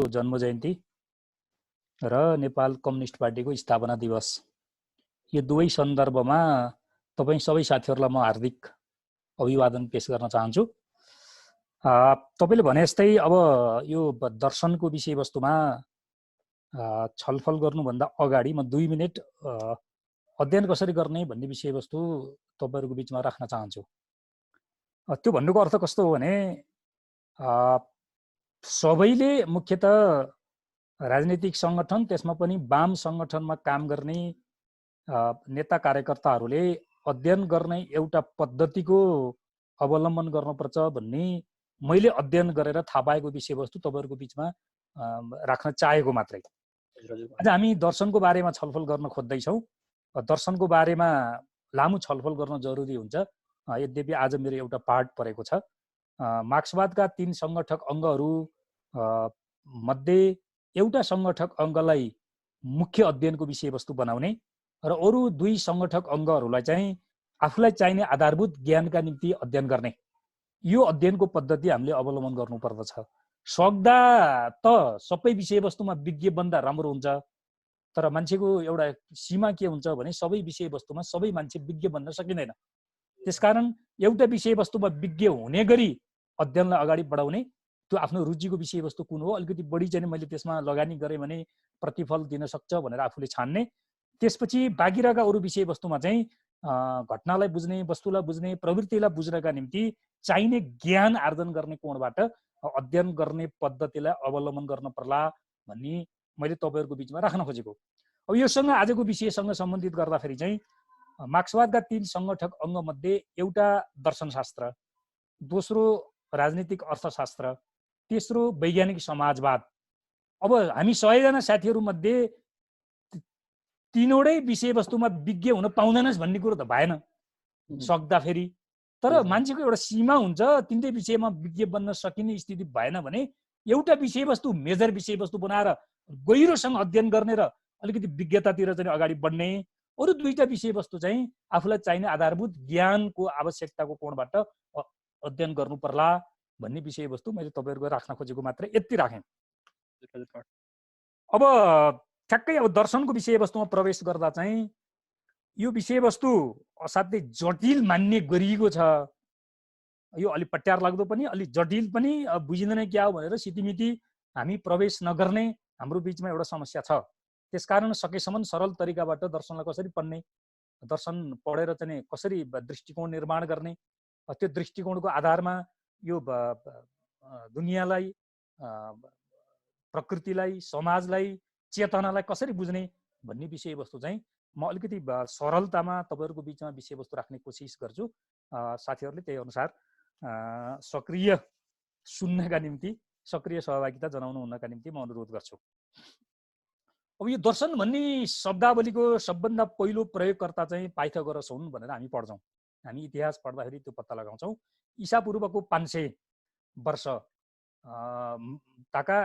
जन्म जयन्ती र नेपाल कम्युनिस्ट पार्टीको स्थापना दिवस यो दुवै सन्दर्भमा तपाईं सबै साथीहरूलाई म हार्दिक अभिवादन पेश गर्न चाहन्छु। तपाईले भने जस्तै अब यो दर्शनको विषयवस्तुमा छलफल गर्नुभन्दा अगाडि म 2 मिनेट अध्ययन कसरी गर्ने भन्ने विषयवस्तु तपाईहरुको बीचमा राख्न चाहन्छु। त्यो भन्नुको अर्थ कस्तो हो भने सबैले मुख्यतः राजनीतिक संगठन त्यसमा पनि वाम संगठनमा काम गर्ने नेता कार्यकर्ताहरूले अध्ययन गर्ने एउटा पद्धतिको अवलम्बन गर्नुपर्छ भन्ने मैले अध्ययन गरेर थाहा पाएको विषयवस्तु तपाईहरुको बीचमा राख्न चाहेको मात्रै। आज हामी दर्शनको बारेमा छलफल गर्न खोज्दैछौँ। दर्शनको बारेमा लामो छलफल गर्न जरुरी हुन्छ। यद्यपि आज मेरो एउटा पार्ट परेको छ। मार्क्सवादका 3 संगठक अङ्गहरू मध्ये एउटा संगठक अङ्गलाई मुख्य अध्ययनको विषयवस्तु बनाउने र अरु 2 संगठक अङ्गहरूलाई चाहिँ आफूलाई चाहिने आधारभूत ज्ञानका निम्ति अध्ययन गर्ने यो अध्ययनको पद्धति हामीले अवलम्बन गर्नुपर्दछ। सक्दा त सबै विषयवस्तुमा विज्ञ बन्दा राम्रो हुन्छ, तर मान्छेको एउटा सीमा के हुन्छ भने सबै विषयवस्तुमा सबै मान्छे विज्ञ बन्न सकिँदैन। त्यसकारण एउटा विषयवस्तुमा विज्ञ हुने गरी अध्ययनलाई अगाडि बढाउने, त्यो आफ्नो रुचिको विषयवस्तु कुन हो, अलिकति बढी चाहिँ मैले त्यसमा लगानी गरे भने प्रतिफल दिन सक्छ भनेर आफूले छान्ने। त्यसपछि बाँकी रहेका अरु विषयवस्तुमा चाहिँ घटनालाई बुझ्ने, वस्तुलाई बुझ्ने, प्रवृत्तिलाई बुझ्नका निम्ति चाहिने ज्ञान आर्जन गर्ने कोणबाट अध्ययन गर्ने पद्धतिलाई अवलम्बन गर्न पर्ला भन्ने मैले तपाईहरुको बीचमा राख्न खोजेको। अब योसँग आजको विषयसँग सम्बन्धित गर्दाखेरि चाहिँ मार्क्सवादका 3 संगठक अङ्ग मध्ये एउटा दर्शनशास्त्र, दोस्रो राजनीतिक अर्थशास्त्र, तेस्रो वैज्ञानिक समाजवाद। अब हामी 100 जना साथीहरु मध्ये 3वटै विषयवस्तुमा विज्ञ हुन पाउँदैनस् भन्ने कुरो त भएन सक्दा फेरि। तर मान्छेको एउटा सीमा हुन्छ, तिनटै विषयमा विज्ञ बन्न सकिने स्थिति भएन भने एउटा विषयवस्तु मेजर विषयवस्तु बनाएर गहिरोसँग अध्ययन गर्ने र अलिकति विज्ञतातिर चाहिँ अगाडि बढ्ने, अरु 2टा विषयवस्तु चाहिँ आफूलाई चाहिने आधारभूत ज्ञानको आवश्यकताको कोणबाट अध्ययन गर्नु पर्ला भन्ने विषयवस्तु मैले तपाईहरुको राख्न खोजेको मात्र यति राखेँ। अब ठ्याक्कै अब दर्शनको विषयवस्तुमा प्रवेश गर्दा चाहिँ यो विषयवस्तु असाध्यै जटिल मान्ने गरिएको छ। यो अलि पट्यार लाग्दो पनि, अलि जटिल पनि, बुझिँदैन क्या हो भनेर सितिमिति हामी प्रवेश नगर्ने हाम्रो बीचमा एउटा समस्या छ। त्यसकारण सकेसम्म सरल तरिकाबाट दर्शनलाई कसरी पढ्ने, दर्शन पढेर चाहिँ कसरी दृष्टिकोण निर्माण गर्ने, त्यो दृष्टिकोणको आधारमा यो दुनियाँलाई, प्रकृतिलाई, समाजलाई, चेतनालाई कसरी बुझ्ने भन्ने विषयवस्तु चाहिँ म अलिकति सरलतामा तपाईहरुको बीचमा विषयवस्तु राख्ने कोसिस गर्छु। साथीहरुले त्यही अनुसार सक्रिय सुन्नका निम्ति, सक्रिय सहभागिता जनाउनु हुनका निम्ति म अनुरोध गर्छु। अब यो दर्शन भन्ने शब्दावलीको सबभन्दा पहिलो प्रयोगकर्ता चाहिँ पाइथागोरस हुन् भनेर हामी पढ्छौं। हामी इतिहास पढ्दाखेरि त्यो पत्ता लगाउँछौं। ईसा पूर्वको 500 वर्ष ताका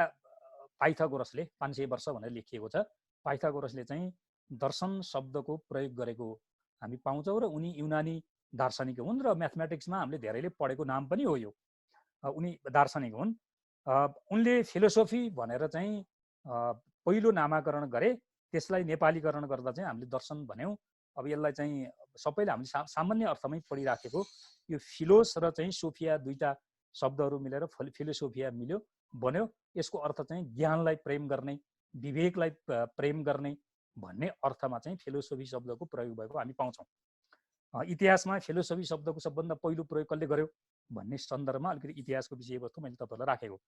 पाइथागोरसले 500 वर्ष भनेर लेखिएको छ। पाइथागोरसले चाहिँ दर्शन शब्दको प्रयोग गरेको हामी पाउँछौं र उनी युनानी दार्शनिक हुन् र म्याथमेटिक्समा हामीले धेरैले पढेको नाम पनि हो यो। उनी दार्शनिक हुन्। उनले फिलोसोफी भनेर चाहिँ पहिलो नामाकरण गरे, त्यसलाई नेपालीकरण गर्दा चाहिँ हामीले दर्शन भन्यौं। अब यसलाई चाहिँ सबैले हामीले सामान्य अर्थमै पढिराखेको यो फिलोस र चाहिँ सोफिया दुईटा शब्दहरू मिलेर फिलोसोफिया मिल्यो बन्यो। यसको अर्थ चाहिँ ज्ञानलाई प्रेम गर्ने, विवेकलाई प्रेम गर्ने भन्ने अर्थमा चाहिँ फिलोसोफी शब्दको प्रयोग भएको हामी पाउँछौं। इतिहासमा फिलोसोफी शब्दको सबभन्दा पहिलो प्रयोग कसले गर्यो भन्ने सन्दर्भमा अलिकति इतिहासको विषयवस्तु मैले तपाईहरुलाई राखेको।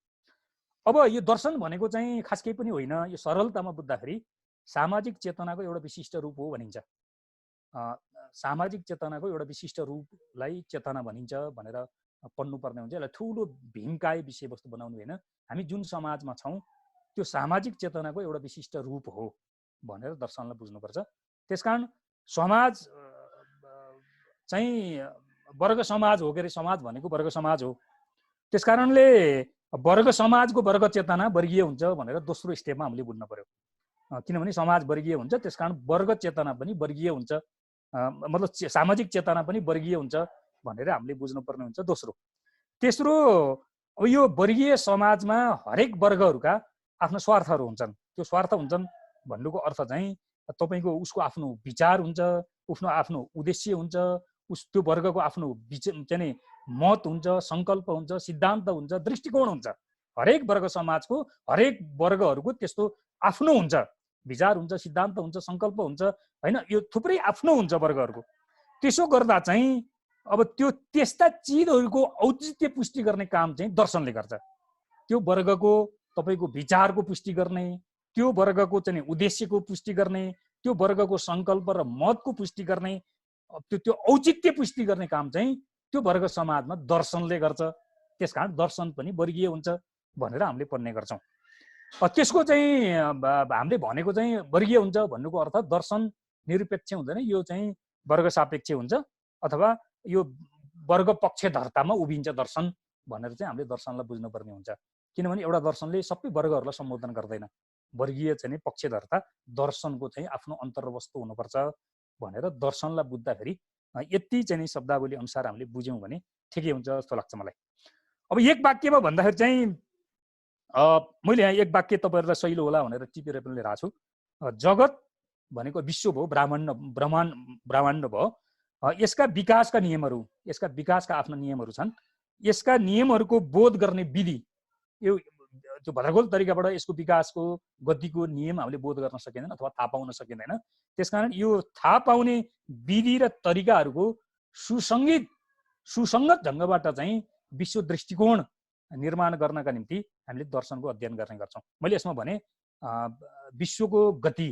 अब यो दर्शन भनेको चाहिँ खास केही पनि होइन, यो सरलतामा बुझ्दाखेरि सामाजिक चेतनाको एउटा विशिष्ट रूप हो भनिन्छ। सामाजिक चेतनाको एउटा विशिष्ट रूपलाई चेतना भनिन्छ भनेर पढ्नुपर्ने हुन्छ। यसलाई ठूलो भीमकाय विषयवस्तु बनाउनु हैन। हामी जुन समाजमा छौं त्यो सामाजिक चेतनाको एउटा विशिष्ट रूप हो भनेर दर्शनलाई बुझ्नुपर्छ। त्यसकारण समाज चाहिँ वर्ग समाज हो के रे, समाज भनेको वर्ग समाज हो। त्यसकारणले वर्ग समाजको वर्ग चेतना वर्गीय हुन्छ भनेर दोस्रो स्टेपमा हामीले बुझ्न पर्यो। किनभने समाज वर्गीय हुन्छ, त्यसकारण वर्ग चेतना पनि वर्गीय हुन्छ, मतलब सामाजिक चेतना पनि वर्गीय हुन्छ भनेर हामीले बुझ्नुपर्ने हुन्छ दोस्रो। तेस्रो, अब यो वर्गीय समाजमा हरेक वर्गहरूका आफ्ना स्वार्थहरू हुन्छन्। त्यो स्वार्थ हुन्छन् भन्नुको अर्थ चाहिँ तपाईँको उसको आफ्नो विचार हुन्छ, आफ्नो आफ्नो उद्देश्य हुन्छ, त्यो वर्गको आफ्नो चाहिँ मत हुन्छ, सङ्कल्प हुन्छ, सिद्धान्त हुन्छ, दृष्टिकोण हुन्छ। हरेक वर्ग समाजको हरेक वर्गहरूको त्यस्तो आफ्नो हुन्छ, विचार हुन्छ, सिद्धान्त हुन्छ, सङ्कल्प हुन्छ होइन, यो थुप्रै आफ्नो हुन्छ वर्गहरूको। त्यसो गर्दा चाहिँ अब त्यो त्यस्ता चिजहरूको औचित्य पुष्टि गर्ने काम चाहिँ दर्शनले गर्छ। त्यो वर्गको तपाईँको विचारको पुष्टि गर्ने, त्यो वर्गको चाहिँ उद्देश्यको पुष्टि गर्ने, त्यो वर्गको सङ्कल्प र मतको पुष्टि गर्ने, त्यो औचित्य पुष्टि गर्ने काम चाहिँ त्यो वर्ग समाजमा दर्शनले गर्छ। त्यसकारण दर्शन पनि वर्गीय हुन्छ भनेर हामीले पढ्ने गर्छौँ। त्यसको चाहिँ हामीले भनेको चाहिँ वर्गीय हुन्छ भन्नुको अर्थ दर्शन निरपेक्ष हुँदैन, यो चाहिँ वर्ग सापेक्ष हुन्छ अथवा यो वर्ग पक्षधर्तामा उभिन्छ दर्शन भनेर चाहिँ हामीले दर्शनलाई बुझ्नुपर्ने हुन्छ। किनभने एउटा दर्शनले सबै वर्गहरूलाई सम्बोधन गर्दैन। वर्गीय चाहिँ पक्षधर्ता दर्शनको चाहिँ आफ्नो अन्तर्वस्तु हुनुपर्छ भनेर दर्शनलाई बुझ्दाखेरि यति चाहिँ शब्दावली अनुसार हामीले बुझ्यौँ भने ठिकै हुन्छ जस्तो लाग्छ मलाई। अब एक वाक्यमा भन्दाखेरि चाहिँ मैले यहाँ एक वाक्य तपाईँहरूलाई सहिलो होला भनेर टिपेर पनि लिएर आएको छु। जगत भनेको विश्व भयो, ब्रह्माण्ड भयो। यसका विकासका नियमहरू, यसका विकासका आफ्ना नियमहरू छन्। यसका नियमहरूको बोध गर्ने विधि, यो त्यो भरगोल तरिकाबाट यसको विकासको गतिको नियम हामीले बोध गर्न सकिँदैन अथवा थाहा पाउन सकिँदैन। त्यसकारण यो थाहा पाउने विधि र तरिकाहरूको सुसङ्गत ढङ्गबाट चाहिँ विश्व दृष्टिकोण निर्माण गर्नका निम्ति हामीले दर्शनको अध्ययन गर्ने गर्छौँ। मैले यसमा भने विश्वको गति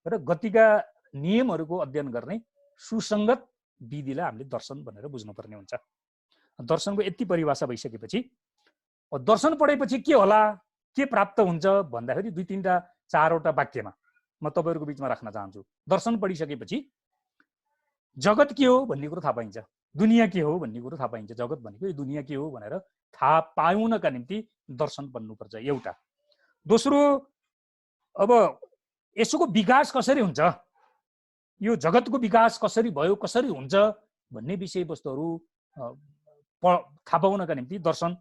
र गतिका नियमहरूको अध्ययन गर्ने सुसङ्गत विधिलाई हामीले दर्शन भनेर बुझ्नुपर्ने हुन्छ। दर्शनको यति परिभाषा भइसकेपछि दर्शन पढेपछि के होला, के प्राप्त हुन्छ भन्दाखेरि दुई तीनटा चारवटा वाक्यमा म तपाईँहरूको बिचमा राख्न चाहन्छु। दर्शन पढिसकेपछि जगत के हो भन्ने कुरो थाहा पाइन्छ, दुनियाँ के हो भन्ने कुरो थाहा पाइन्छ। जगत भनेको यो दुनियाँ के हो भनेर थाहा पाउनका निम्ति दर्शन पढ्नुपर्छ एउटा। दोस्रो, अब यसको विकास कसरी हुन्छ, यो जगतको विकास कसरी भयो, कसरी हुन्छ भन्ने विषयवस्तुहरू थाहा पाउनका निम्ति दर्शनको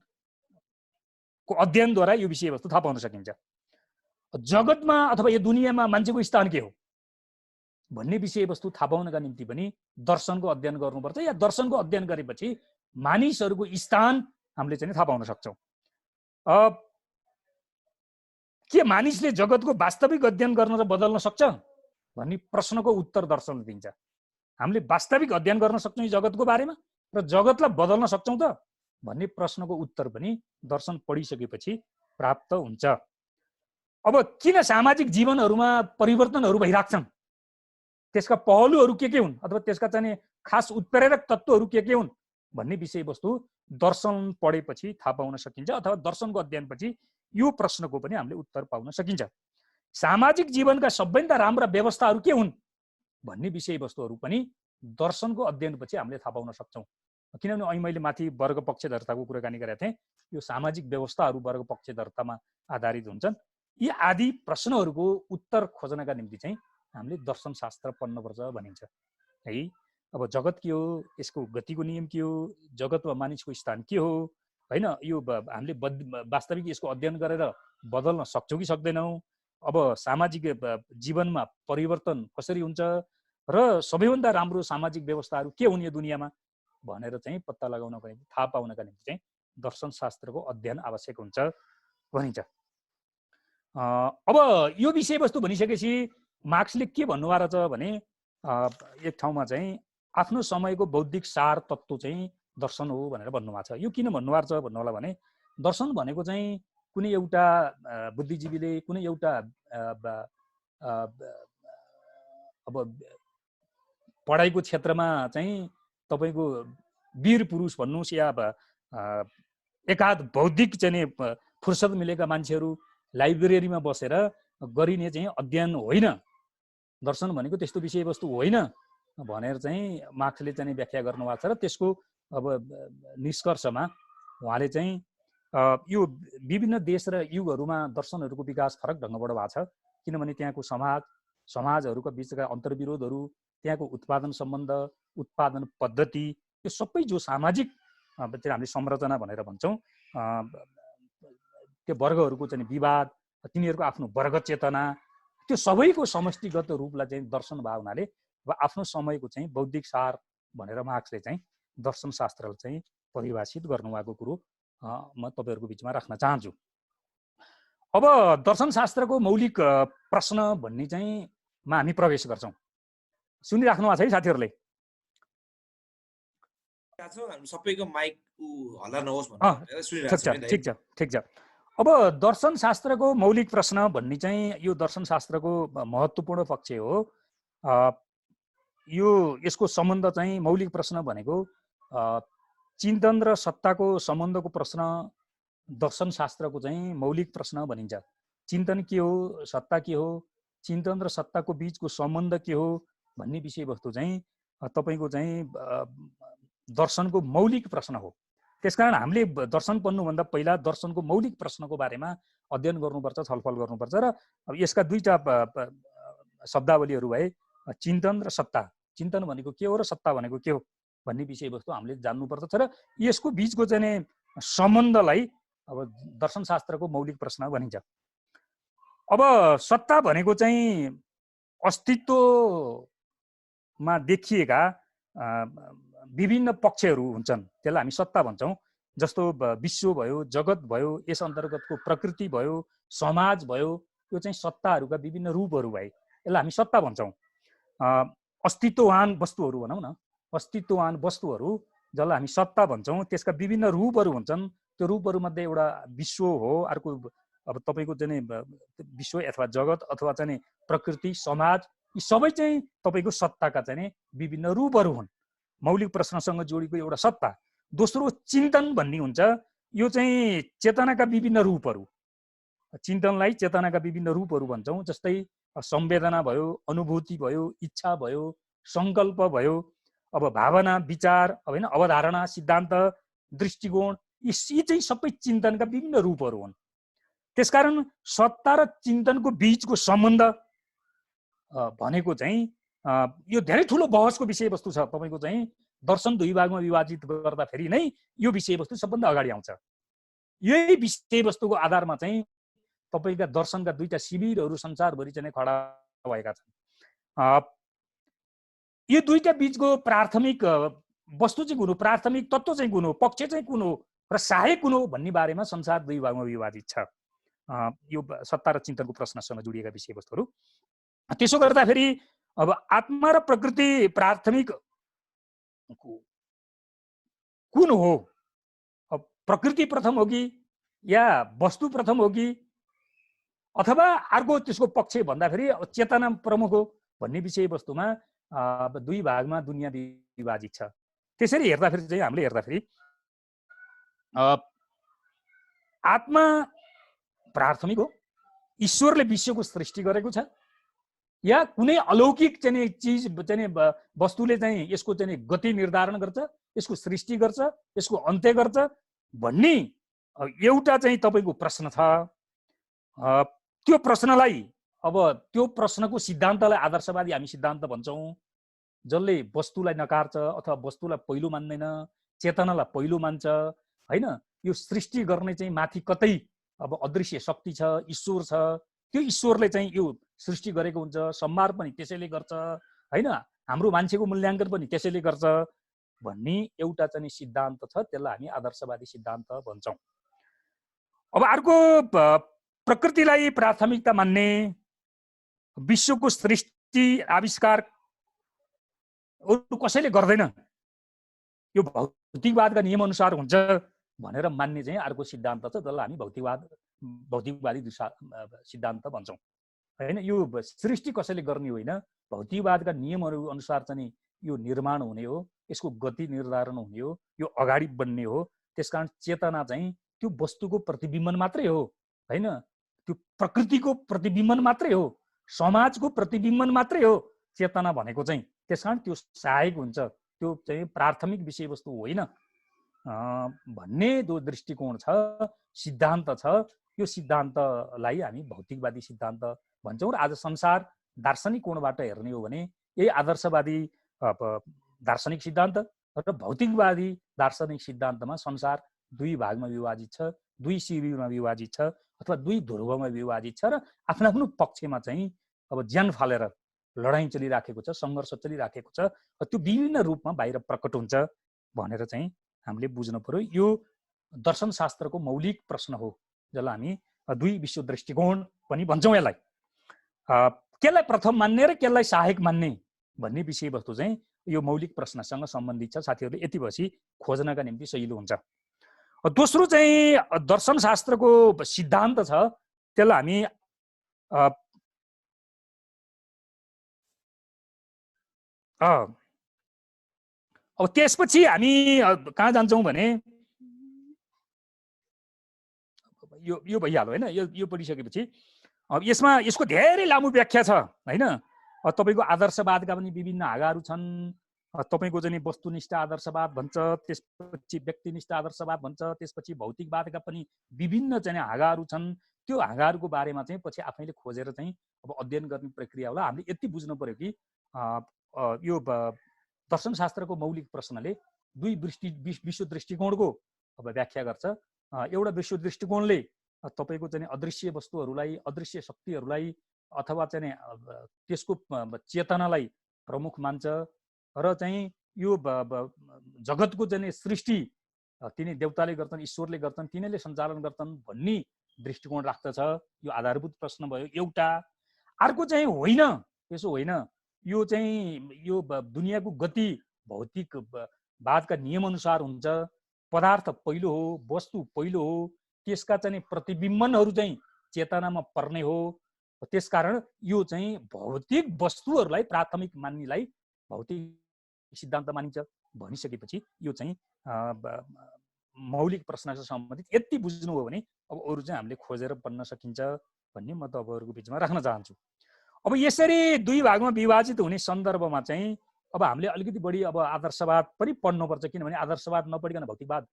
अध्ययनद्वारा यो विषयवस्तु थाहा पाउन सकिन्छ। जगतमा अथवा यो दुनियाँमा मान्छेको स्थान के हो भन्ने विषयवस्तु थाहा पाउनका निम्ति पनि दर्शनको अध्ययन गर्नुपर्छ। या दर्शनको अध्ययन गरेपछि मानिसहरूको स्थान हामीले चाहिँ थाहा पाउन सक्छौँ। के मानिसले जगतको वास्तविक अध्ययन गर्न र बदल्न सक्छ भन्ने प्रश्नको उत्तर दर्शनले दिन्छ। हामीले वास्तविक अध्ययन गर्न सक्छौँ यो जगतको बारेमा र जगतलाई बदल्न सक्छौँ त भन्ने प्रश्नको उत्तर पनि दर्शन पढिसकेपछि प्राप्त हुन्छ। अब किन सामाजिक जीवनहरूमा परिवर्तनहरू भइराख्छन्, त्यसका पहलुहरू के हुन् अथवा त्यसका चाहिँ खास उत्प्रेरक तत्त्वहरू के हुन् भन्ने विषयवस्तु दर्शन पढेपछि थाहा पाउन सकिन्छ अथवा दर्शनको अध्ययनपछि यो प्रश्नको पनि हामीले उत्तर पाउन सकिन्छ। सामाजिक जीवनका सबैभन्दा राम्रा व्यवस्थाहरू के हुन् भन्ने विषयवस्तुहरू पनि दर्शनको अध्ययनपछि हामीले थाहा पाउन सक्छौँ। किनभने अहिले मैले माथि वर्ग पक्षधर्ताको कुराकानी गरेको थिएँ, यो सामाजिक व्यवस्थाहरू वर्ग पक्षधर्तामा आधारित हुन्छन्। यी आदि प्रश्नहरूको उत्तर खोज्नका निम्ति चाहिँ हामीले दर्शन शास्त्र पढ्नुपर्छ भनिन्छ है। अब जगत के हो, यसको गतिको नियम के हो, जगतमा मानिसको स्थान के हो होइन, यो हामीले वास्तविक यसको अध्ययन गरेर बदल्न सक्छौँ कि सक्दैनौँ, अब सामाजिक जीवनमा परिवर्तन कसरी हुन्छ र सबैभन्दा राम्रो सामाजिक व्यवस्थाहरू के हुन् यो दुनियाँमा भनेर चाहिँ पत्ता लगाउनको निम्ति, थाहा पाउनका निम्ति चाहिँ दर्शन शास्त्रको अध्ययन आवश्यक हुन्छ भनिन्छ। अब यो विषयवस्तु भनिसकेपछि मार्क्सले के भन्नुभएको छ भने एक ठाउँमा चाहिँ आफ्नो समयको बौद्धिक सार तत्त्व चाहिँ दर्शन हो भनेर भन्नुभएको छ। यो किन भन्नुभएको छ भन्नु होला भने दर्शन भनेको चाहिँ कुनै एउटा बुद्धिजीवीले कुनै एउटा अब पढाइको क्षेत्रमा चाहिँ तपाईँको वीर पुरुष भन्नुहोस् या एकाध बौद्धिक चाहिँ फुर्सद मिलेका मान्छेहरू लाइब्रेरीमा बसेर गरिने चाहिँ अध्ययन होइन, दर्शन भनेको त्यस्तो विषयवस्तु होइन भनेर चाहिँ मार्क्सले चाहिँ व्याख्या गर्नुभएको छ। र त्यसको अब निष्कर्षमा उहाँले चाहिँ यो विभिन्न देश र युगहरूमा दर्शनहरूको विकास फरक ढङ्गबाट भएको छ। किनभने त्यहाँको समाजहरूका बिचका अन्तर्विरोधहरू, त्यहाँको उत्पादन सम्बन्ध, उत्पादन पद्धति, यो सबै जो सामाजिक हामीले संरचना भनेर भन्छौँ, त्यो वर्गहरूको चाहिँ विवाद, तिनीहरूको आफ्नो वर्ग चेतना, त्यो सबैको समष्टिगत रूपलाई चाहिँ दर्शन भाव हुनाले अब आफ्नो समयको चाहिँ बौद्धिक सार भनेर मार्क्सले चाहिँ दर्शन शास्त्रलाई चाहिँ परिभाषित गर्नुभएको कुरो म तपाईँहरूको बिचमा राख्न चाहन्छु। अब दर्शन शास्त्रको मौलिक प्रश्न भन्ने चाहिँ मा हामी प्रवेश गर्छौँ। सुनिराख्नु भएको छ है साथीहरूले? सबैको माइक हल्ला नहोस् भनेर ठिक छ। अब दर्शन शास्त्रको मौलिक प्रश्न भन्ने चाहिँ यो दर्शन शास्त्रको महत्त्वपूर्ण पक्ष हो। यो यसको सम्बन्ध चाहिँ मौलिक प्रश्न भनेको चिन्तन र सत्ताको सम्बन्धको प्रश्न दर्शन शास्त्रको चाहिँ मौलिक प्रश्न भनिन्छ। चिन्तन के हो, सत्ता के हो, चिन्तन र सत्ताको बीचको सम्बन्ध के हो भन्ने विषयवस्तु चाहिँ तपाईँको चाहिँ दर्शनको मौलिक प्रश्न हो। त्यसकारण हामीले दर्शन पढ्नुभन्दा पहिला दर्शनको मौलिक प्रश्नको बारेमा अध्ययन गर्नुपर्छ, छलफल गर्नुपर्छ। र यसका दुईटा शब्दावलीहरू भए चिन्तन र सत्ता। चिन्तन भनेको के हो र सत्ता भनेको के हो भन्ने विषयवस्तु हामीले जान्नुपर्दछ र यसको बीचको चाहिँ सम्बन्धलाई अब दर्शन शास्त्रको मौलिक प्रश्न भनिन्छ। अब सत्ता भनेको चाहिँ अस्तित्वमा देखिएका विभिन्न पक्षहरू हुन्छन्, त्यसलाई हामी सत्ता भन्छौँ। जस्तो विश्व भयो, जगत भयो, यस अन्तर्गतको प्रकृति भयो, समाज भयो, यो चाहिँ सत्ताहरूका विभिन्न रूपहरू भए, यसलाई हामी सत्ता भन्छौँ। अस्तित्ववान वस्तुहरू भनौँ न, अस्तित्ववान वस्तुहरू जसलाई हामी सत्ता भन्छौँ, त्यसका विभिन्न रूपहरू हुन्छन्। त्यो रूपहरूमध्ये एउटा विश्व हो, अर्को अब तपाईँको चाहिँ विश्व अथवा जगत अथवा चाहिँ प्रकृति, समाज, यी सबै चाहिँ तपाईँको सत्ताका चाहिँ विभिन्न रूपहरू हुन्। मौलिक प्रश्नसँग जोडिएको एउटा सत्ता। दोस्रो चिन्तन भन्ने हुन्छ, यो चाहिँ चेतनाका विभिन्न रूपहरू। चिन्तनलाई चेतनाका विभिन्न रूपहरू भन्छौँ। जस्तै संवेदना भयो, अनुभूति भयो, इच्छा भयो, सङ्कल्प भयो, अब भावना, विचार, होइन, अवधारणा, सिद्धान्त, दृष्टिकोण, यी चाहिँ सबै चिन्तनका विभिन्न रूपहरू हुन्। त्यसकारण सत्ता र चिन्तनको बीचको सम्बन्ध भनेको चाहिँ यो धेरै ठुलो बहसको विषयवस्तु छ। तपाईँको चाहिँ दर्शन दुई भागमा विभाजित गर्दाखेरि नै यो विषयवस्तु सबभन्दा अगाडि आउँछ। यही विषयवस्तुको आधारमा चाहिँ तपाईँका दर्शनका दुईटा शिविरहरू संसारभरि चाहिँ खडा भएका छन्। यो दुईटा बीचको प्राथमिक वस्तु चाहिँ कुन हो, प्राथमिक तत्त्व चाहिँ कुन हो, पक्ष चाहिँ कुन हो र सहायक कुन हो भन्ने बारेमा संसार दुई भागमा विभाजित छ। यो सत्ता र चिन्तनको प्रश्नसँग जोडिएका विषयवस्तुहरू। त्यसो गर्दाखेरि अब आत्मा र प्रकृति प्राथमिक कुन हो? अब प्रकृति प्रथम हो कि या वस्तु प्रथम हो कि अथवा अर्को त्यसको पक्ष भन्दाखेरि चेतना प्रमुख हो भन्ने विषयवस्तुमा दुई भागमा दुनियाँ विभाजित छ। त्यसरी हेर्दाखेरि चाहिँ हामीले हेर्दाखेरि आत्मा प्राथमिक हो, ईश्वरले विश्वको सृष्टि गरेको छ, या कुनै अलौकिक चाहिँ चिज चाहिँ वस्तुले चाहिँ यसको चाहिँ गति निर्धारण गर्छ, यसको सृष्टि गर्छ, यसको अन्त्य गर्छ भन्ने एउटा चाहिँ तपाईँको प्रश्न छ। त्यो प्रश्नलाई अब त्यो प्रश्नको सिद्धान्तलाई आदर्शवादी हामी सिद्धान्त भन्छौँ, जसले वस्तुलाई नकार्छ अथवा वस्तुलाई पहिलो मान्दैन, चेतनालाई पहिलो मान्छ, होइन। यो सृष्टि गर्ने चाहिँ माथि कतै अब अदृश्य शक्ति छ, ईश्वर छ, त्यो ईश्वरले चाहिँ यो सृष्टि गरेको हुन्छ, संहार पनि त्यसैले गर्छ, होइन, हाम्रो मान्छेको मूल्याङ्कन पनि त्यसैले गर्छ भन्ने एउटा चाहिँ सिद्धान्त छ। त्यसलाई हामी आदर्शवादी सिद्धान्त भन्छौँ। अब अर्को प्रकृतिलाई प्राथमिकता मान्ने, विश्वको सृष्टि आविष्कार कसैले गर्दैन, यो भौतिकवादका नियम अनुसार हुन्छ भनेर मान्ने चाहिँ अर्को सिद्धान्त छ, जसलाई हामी भौतिकवादी सिद्धान्त भन्छौँ, होइन। यो सृष्टि कसैले गर्ने होइन, भौतिकवादका नियमहरू अनुसार चाहिँ यो निर्माण हुने हो, यसको गति निर्धारण हुने हो, यो अगाडि बढ्ने हो। त्यसकारण चेतना चाहिँ त्यो वस्तुको प्रतिबिम्बन मात्रै हो, होइन, त्यो प्रकृतिको प्रतिबिम्बन मात्रै हो, समाजको प्रतिबिम्बन मात्रै हो चेतना भनेको चाहिँ। त्यसकारण त्यो सहायक हुन्छ, त्यो चाहिँ प्राथमिक विषयवस्तु होइन भन्ने जो दृष्टिकोण छ, सिद्धान्त छ, यो सिद्धान्तलाई हामी भौतिकवादी सिद्धान्त भन्छौँ। र आज संसार दार्शनिक कोणबाट हेर्ने हो भने यही आदर्शवादी दार्शनिक सिद्धान्त र भौतिकवादी दार्शनिक सिद्धान्तमा संसार दुई भागमा विभाजित छ, दुई शिविरमा विभाजित छ। अथवा दुई ध्रुवमा विभाजित छ र आफ्नो आफ्नो पक्षमा चाहिँ अब ज्यान फालेर लडाईँ चलिराखेको छ, सङ्घर्ष चलिराखेको छ, त्यो विभिन्न रूपमा बाहिर प्रकट हुन्छ भनेर चाहिँ हामीले बुझ्नु पर्यो। यो दर्शनशास्त्रको मौलिक प्रश्न हो, जसलाई हामी दुई विश्व दृष्टिकोण पनि भन्छौँ। यसलाई केलाई प्रथम मान्ने र केलाई सहायक मान्ने भन्ने विषयवस्तु चाहिँ यो मौलिक प्रश्नसँग सम्बन्धित छ। साथीहरूले यति भएपछि खोज्नका निम्ति सजिलो हुन्छ। दोस्रो चाहिँ दर्शनशास्त्रको सिद्धान्त छ, त्यसलाई हामी अब त्यसपछि हामी कहाँ जान्छौँ भने यो भइहाल्यो होइन। यो पढिसकेपछि अब यसको धेरै लामो व्याख्या छ होइन। तपाईँको आदर्शवादका पनि विभिन्न हाँगाहरू छन्। तपाईँको चाहिँ वस्तुनिष्ठ आदर्शवाद भन्छ, त्यसपछि व्यक्तिनिष्ठ आदर्शवाद भन्छ, त्यसपछि भौतिकवादका पनि विभिन्न चाहिँ हाँगाहरू छन्। त्यो हाँगाहरूको बारेमा चाहिँ पछि आफैले खोजेर चाहिँ अब अध्ययन गर्ने प्रक्रिया होला। हामीले यति बुझ्नु पर्यो कि यो दर्शनशास्त्रको मौलिक प्रश्नले दुई विश्व दृष्टिकोणको अब व्याख्या गर्छ। एउटा विश्व दृष्टिकोणले तपाईँको चाहिँ अदृश्य वस्तुहरूलाई, अदृश्य शक्तिहरूलाई अथवा चाहिँ त्यसको चेतनालाई प्रमुख मान्छ र चाहिँ यो जगतको चाहिँ सृष्टि तिनी देवताले गर्छन्, ईश्वरले गर्छन्, तिनीले सञ्चालन गर्छन् भन्ने दृष्टिकोण राख्दछ। यो आधारभूत प्रश्न भयो एउटा। अर्को चाहिँ होइन, त्यसो होइन, यो चाहिँ यो दुनियाँको गति भौतिकवादका नियमअनुसार हुन्छ। पदार्थ पहिलो हो, वस्तु पहिलो हो, त्यसका चाहिँ प्रतिबिम्बनहरू चाहिँ चेतनामा पर्ने हो। त्यसकारण यो चाहिँ भौतिक वस्तुहरूलाई प्राथमिक मान्नेलाई भौतिक सिद्धान्त मानिन्छ भनिसकेपछि यो चाहिँ मौलिक प्रश्नसँग सम्बन्धित यति बुझ्नुभयो भने अब अरू चाहिँ हामीले खोजेर पढ्न सकिन्छ भन्ने म तपाईँहरूको बिचमा राख्न चाहन्छु। अब यसरी दुई भागमा विभाजित हुने सन्दर्भमा चाहिँ अब हामीले अलिकति बढी अब आदर्शवाद पनि पढ्नुपर्छ, किनभने आदर्शवाद नपढिकन भौतिकवाद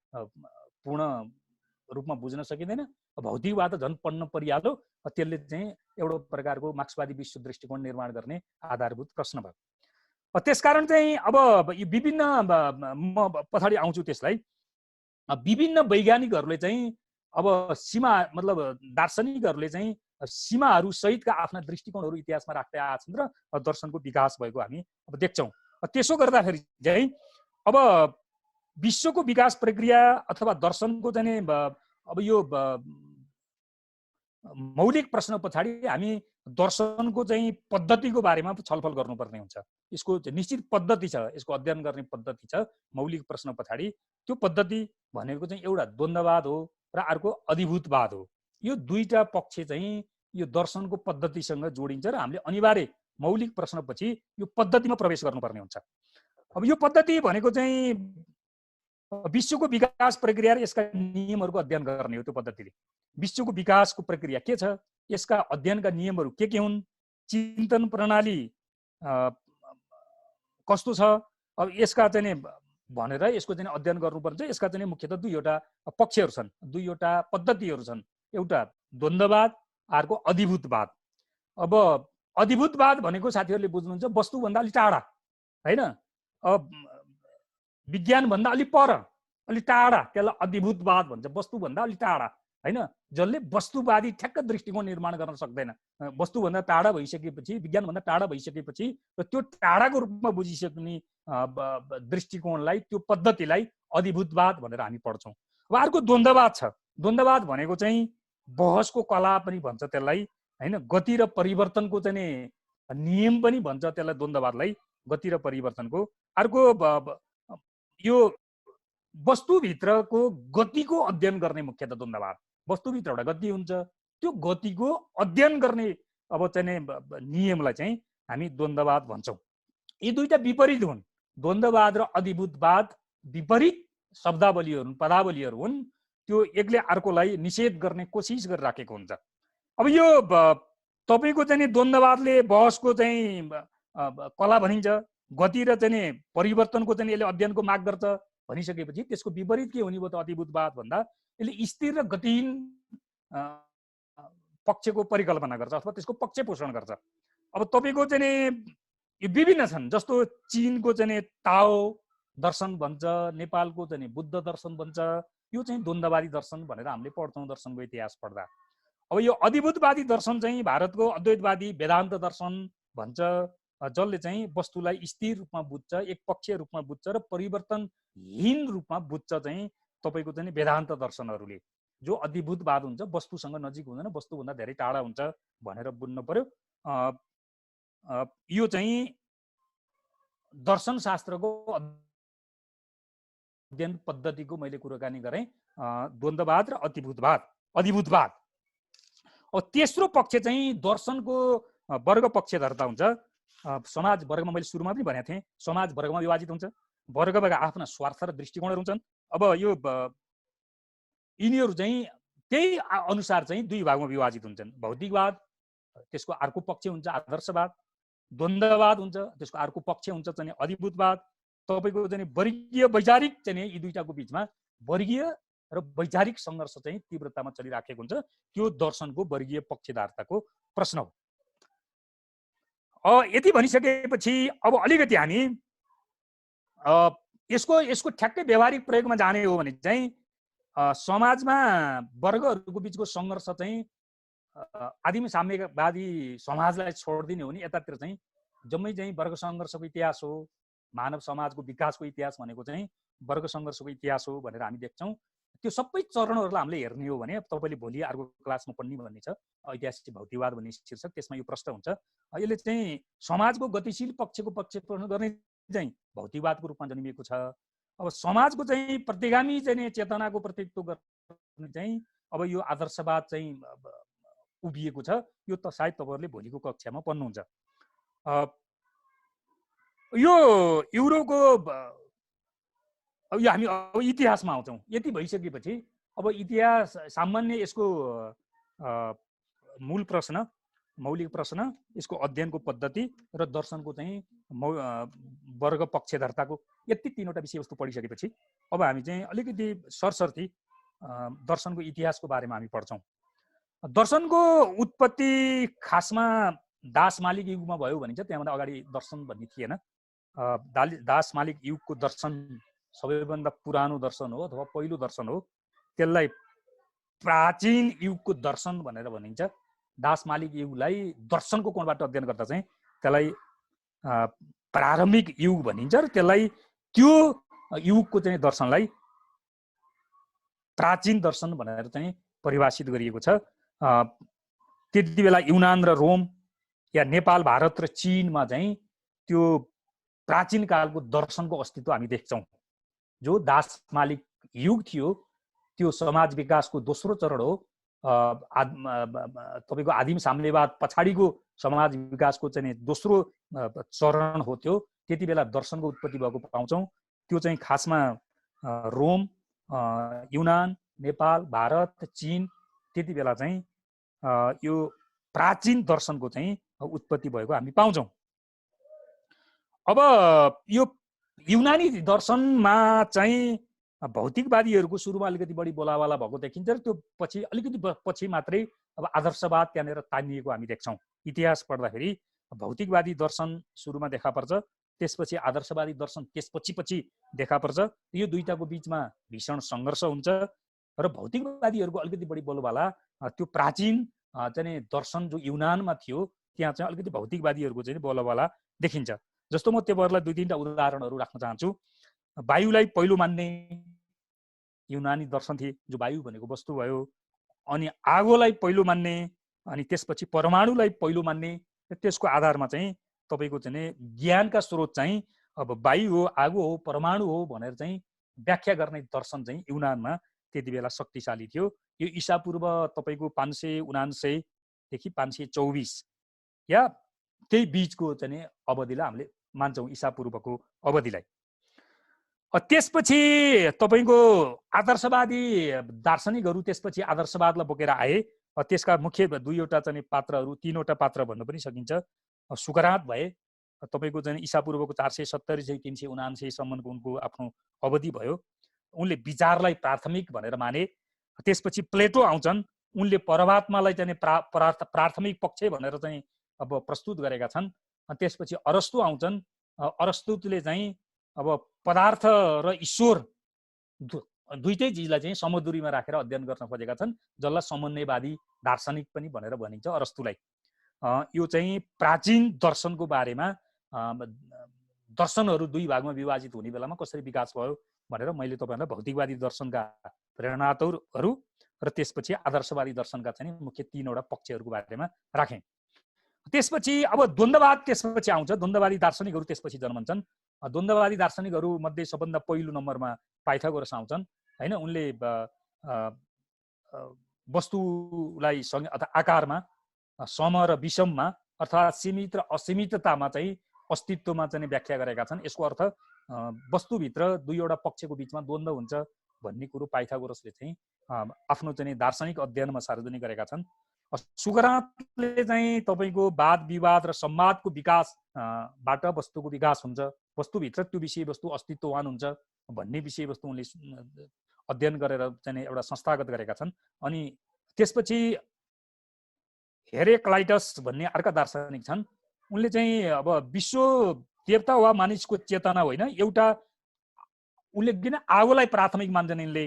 पूर्ण रूपमा बुझ्न सकिँदैन। भौतिकवाद झन् पढ्न परिहाल्यो। त्यसले चाहिँ एउटा प्रकारको मार्क्सवादी विश्व दृष्टिकोण निर्माण गर्ने आधारभूत प्रश्न भयो। त्यसकारण चाहिँ अब विभिन्न म पछाडि आउँछु त्यसलाई। विभिन्न वैज्ञानिकहरूले चाहिँ अब सीमा मतलब दार्शनिकहरूले चाहिँ सीमाहरू सहितका आफ्ना दृष्टिकोणहरू इतिहासमा राख्दै आएछन् र दर्शनको विकास भएको हामी अब देख्छौँ। त्यसो गर्दाखेरि चाहिँ अब विश्वको विकास प्रक्रिया अथवा दर्शनको चाहिँ अब यो मौलिक प्रश्न पछाडि हामी दर्शनको चाहिँ पद्धतिको बारेमा छलफल गर्नुपर्ने हुन्छ। यसको निश्चित पद्धति छ, यसको अध्ययन गर्ने पद्धति छ मौलिक प्रश्न पछाडि। त्यो पद्धति भनेको चाहिँ एउटा द्वन्द्ववाद हो र अर्को अधिभूतवाद हो। यो दुईटा पक्ष चाहिँ यो दर्शनको पद्धतिसँग जोडिन्छ र हामीले अनिवार्य मौलिक प्रश्नपछि यो पद्धतिमा प्रवेश गर्नुपर्ने हुन्छ। अब यो पद्धति भनेको चाहिँ विश्वको विकास प्रक्रिया र यसका नियमहरूको अध्ययन गर्ने हो। त्यो पद्धतिले विश्वको विकासको प्रक्रिया के छ, यसका अध्ययनका नियमहरू के हुन्, चिन्तन प्रणाली कस्तो छ, अब यसका चाहिँ भनेर यसको चाहिँ अध्ययन गर्नुपर्छ। यसका चाहिँ मुख्यतः दुईवटा पक्षहरू छन्, दुईवटा पद्धतिहरू छन्। एउटा द्वन्द्ववाद, अर्को अधिभूतवाद। अब अधिभूतवाद भनेको साथीहरूले बुझ्नुहुन्छ वस्तुभन्दा अलिक टाढा होइन, अब विज्ञानभन्दा अलिक पर, अलिक टाढा, त्यसलाई अधिभूतवाद भन्छ। वस्तुभन्दा अलिक टाढा होइन, जसले वस्तुवादी ठ्याक्क दृष्टिकोण निर्माण गर्न सक्दैन। वस्तुभन्दा टाढा भइसकेपछि, विज्ञानभन्दा टाढा भइसकेपछि र त्यो टाढाको रूपमा बुझिसक्ने दृष्टिकोणलाई, त्यो पद्धतिलाई अधिभूतवाद भनेर हामी पढ्छौँ। अब अर्को द्वन्द्ववाद छ। द्वन्द्ववाद भनेको चाहिँ बहसको कला पनि भन्छ त्यसलाई होइन, गति र परिवर्तनको चाहिँ नियम पनि भन्छ त्यसलाई, द्वन्द्ववादलाई गति र परिवर्तनको। अर्को यो वस्तुभित्रको गतिको अध्ययन गर्ने मुख्यतः द्वन्द्ववाद। वस्तुभित्र एउटा गति हुन्छ, त्यो गतिको अध्ययन गर्ने अब चाहिँ नियमलाई चाहिँ हामी द्वन्द्ववाद भन्छौँ। यी दुईटा विपरीत हुन्। द्वन्द्ववाद र अधिभूतवाद विपरीत शब्दावलीहरू हुन्, पदावलीहरू हुन्। त्यो एकले अर्कोलाई निषेध गर्ने कोसिस गरिराखेको हुन्छ। अब यो तपाईँको चाहिँ द्वन्द्ववादले बहसको चाहिँ कला भनिन्छ, गति र चाहिँ परिवर्तनको चाहिँ यसले अध्ययनको माग गर्छ भनिसकेपछि त्यसको विपरीत के हुने भयो त अधिभूतवाद भन्दा यसले स्थिर र गतिहीन पक्षको परिकल्पना गर्छ अथवा त्यसको पक्ष पोषण गर्छ। अब तपाईँको चाहिँ यो विभिन्न छन्, जस्तो चीनको चाहिँ ताओ दर्शन भन्छ, नेपालको चाहिँ बुद्ध दर्शन भन्छ। यो चाहिँ द्वन्द्ववादी दर्शन भनेर हामीले पढ्छौँ दर्शनको इतिहास पढ्दा। अब यो अधिभूतवादी दर्शन चाहिँ भारतको अद्वैतवादी वेदान्त दर्शन भन्छ, जसले चाहिँ वस्तुलाई स्थिर रूपमा बुझ्छ, एकपक्षीय रूपमा बुझ्छ र परिवर्तनहीन रूपमा बुझ्छ चाहिँ तपाईँको चाहिँ वेदान्त दर्शनहरूले। जो अधिभूतवाद हुन्छ, वस्तुसँग नजिक हुँदैन, वस्तुभन्दा धेरै टाढा हुन्छ भनेर बुझ्नु पर्यो। यो चाहिँ दर्शन शास्त्रको अध्ययन पद्धतिको मैले कुराकानी गरेँ, द्वन्द्ववाद र अधिभूतवाद। अब तेस्रो पक्ष चाहिँ दर्शनको वर्ग पक्षधरता हुन्छ। समाज वर्गमा मैले सुरुमा पनि भनेको थिएँ, समाज वर्गमा विभाजित हुन्छ, वर्गका आफ्ना स्वार्थ र दृष्टिकोणहरू हुन्छन्। अब यो यिनीहरू चाहिँ त्यही अनुसार चाहिँ दुई भागमा विभाजित हुन्छन्। भौतिकवाद, त्यसको अर्को पक्ष हुन्छ आदर्शवाद, द्वन्द्ववाद हुन्छ, त्यसको अर्को पक्ष हुन्छ चाहिँ अधिभूतवाद। तपाईँको चाहिँ वर्गीय वैचारिक चाहिँ यी दुईटाको बिचमा वर्गीय र वैचारिक सङ्घर्ष चाहिँ तीव्रतामा चलिराखेको हुन्छ। त्यो दर्शनको वर्गीय पक्षधारताको प्रश्न हो। यति भनिसकेपछि अब अलिकति हामी यसको ठ्याक्कै व्यावहारिक प्रयोगमा जाने हो भने चाहिँ समाजमा वर्गहरूको बिचको सङ्घर्ष चाहिँ आदिम साम्यवादी समाजलाई छोडिदिने हो भने यतातिर चाहिँ जम्मै चाहिँ वर्ग सङ्घर्षको इतिहास हो, मानव समाजको विकासको इतिहास भनेको चाहिँ वर्ग सङ्घर्षको इतिहास हो भनेर हामी देख्छौँ। त्यो सबै चरणहरूलाई हामीले हेर्ने हो भने तपाईँले भोलि अर्को क्लासमा पढ्ने भन्ने छ, ऐतिहासिक भौतिकवाद भन्ने शीर्षक, त्यसमा यो प्रश्न हुन्छ। यसले चाहिँ समाजको गतिशील पक्षको पक्षपोषण गर्ने चाहिँ भौतिकवादको रूपमा जन्मिएको छ। अब समाजको चाहिँ प्रतिगामी चाहिँ चेतनाको प्रतिनिधित्व गर्ने चाहिँ अब यो आदर्शवाद चाहिँ उभिएको छ। यो त सायद तपाईँहरूले भोलिको कक्षामा पढ्नुहुन्छ। यो युरोपको अब यो हामी अब इतिहासमा आउँछौँ। यति भइसकेपछि अब इतिहास सामान्य यसको मूल प्रश्न, मौलिक प्रश्न, यसको अध्ययनको पद्धति र दर्शनको चाहिँ वर्ग पक्षधरताको यति तीनवटा विषयवस्तु पढिसकेपछि अब हामी चाहिँ अलिकति सरसर्ती दर्शनको इतिहासको बारेमा हामी पढ्छौँ। दर्शनको उत्पत्ति खासमा दास मालिक युगमा भयो भनिन्छ, त्यहाँभन्दा अगाडि दर्शन भन्ने थिएन। दास मालिक युगको दर्शन सबैभन्दा पुरानो दर्शन हो अथवा पहिलो दर्शन हो। त्यसलाई प्राचीन युगको दर्शन भनेर भनिन्छ। दास मालिक युगलाई दर्शनको कोणबाट अध्ययन गर्दा चाहिँ त्यसलाई प्रारम्भिक युग भनिन्छ र त्यसलाई त्यो युगको चाहिँ दर्शनलाई प्राचीन दर्शन भनेर चाहिँ परिभाषित गरिएको छ। त्यति बेला युनान र रोम या नेपाल, भारत र चीनमा चाहिँ त्यो प्राचीन कालको दर्शनको अस्तित्व हामी देख्छौँ। जो दास मालिक युग थियो त्यो समाज विकासको दोस्रो चरण हो। तपाईँको आदिम साम्यवाद पछाडिको समाज विकासको चाहिँ दोस्रो चरण हो त्यो। त्यति बेला दर्शनको उत्पत्ति भएको पाउँछौँ। त्यो चाहिँ खासमा रोम, युनान, नेपाल, भारत, चीन, त्यति बेला चाहिँ यो प्राचीन दर्शनको चाहिँ उत्पत्ति भएको हामी पाउँछौँ। अब यो युनानी दर्शनमा चाहिँ भौतिकवादीहरूको सुरुमा अलिकति बढी बोलावाला भएको देखिन्छ र त्यो पछि अलिकति पछि मात्रै अब आदर्शवाद त्यहाँनिर तानिएको हामी देख्छौँ। इतिहास पढ्दाखेरि भौतिकवादी दर्शन सुरुमा देखा पर्छ, त्यसपछि आदर्शवादी दर्शन त्यसपछि देखा पर्छ। यो दुईटाको बिचमा भीषण सङ्घर्ष हुन्छ र भौतिकवादीहरूको अलिकति बढी बोलबाला त्यो प्राचीन चाहिँ दर्शन जो युनानमा थियो त्यहाँ चाहिँ अलिकति भौतिकवादीहरूको चाहिँ बोलबाला देखिन्छ। जस्तो म तपाईँहरूलाई दुई तीनवटा उदाहरणहरू राख्न चाहन्छु। वायुलाई पहिलो मान्ने युनानी दर्शन थिए, जो वायु भनेको वस्तु भयो। अनि आगोलाई पहिलो मान्ने, अनि त्यसपछि परमाणुलाई पहिलो मान्ने। त्यसको आधारमा चाहिँ तपाईँको चाहिँ ज्ञानका स्रोत चाहिँ अब वायु हो, आगो हो, परमाणु हो भनेर चाहिँ व्याख्या गर्ने दर्शन चाहिँ युनानमा त्यति बेला शक्तिशाली थियो। यो ईसापूर्व तपाईँको 579 देखि 524 या त्यही बीचको चाहिँ अवधिलाई हामीले मान्छौँ, ईसापूर्वको अवधिलाई। त्यसपछि तपाईँको आदर्शवादी दार्शनिकहरू त्यसपछि आदर्शवादलाई बोकेर आए। त्यसका मुख्य दुईवटा चाहिँ पात्रहरू, तीनवटा पात्र भन्न पनि सकिन्छ। सुकरात भए, तपाईँको चाहिँ ईसापूर्वको 470 से 379 सम्मको उनको आफ्नो अवधि भयो। उनले विचारलाई प्राथमिक भनेर माने। त्यसपछि प्लेटो आउँछन्, उनले परमात्मालाई चाहिँ प्राथमिक पक्ष भनेर चाहिँ अब प्रस्तुत गरेका छन्। त्यसपछि अरस्तु आउँछन्। अरस्तुले चाहिँ अब पदार्थ र ईश्वर दुईटै चिजलाई चाहिँ समदुरीमा राखेर अध्ययन गर्न खोजेका छन्, जसलाई समन्वयवादी दार्शनिक पनि भनेर भनिन्छ अरस्तुलाई। यो चाहिँ प्राचीन दर्शनको बारेमा दर्शनहरू दुई भागमा विभाजित हुने बेलामा कसरी विकास भयो भनेर मैले तपाईँहरूलाई भौतिकवादी दर्शनका प्रेरणाहरू र त्यसपछि आदर्शवादी दर्शनका चाहिँ मुख्य 3वटा पक्षहरूको बारेमा राखेँ। त्यसपछि अब द्वन्द्ववाद त्यसपछि आउँछ। द्वन्द्ववादी दार्शनिकहरू त्यसपछि जन्मन्छन्। द्वन्द्ववादी दार्शनिकहरू मध्ये सबभन्दा पहिलो नम्बरमा पाइथागोरस आउँछन् हैन। उनले वस्तुलाई अथवा आकारमा, सम र विषममा अर्थात् सीमित र असीमिततामा चाहिँ अस्तित्वमा चाहिँ व्याख्या गरेका छन्। यसको अर्थ वस्तुभित्र दुईवटा पक्षको बिचमा द्वन्द्व हुन्छ भन्ने कुरो पाइथागोरसले चाहिँ आफ्नो चाहिँ दार्शनिक अध्ययनमा सार्वजनिक गरेका छन्। सुकरातले चाहिँ तपाईँको वाद विवाद र संवादको विकासबाट वस्तुको विकास हुन्छ, वस्तुभित्र त्यो विषयवस्तु अस्तित्ववान हुन्छ भन्ने विषयवस्तु उनले अध्ययन गरेर चाहिँ एउटा संस्थागत गरेका छन्। अनि त्यसपछि हेरेक्लाइटस भन्ने अर्का दार्शनिक छन्। उनले चाहिँ अब विश्व देवता वा मानिसको चेतना होइन, एउटा उनले किन आगोलाई प्राथमिक मान्छन् यिनले।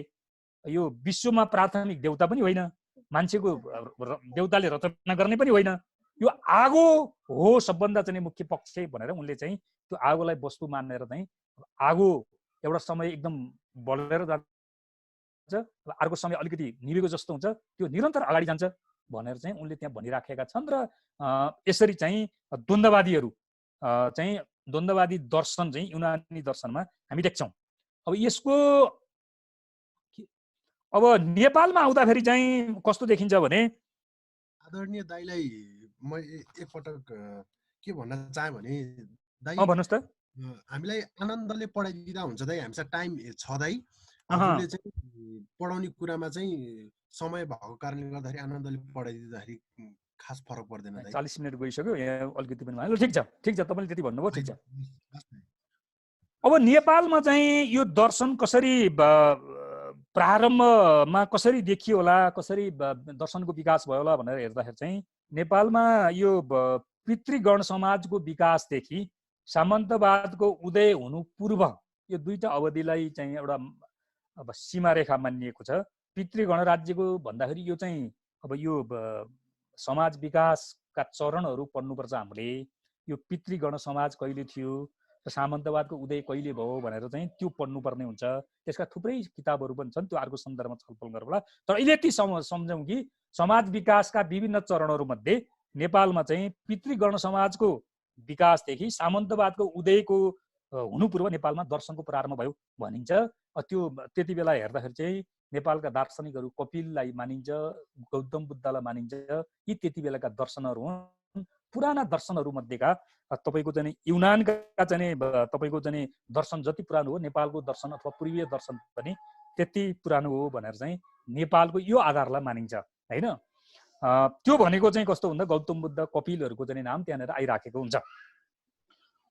यो विश्वमा प्राथमिक देवता पनि होइन, मान्छेको देवताले रचना गर्ने पनि होइन, यो आगो हो सबभन्दा चाहिँ मुख्य पक्ष भनेर उनले चाहिँ त्यो आगोलाई वस्तु मानेर चाहिँ आगो एउटा समय एकदम बढेर जान्छ, अर्को समय अलिकति निभेको जस्तो हुन्छ, त्यो निरन्तर अगाडि जान्छ भनेर चाहिँ उनले त्यहाँ भनिराखेका छन्। र यसरी चाहिँ द्वन्द्ववादीहरू चाहिँ द्वन्द्ववादी दर्शन चाहिँ युनानी दर्शनमा हामी देख्छौँ। अब यसको अब नेपालमा आउँदाखेरि चाहिँ कस्तो देखिन्छ भने, आदरणीय दाइलाई म एकपटक के भन्न चाहे भने दाइ भन्नुहोस् त। हामीलाई आनन्दले पढाइदिँदा हुन्छ दाइ, हामीसँग टाइम छ दाइ। हजुरले चाहिँ पढाउने कुरामा चाहिँ समय भएको कारणले गर्दाखेरि आनन्दले पढाइदिँदाखेरि खास फरक पर्दैन दाइ। 40 मिनट गइसक्यो, यहाँ अलिकति पनि भयो। ठिक छ, तपाईँले त्यति भन्नुभयो, ठिक छ। अब नेपालमा चाहिँ यो दर्शन कसरी प्रारम्भमा कसरी देखियो होला, कसरी दर्शनको विकास भयो होला भनेर हेर्दाखेरि चाहिँ नेपालमा यो पितृगण समाजको विकासदेखि सामन्तवादको उदय हुनु पूर्व यो दुईटा अवधिलाई चाहिँ एउटा अब सीमारेखा मानिएको छ। पितृगण राज्यको भन्दाखेरि यो चाहिँ अब यो समाज विकासका चरणहरू पढ्नुपर्छ हामीले। यो पितृगण समाज कहिले थियो र सामन्तवादको उदय कहिले भयो भनेर चाहिँ त्यो पढ्नुपर्ने हुन्छ। त्यसका थुप्रै किताबहरू पनि छन्, त्यो अर्को सन्दर्भमा छलफल गरौँला। तर अहिले यति सम्झौँ कि समाज विकासका विभिन्न चरणहरूमध्ये नेपालमा चाहिँ पितृगण समाजको विकासदेखि सामन्तवादको उदयको हुनु पूर्व नेपालमा दर्शनको प्रारम्भ भयो भनिन्छ। त्यो त्यति बेला हेर्दाखेरि चाहिँ नेपालका दार्शनिकहरू कपिललाई मानिन्छ, गौतम बुद्धलाई मानिन्छ। यी त्यति बेलाका दर्शनहरू हुन्। पुराना दर्शनहरू मध्येका तपाईँको चाहिँ युनानका चाहिँ तपाईँको चाहिँ दर्शन जति पुरानो हो, नेपालको दर्शन अथवा पूर्वीय दर्शन पनि त्यति पुरानो हो भनेर चाहिँ नेपालको यो आधारलाई मानिन्छ हैन। त्यो भनेको चाहिँ कस्तो भन्दा गौतम बुद्ध कपिलहरूको चाहिँ नाम त्यहाँनिर आइराखेको हुन्छ।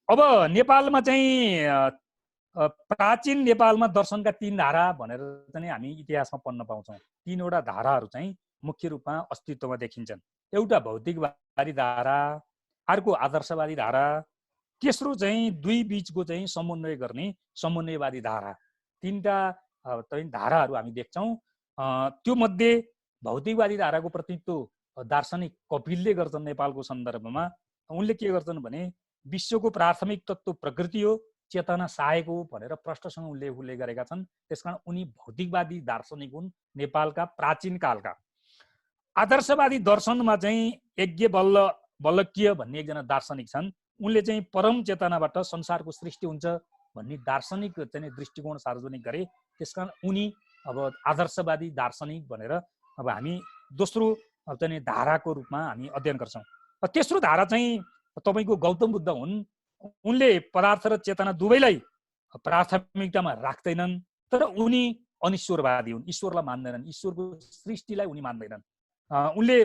अब नेपालमा चाहिँ प्राचीन नेपालमा दर्शनका 3 धारा भनेर चाहिँ हामी इतिहासमा पढ्न पाउँछौँ। 3वटा धाराहरू चाहिँ मुख्य रूपमा अस्तित्वमा देखिन्छन्। एउटा भौतिकवादी धारा, अर्को आदर्शवादी धारा, तेस्रो चाहिँ दुई बीचको चाहिँ समन्वय गर्ने समन्वयवादी धारा। 3टा धाराहरू हामी देख्छौँ। त्यो मध्ये भौतिकवादी धाराको प्रतिनिधित्व दार्शनिक कपिलले गर्छन् नेपालको सन्दर्भमा। उनले के गर्छन् भने विश्वको प्राथमिक तत्त्व प्रकृति हो, चेतना सहायक हो भनेर प्रश्नसँग उनले गरेका छन्। त्यसकारण उनी भौतिकवादी दार्शनिक हुन् नेपालका प्राचीन कालका। आदर्शवादी दर्शनमा चाहिँ यज्ञवल्क्य भन्ने एकजना दार्शनिक छन्। उनले चाहिँ परम चेतनाबाट संसारको सृष्टि हुन्छ भन्ने दार्शनिक चाहिँ दृष्टिकोण सार्वजनिक गरे। त्यसकारण उनी अब आदर्शवादी दार्शनिक भनेर अब हामी दोस्रो चाहिँ धाराको रूपमा हामी अध्ययन गर्छौँ। तेस्रो धारा चाहिँ तपाईँको गौतम बुद्ध हुन्। उनले पदार्थ र चेतना दुवैलाई प्राथमिकतामा राख्दैनन्, तर उनी अनिश्वरवादी हुन्, ईश्वरलाई मान्दैनन्, ईश्वरको सृष्टिलाई उनी मान्दैनन्। उनले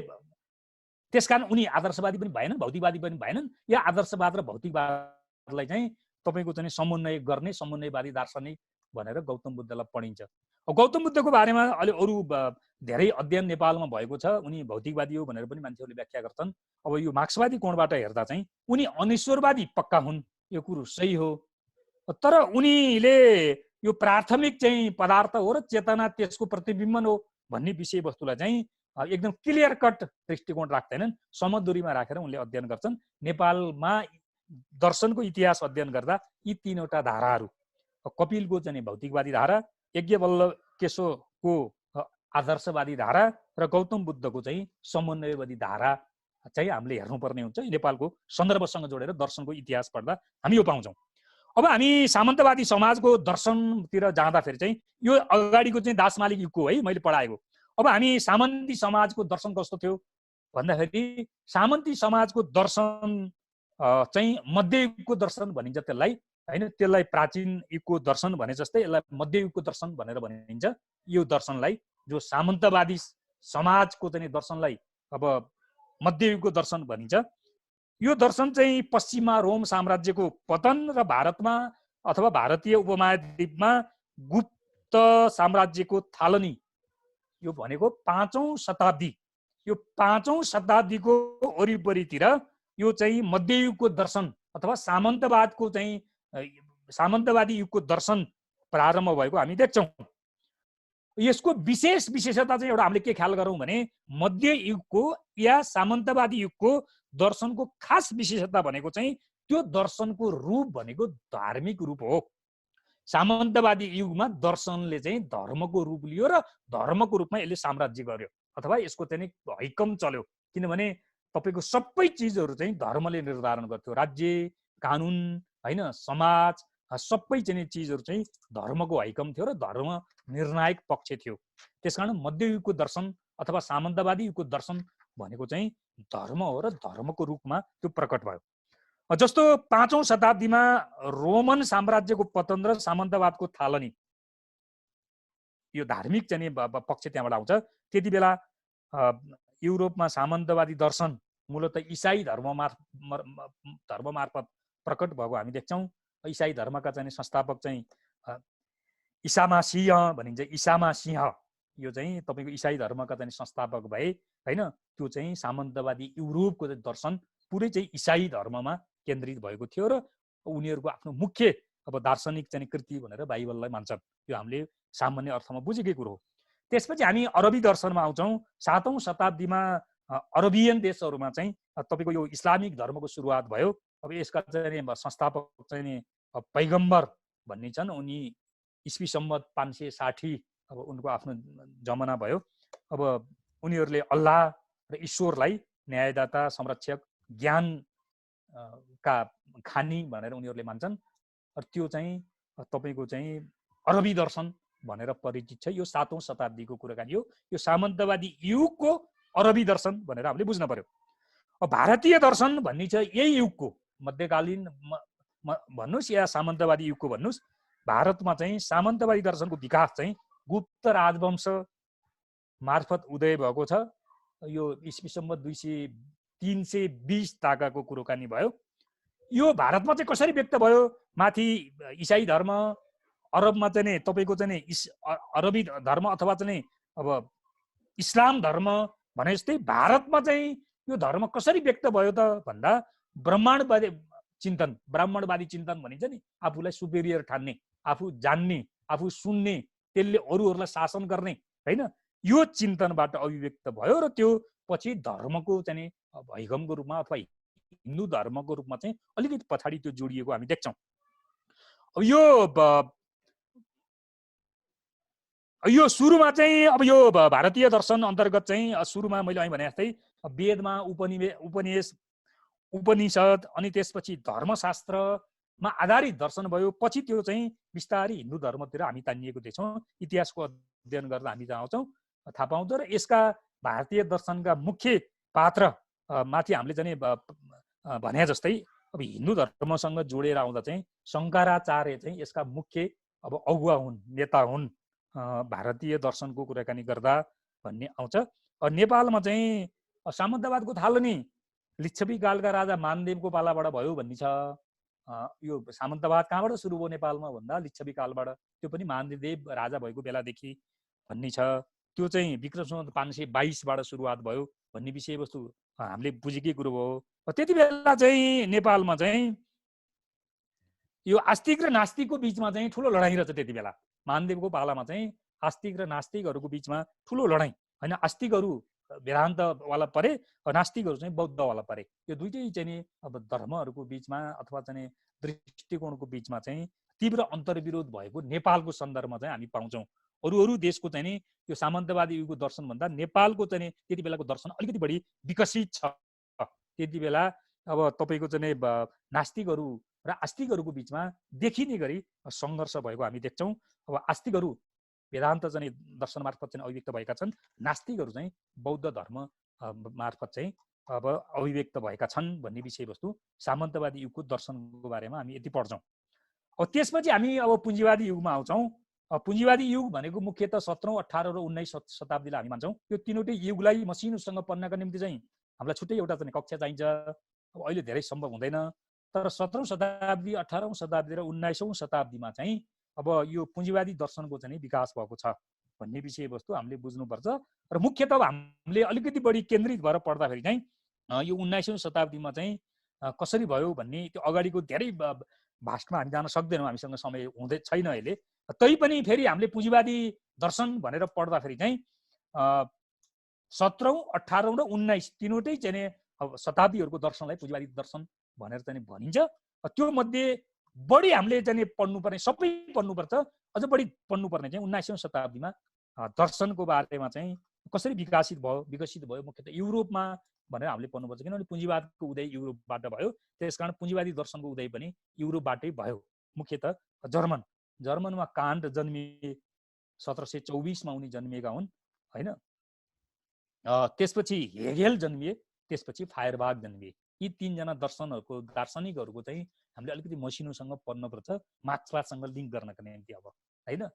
त्यसकारण उनी आदर्शवादी पनि भएनन्, भौतिकवादी पनि भएनन्। या आदर्शवाद र भौतिकवादलाई चाहिँ तपाईँको चाहिँ समन्वय गर्ने समन्वयवादी दार्शनिक भनेर गौतम बुद्धलाई पढिन्छ। गौतम बुद्धको बारेमा अलि अरू धेरै अध्ययन नेपालमा भएको छ। उनी भौतिकवादी हो भनेर पनि मान्छेहरूले व्याख्या गर्छन्। अब यो मार्क्सवादी कोणबाट हेर्दा चाहिँ उनी अनिश्वरवादी पक्का हुन्, यो कुरो सही हो। तर उनीले यो प्राथमिक चाहिँ पदार्थ हो र चेतना त्यसको प्रतिबिम्बन हो भन्ने विषयवस्तुलाई चाहिँ एकदम क्लियर कट दृष्टिकोण राख्दैनन्, समदूरीमा राखेर उनले अध्ययन गर्छन्। नेपालमा दर्शनको इतिहास अध्ययन गर्दा यी तीनवटा धाराहरू, कपिलको चाहिँ भौतिकवादी धारा, यज्ञवल्लभ केशवको आदर्शवादी धारा र गौतम बुद्धको चाहिँ समन्वयवादी धारा चाहिँ हामीले हेर्नुपर्ने हुन्छ। नेपालको सन्दर्भसँग जोडेर दर्शनको इतिहास पढ्दा हामी यो पाउँछौँ। अब हामी सामन्तवादी समाजको दर्शनतिर जाँदाखेरि चाहिँ यो अगाडिको चाहिँ दासमालिक युगको है मैले पढाएको। अब हामी सामन्ती समाजको दर्शन कस्तो थियो भन्दाखेरि सामन्ती समाजको दर्शन चाहिँ मध्ययुगको दर्शन भनिन्छ त्यसलाई, होइन? त्यसलाई प्राचीन युगको दर्शन भने जस्तै यसलाई मध्ययुगको दर्शन भनेर भनिन्छ। यो दर्शनलाई जो सामन्तवादी समाजको चाहिँ दर्शनलाई अब मध्ययुगको दर्शन भनिन्छ। यो दर्शन चाहिँ पश्चिममा रोम साम्राज्यको पतन र भारतमा अथवा भारतीय उपमहाद्वीपमा गुप्त साम्राज्यको थालनी, यो भनेको 5औं शताब्दी, यो 5औं शताब्दीको वरिपरितिर यो चाहिँ मध्ययुगको दर्शन अथवा सामन्तवादको चाहिँ सामन्तवादी युगको दर्शन प्रारम्भ भएको हामी देख्छौँ। यसको विशेषता चाहिँ एउटा हामीले के ख्याल गरौँ भने मध्ययुगको या सामन्तवादी युगको दर्शनको खास विशेषता भनेको चाहिँ त्यो दर्शनको रूप भनेको धार्मिक रूप हो। सामन्तवादी युगमा दर्शनले चाहिँ धर्मको रूप लियो र धर्मको रूपमा यसले साम्राज्य गर्यो अथवा यसको चाहिँ हैकम चल्यो। किनभने तपाईको सबै चिजहरू चाहिँ धर्मले निर्धारण गर्थ्यो। राज्य, कानुन, होइन, समाज, सबै चाहिँ चिजहरू चाहिँ धर्मको हैकम थियो र धर्म निर्णायक पक्ष थियो। त्यसकारण मध्ययुगको दर्शन अथवा सामन्तवादी युगको दर्शन भनेको चाहिँ धर्म हो र धर्मको रूपमा त्यो प्रकट भयो। जस्तो 5औं शताब्दीमा रोमन साम्राज्यको पतन र सामन्तवादको थालनी, यो धार्मिक चाहिँ पक्ष त्यहाँबाट आउँछ। त्यति बेला युरोपमा सामन्तवादी दर्शन मूलतः इसाई धर्म मार्फत प्रकट भएको हामी देख्छौँ। इसाई धर्मका चाहिँ संस्थापक चाहिँ इसामा सिंह भनिन्छ। इसामा सिंह यो चाहिँ तपाईँको इसाई धर्मका चाहिँ संस्थापक भए, होइन? त्यो चाहिँ सामन्तवादी युरोपको दर्शन पुरै चाहिँ इसाई धर्ममा केन्द्रित भएको थियो र उनीहरूको आफ्नो मुख्य अब दार्शनिक चाहिँ कृति भनेर बाइबललाई मान्छन्। यो हामीले सामान्य अर्थमा बुझेकै कुरो हो। त्यसपछि हामी अरबी दर्शनमा आउँछौँ। 7औं शताब्दीमा अरबियन देशहरूमा चाहिँ तपाईँको यो इस्लामिक धर्मको सुरुवात भयो। अब यसका चाहिँ संस्थापक चाहिँ पैगम्बर भन्ने छन्। उनी इस्वी सम्वत 560 अब उनको आफ्नो जमाना भयो। अब उनीहरूले अल्लाह र ईश्वरलाई न्यायदाता, संरक्षक, ज्ञान का खानी भनेर उनीहरूले मान्छन्। त्यो चाहिँ तपाईँको चाहिँ अरबी दर्शन भनेर परिचित छ। यो 7औं शताब्दीको कुराकानी हो। यो सामन्तवादी युगको अरबी दर्शन भनेर हामीले बुझ्न पर्यो। अब भारतीय दर्शन भन्ने छ यही युगको मध्यकालीन भन्नुहोस् या सामन्तवादी युगको भन्नुहोस्। भारतमा चाहिँ सामन्तवादी दर्शनको विकास चाहिँ गुप्त राजवंश मार्फत उदय भएको छ। यो इस्वी सम्वत 320 ताकाको कुराकानी भयो। यो भारतमा चाहिँ कसरी व्यक्त भयो? माथि इसाई धर्म, अरबमा चाहिँ नि तपाईँको चाहिँ अरबी धर्म अथवा चाहिँ अब इस्लाम धर्म भने जस्तै भारतमा चाहिँ यो धर्म कसरी व्यक्त भयो त भन्दा ब्रह्माण्डवादी चिन्तन भनिन्छ नि। आफूलाई सुपेरियर ठान्ने, आफू जान्ने, आफू सुन्ने, त्यसले अरूहरूलाई शासन गर्ने, होइन? यो चिन्तनबाट अभिव्यक्त भयो र त्यो पछि धर्मको चाहिँ हैकमको रूपमा अथवा हिन्दू धर्मको रूपमा चाहिँ अलिकति पछाडि त्यो जोडिएको हामी देख्छौँ। यो सुरुमा चाहिँ अब यो भारतीय दर्शन अन्तर्गत चाहिँ सुरुमा मैले अहिले भने जस्तै वेदमा उपनिषद अनि त्यसपछि धर्मशास्त्रमा आधारित दर्शन भयो। पछि त्यो चाहिँ बिस्तारै हिन्दू धर्मतिर हामी तानिएको देख्छौँ। इतिहासको अध्ययन गर्दा हामी थाहा पाउँछौँ। र यसका भारतीय दर्शनका मुख्य पात्र माथि हामीले चाहिँ भने जस्तै अब हिन्दू धर्मसँग जोडेर आउँदा चाहिँ शङ्कराचार्य चाहिँ यसका मुख्य अब अगुवा हुन्, नेता हुन् भारतीय दर्शनको कुराकानी गर्दा भन्ने आउँछ। नेपालमा चाहिँ सामन्तवादको थालनी लिच्छवी कालका राजा मानदेवको पालाबाट भयो भन्ने छ। यो सामन्तवाद कहाँबाट सुरु भयो नेपालमा भन्दा लिच्छवी कालबाट, त्यो पनि मानदेव राजा भएको बेलादेखि भन्ने छ। त्यो चाहिँ विक्रम सम्वत 522बाट सुरुवात भयो भन्ने विषयवस्तु हामीले बुझेकै कुरो हो। त्यति बेला चाहिँ नेपालमा चाहिँ यो आस्तिक र नास्तिकको बिचमा चाहिँ ठुलो लडाइँ रहेछ त्यति बेला। मानदेवको पालामा चाहिँ आस्तिक र नास्तिकहरूको बिचमा ठुलो लडाइँ, होइन, आस्तिकहरू वेदान्तवाला परे, नास्तिकहरू चाहिँ बौद्धवाला परे। यो दुइटै चाहिँ नि अब धर्महरूको बिचमा अथवा चाहिँ दृष्टिकोणको बिचमा चाहिँ तीव्र अन्तर्विरोध भएको नेपालको सन्दर्भमा चाहिँ हामी पाउँछौँ। अरू देशको चाहिँ नि यो सामन्तवादी युगको दर्शनभन्दा नेपालको चाहिँ त्यति बेलाको दर्शन अलिकति बढी विकसित छ। त्यति बेला अब तपाईँको चाहिँ नास्तिकहरू र आस्तिकहरूको बिचमा देखिने गरी सङ्घर्ष भएको हामी देख्छौँ। अब आस्तिकहरू वेदान्त चाहिँ दर्शन मार्फत चाहिँ अभिव्यक्त भएका छन्, नास्तिकहरू चाहिँ बौद्ध धर्म मार्फत चाहिँ अब अभिव्यक्त भएका छन् भन्ने विषयवस्तु सामन्तवादी युगको दर्शनको बारेमा हामी यति पढ्छौँ। अब त्यसपछि हामी अब पुँजीवादी युगमा आउँछौँ। पुँजीवादी युग भनेको मुख्यतः 17औं 18औं र 19औं शताब्दीलाई हामी मान्छौँ। यो तीनवटै युगलाई मसिनोसँग पढ्नका निम्ति चाहिँ हामीलाई छुट्टै एउटा चाहिँ कक्षा चाहिन्छ। अब अहिले धेरै सम्भव हुँदैन, तर 17औं शताब्दी, 18औं शताब्दी र 19औं शताब्दीमा चाहिँ अब यो पुँजीवादी दर्शनको चाहिँ विकास भएको छ भन्ने विषयवस्तु हामीले बुझ्नुपर्छ। र मुख्यतः हामीले अलिकति बढी केन्द्रित भएर पढ्दाखेरि चाहिँ यो 19औं शताब्दीमा चाहिँ कसरी भयो भन्ने त्यो अगाडिको धेरै भाष्टमा हामी जान सक्दैनौँ, हामीसँग समय हुँदै छैन अहिले। तैपनि फेरि हामीले पुँजीवादी दर्शन भनेर पढ्दाखेरि चाहिँ 17औं 18औं र 19 तीनवटै चाहिँ शताब्दीहरूको दर्शनलाई पुँजीवादी दर्शन भनेर चाहिँ भनिन्छ। त्यो मध्ये बढी हामीले चाहिँ पढ्नुपर्ने, सबै पढ्नुपर्छ, अझ बढी पढ्नुपर्ने चाहिँ 19औं शताब्दीमा दर्शनको बारेमा चाहिँ कसरी विकसित भयो मुख्यतः युरोपमा भनेर हामीले पढ्नुपर्छ। किनभने पुँजीवादको उदय युरोपबाट भयो, त्यसकारण पुँजीवादी दर्शनको उदय पनि युरोपबाटै भयो। मुख्यतः जर्मनमा कान्ट जन्मिए, 1724मा उनी जन्मिएका हुन्, होइन। त्यसपछि हेगेल जन्मिए, त्यसपछि फायरबाग जन्मिए। यी तीनजना दार्शनिकहरूको चाहिँ हामीले अलिकति मसिनोसँग पढ्नुपर्छ मार्क्सवादसँग लिङ्क गर्नका निम्ति। अब होइन,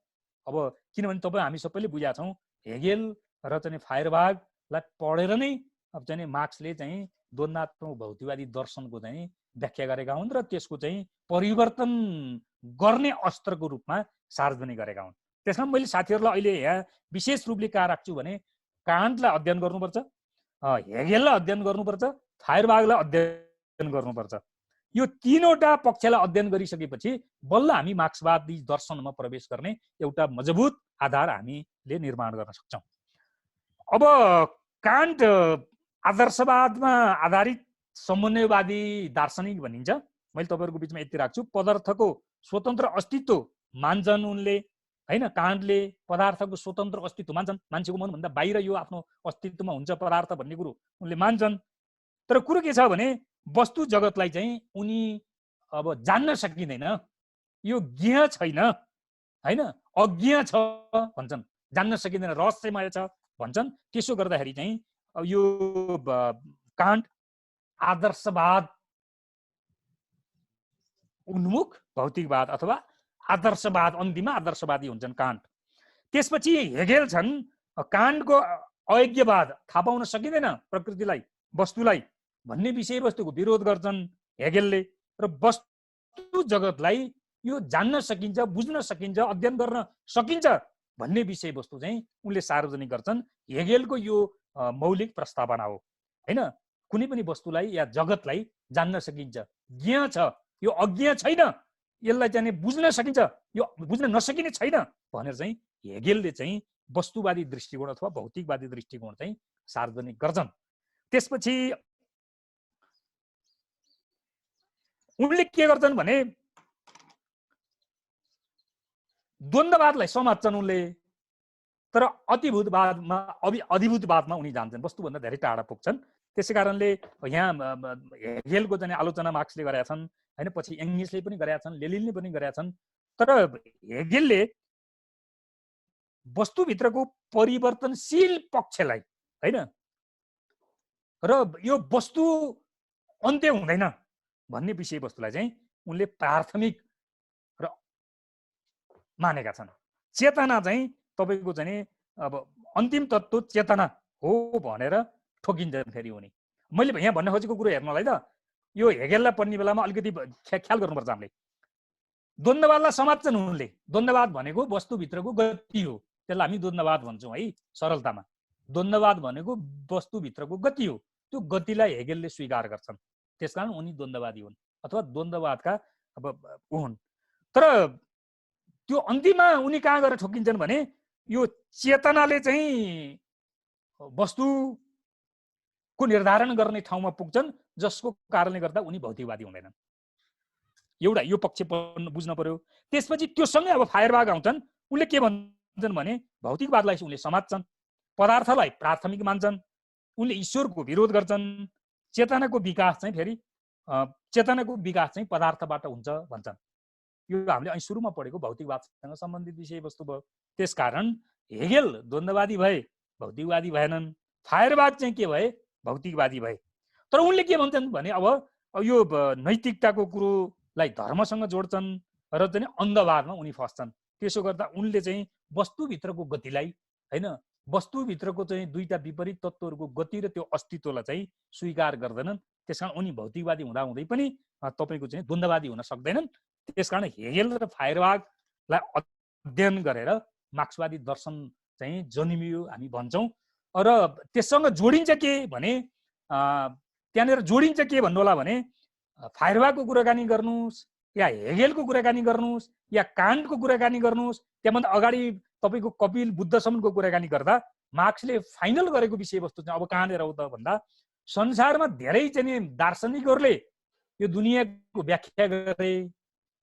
अब किनभने हामी सबैले बुझेका छौँ हेगेल र चाहिँ फायरबागलाई पढेर नै अब चाहिँ मार्क्सले चाहिँ द्वन्द्वात्मक भौतिकवादी दर्शनको चाहिँ व्याख्या गरेका हुन् र त्यसको चाहिँ परिवर्तन गर्ने अस्त्रको रूपमा सार्वजनिक गरेका हुन्। त्यसमा मैले साथीहरूलाई अहिले यहाँ विशेष रूपले कहाँ राख्छु भने कान्टलाई अध्ययन गर्नुपर्छ, हेगेललाई अध्ययन गर्नुपर्छ, फायरबागलाई अध्ययन गर्नुपर्छ। यो तीनवटा पक्षलाई अध्ययन गरिसकेपछि बल्ल हामी मार्क्सवादी दर्शनमा प्रवेश गर्ने एउटा मजबुत आधार हामीले निर्माण गर्न सक्छौँ। अब कान्ट आदर्शवादमा आधारित समन्वयवादी दार्शनिक भनिन्छ। मैले तपाईँहरूको बिचमा यति राख्छु, पदार्थको स्वतन्त्र अस्तित्व मान्छन् उनले, होइन। कान्टले पदार्थको स्वतन्त्र अस्तित्व मान्छन्, मान्छेको मनभन्दा बाहिर यो आफ्नो अस्तित्वमा हुन्छ पदार्थ भन्ने कुरो उनले मान्छन्। तर कुरो के छ भने वस्तु जगतलाई चाहिँ उनी अब जान्न सकिँदैन, यो ज्ञेय छैन, होइन, अज्ञेय छ भन्छन्, जान्न सकिँदैन, रहस्यमय छ भन्छन्। त्यसो गर्दाखेरि चाहिँ यो कान्ट आदर्शवाद उन्मुख भौतिकवाद अथवा आदर्शवाद, अन्तिममा आदर्शवादी हुन्छन् कान्ट। त्यसपछि हेगेल छन्, कान्टको अयज्ञवाद, थाहा पाउन सकिँदैन प्रकृतिलाई, वस्तुलाई भन्ने विषयवस्तुको विरोध गर्छन् हेगेलले। र वस्तु जगतलाई यो जान्न सकिन्छ, बुझ्न सकिन्छ, अध्ययन गर्न सकिन्छ भन्ने विषयवस्तु चाहिँ उनले सार्वजनिक गर्छन्। हेगेलको यो मौलिक प्रस्तावना हो, होइन। कुनै पनि वस्तुलाई या जगतलाई जान्न सकिन्छ, ज्ञेय छ, यो अज्ञेय छैन, यसलाई चाहिँ बुझ्न सकिन्छ, यो बुझ्न नसकिने छैन भनेर चाहिँ हेगेलले चाहिँ वस्तुवादी दृष्टिकोण अथवा भौतिकवादी दृष्टिकोण चाहिँ सार्वजनिक गर्छन्। त्यसपछि उनले के गर्छन् भने द्वन्द्ववादलाई समात्छन् उनले, तर अधिभूतवादमा उनी जान्छन्, वस्तुभन्दा धेरै टाढा पुग्छन्। त्यसै कारणले यहाँ हेगेलको चाहिँ आलोचना मार्क्सले गरेका छन्, होइन, पछि एङ्गल्सले पनि गरेका छन्, लेनिनले पनि गरेका छन्। तर हेगेलले वस्तुभित्रको परिवर्तनशील पक्षलाई, होइन, र यो वस्तु अन्त्य हुँदैन भन्ने विषयवस्तुलाई चाहिँ उनले प्राथमिक र मानेका छन्। चेतना चाहिँ तपाईँको चाहिँ अब अन्तिम तत्त्व चेतना हो भनेर ठोकिन्छन् फेरि उनी। मैले यहाँ भन्न खोजेको कुरो हेर्नलाई त यो हेगेललाई पढ्ने बेलामा अलिकति ख्याल गर्नुपर्छ हामीले। द्वन्द्ववादलाई समात्छन् उनले, द्वन्द्ववाद भनेको वस्तुभित्रको गति हो, त्यसलाई हामी द्वन्द्ववाद भन्छौँ है सरलतामा। द्वन्द्ववाद भनेको वस्तुभित्रको गति हो, त्यो गतिलाई हेगेलले स्वीकार गर्छन्, त्यसकारण उनी द्वन्द्ववादी हुन् अथवा द्वन्द्ववादका अब ऊ हुन्। तर त्यो अन्तिममा उनी कहाँ गएर ठोकिन्छन् भने यो चेतनाले चाहिँ वस्तुको निर्धारण गर्ने ठाउँमा पुग्छन्, जसको कारणले गर्दा उनी भौतिकवादी हुँदैनन्। एउटा यो पक्ष बुझ्न पर्यो। त्यसपछि त्योसँगै अब फायरबाग आउँछन्। उनले के भन्छन् भने भौतिकवादलाई उनले समात्छन्, पदार्थलाई प्राथमिक मान्छन्, उनले ईश्वरको विरोध गर्छन्, चेतनाको विकास चाहिँ फेरि चेतनाको विकास चाहिँ पदार्थबाट हुन्छ भन्छन्। यो हामीले અહીં सुरुमा पढेको भौतिकवादसँग सम्बन्धित विषयवस्तु भयो। त्यसकारण हेगेल द्वन्द्ववादी भए, भौतिकवादी भएनन्। फायरबाग चाहिँ के भए? भौतिकवादी भए। तर उनले के भन्छन् भने अब यो नैतिकताको कुरोलाई धर्मसँग जोड्छन् र चाहिँ अन्धवादमा उनी फस्छन्। त्यसो गर्दा उनले चाहिँ वस्तुभित्रको गतिलाई हैन, वस्तुभित्रको चाहिँ दुईटा विपरीत तत्त्वहरूको गति र त्यो अस्तित्वलाई चाहिँ स्वीकार गर्दैनन्। त्यसकारण उनी भौतिकवादी हुँदाहुँदै पनि तपाईको चाहिँ द्वन्द्ववादी हुन सक्दैनन्। त्यसकारण हेगेल र फायरबागलाई अध्ययन गरेर मार्क्सवादी दर्शन चाहिँ जन्मियो हामी भन्छौँ। र त्यससँग जोडिन्छ के भने त्यहाँनिर जोडिन्छ के भन्नु होला भने फायरबागको कुराकानी गर्नुहोस् या हेगेलको कुराकानी गर्नुहोस् या कान्टको कुराकानी गर्नुहोस्, त्यहाँभन्दा अगाडि तपाईँको कपिल बुद्धसम्मको कुराकानी गर्दा मार्क्सले फाइनल गरेको विषयवस्तु चाहिँ अब कहाँनिर हो त भन्दा संसारमा धेरै चाहिँ दार्शनिकहरूले यो दुनियाँको व्याख्या गरे,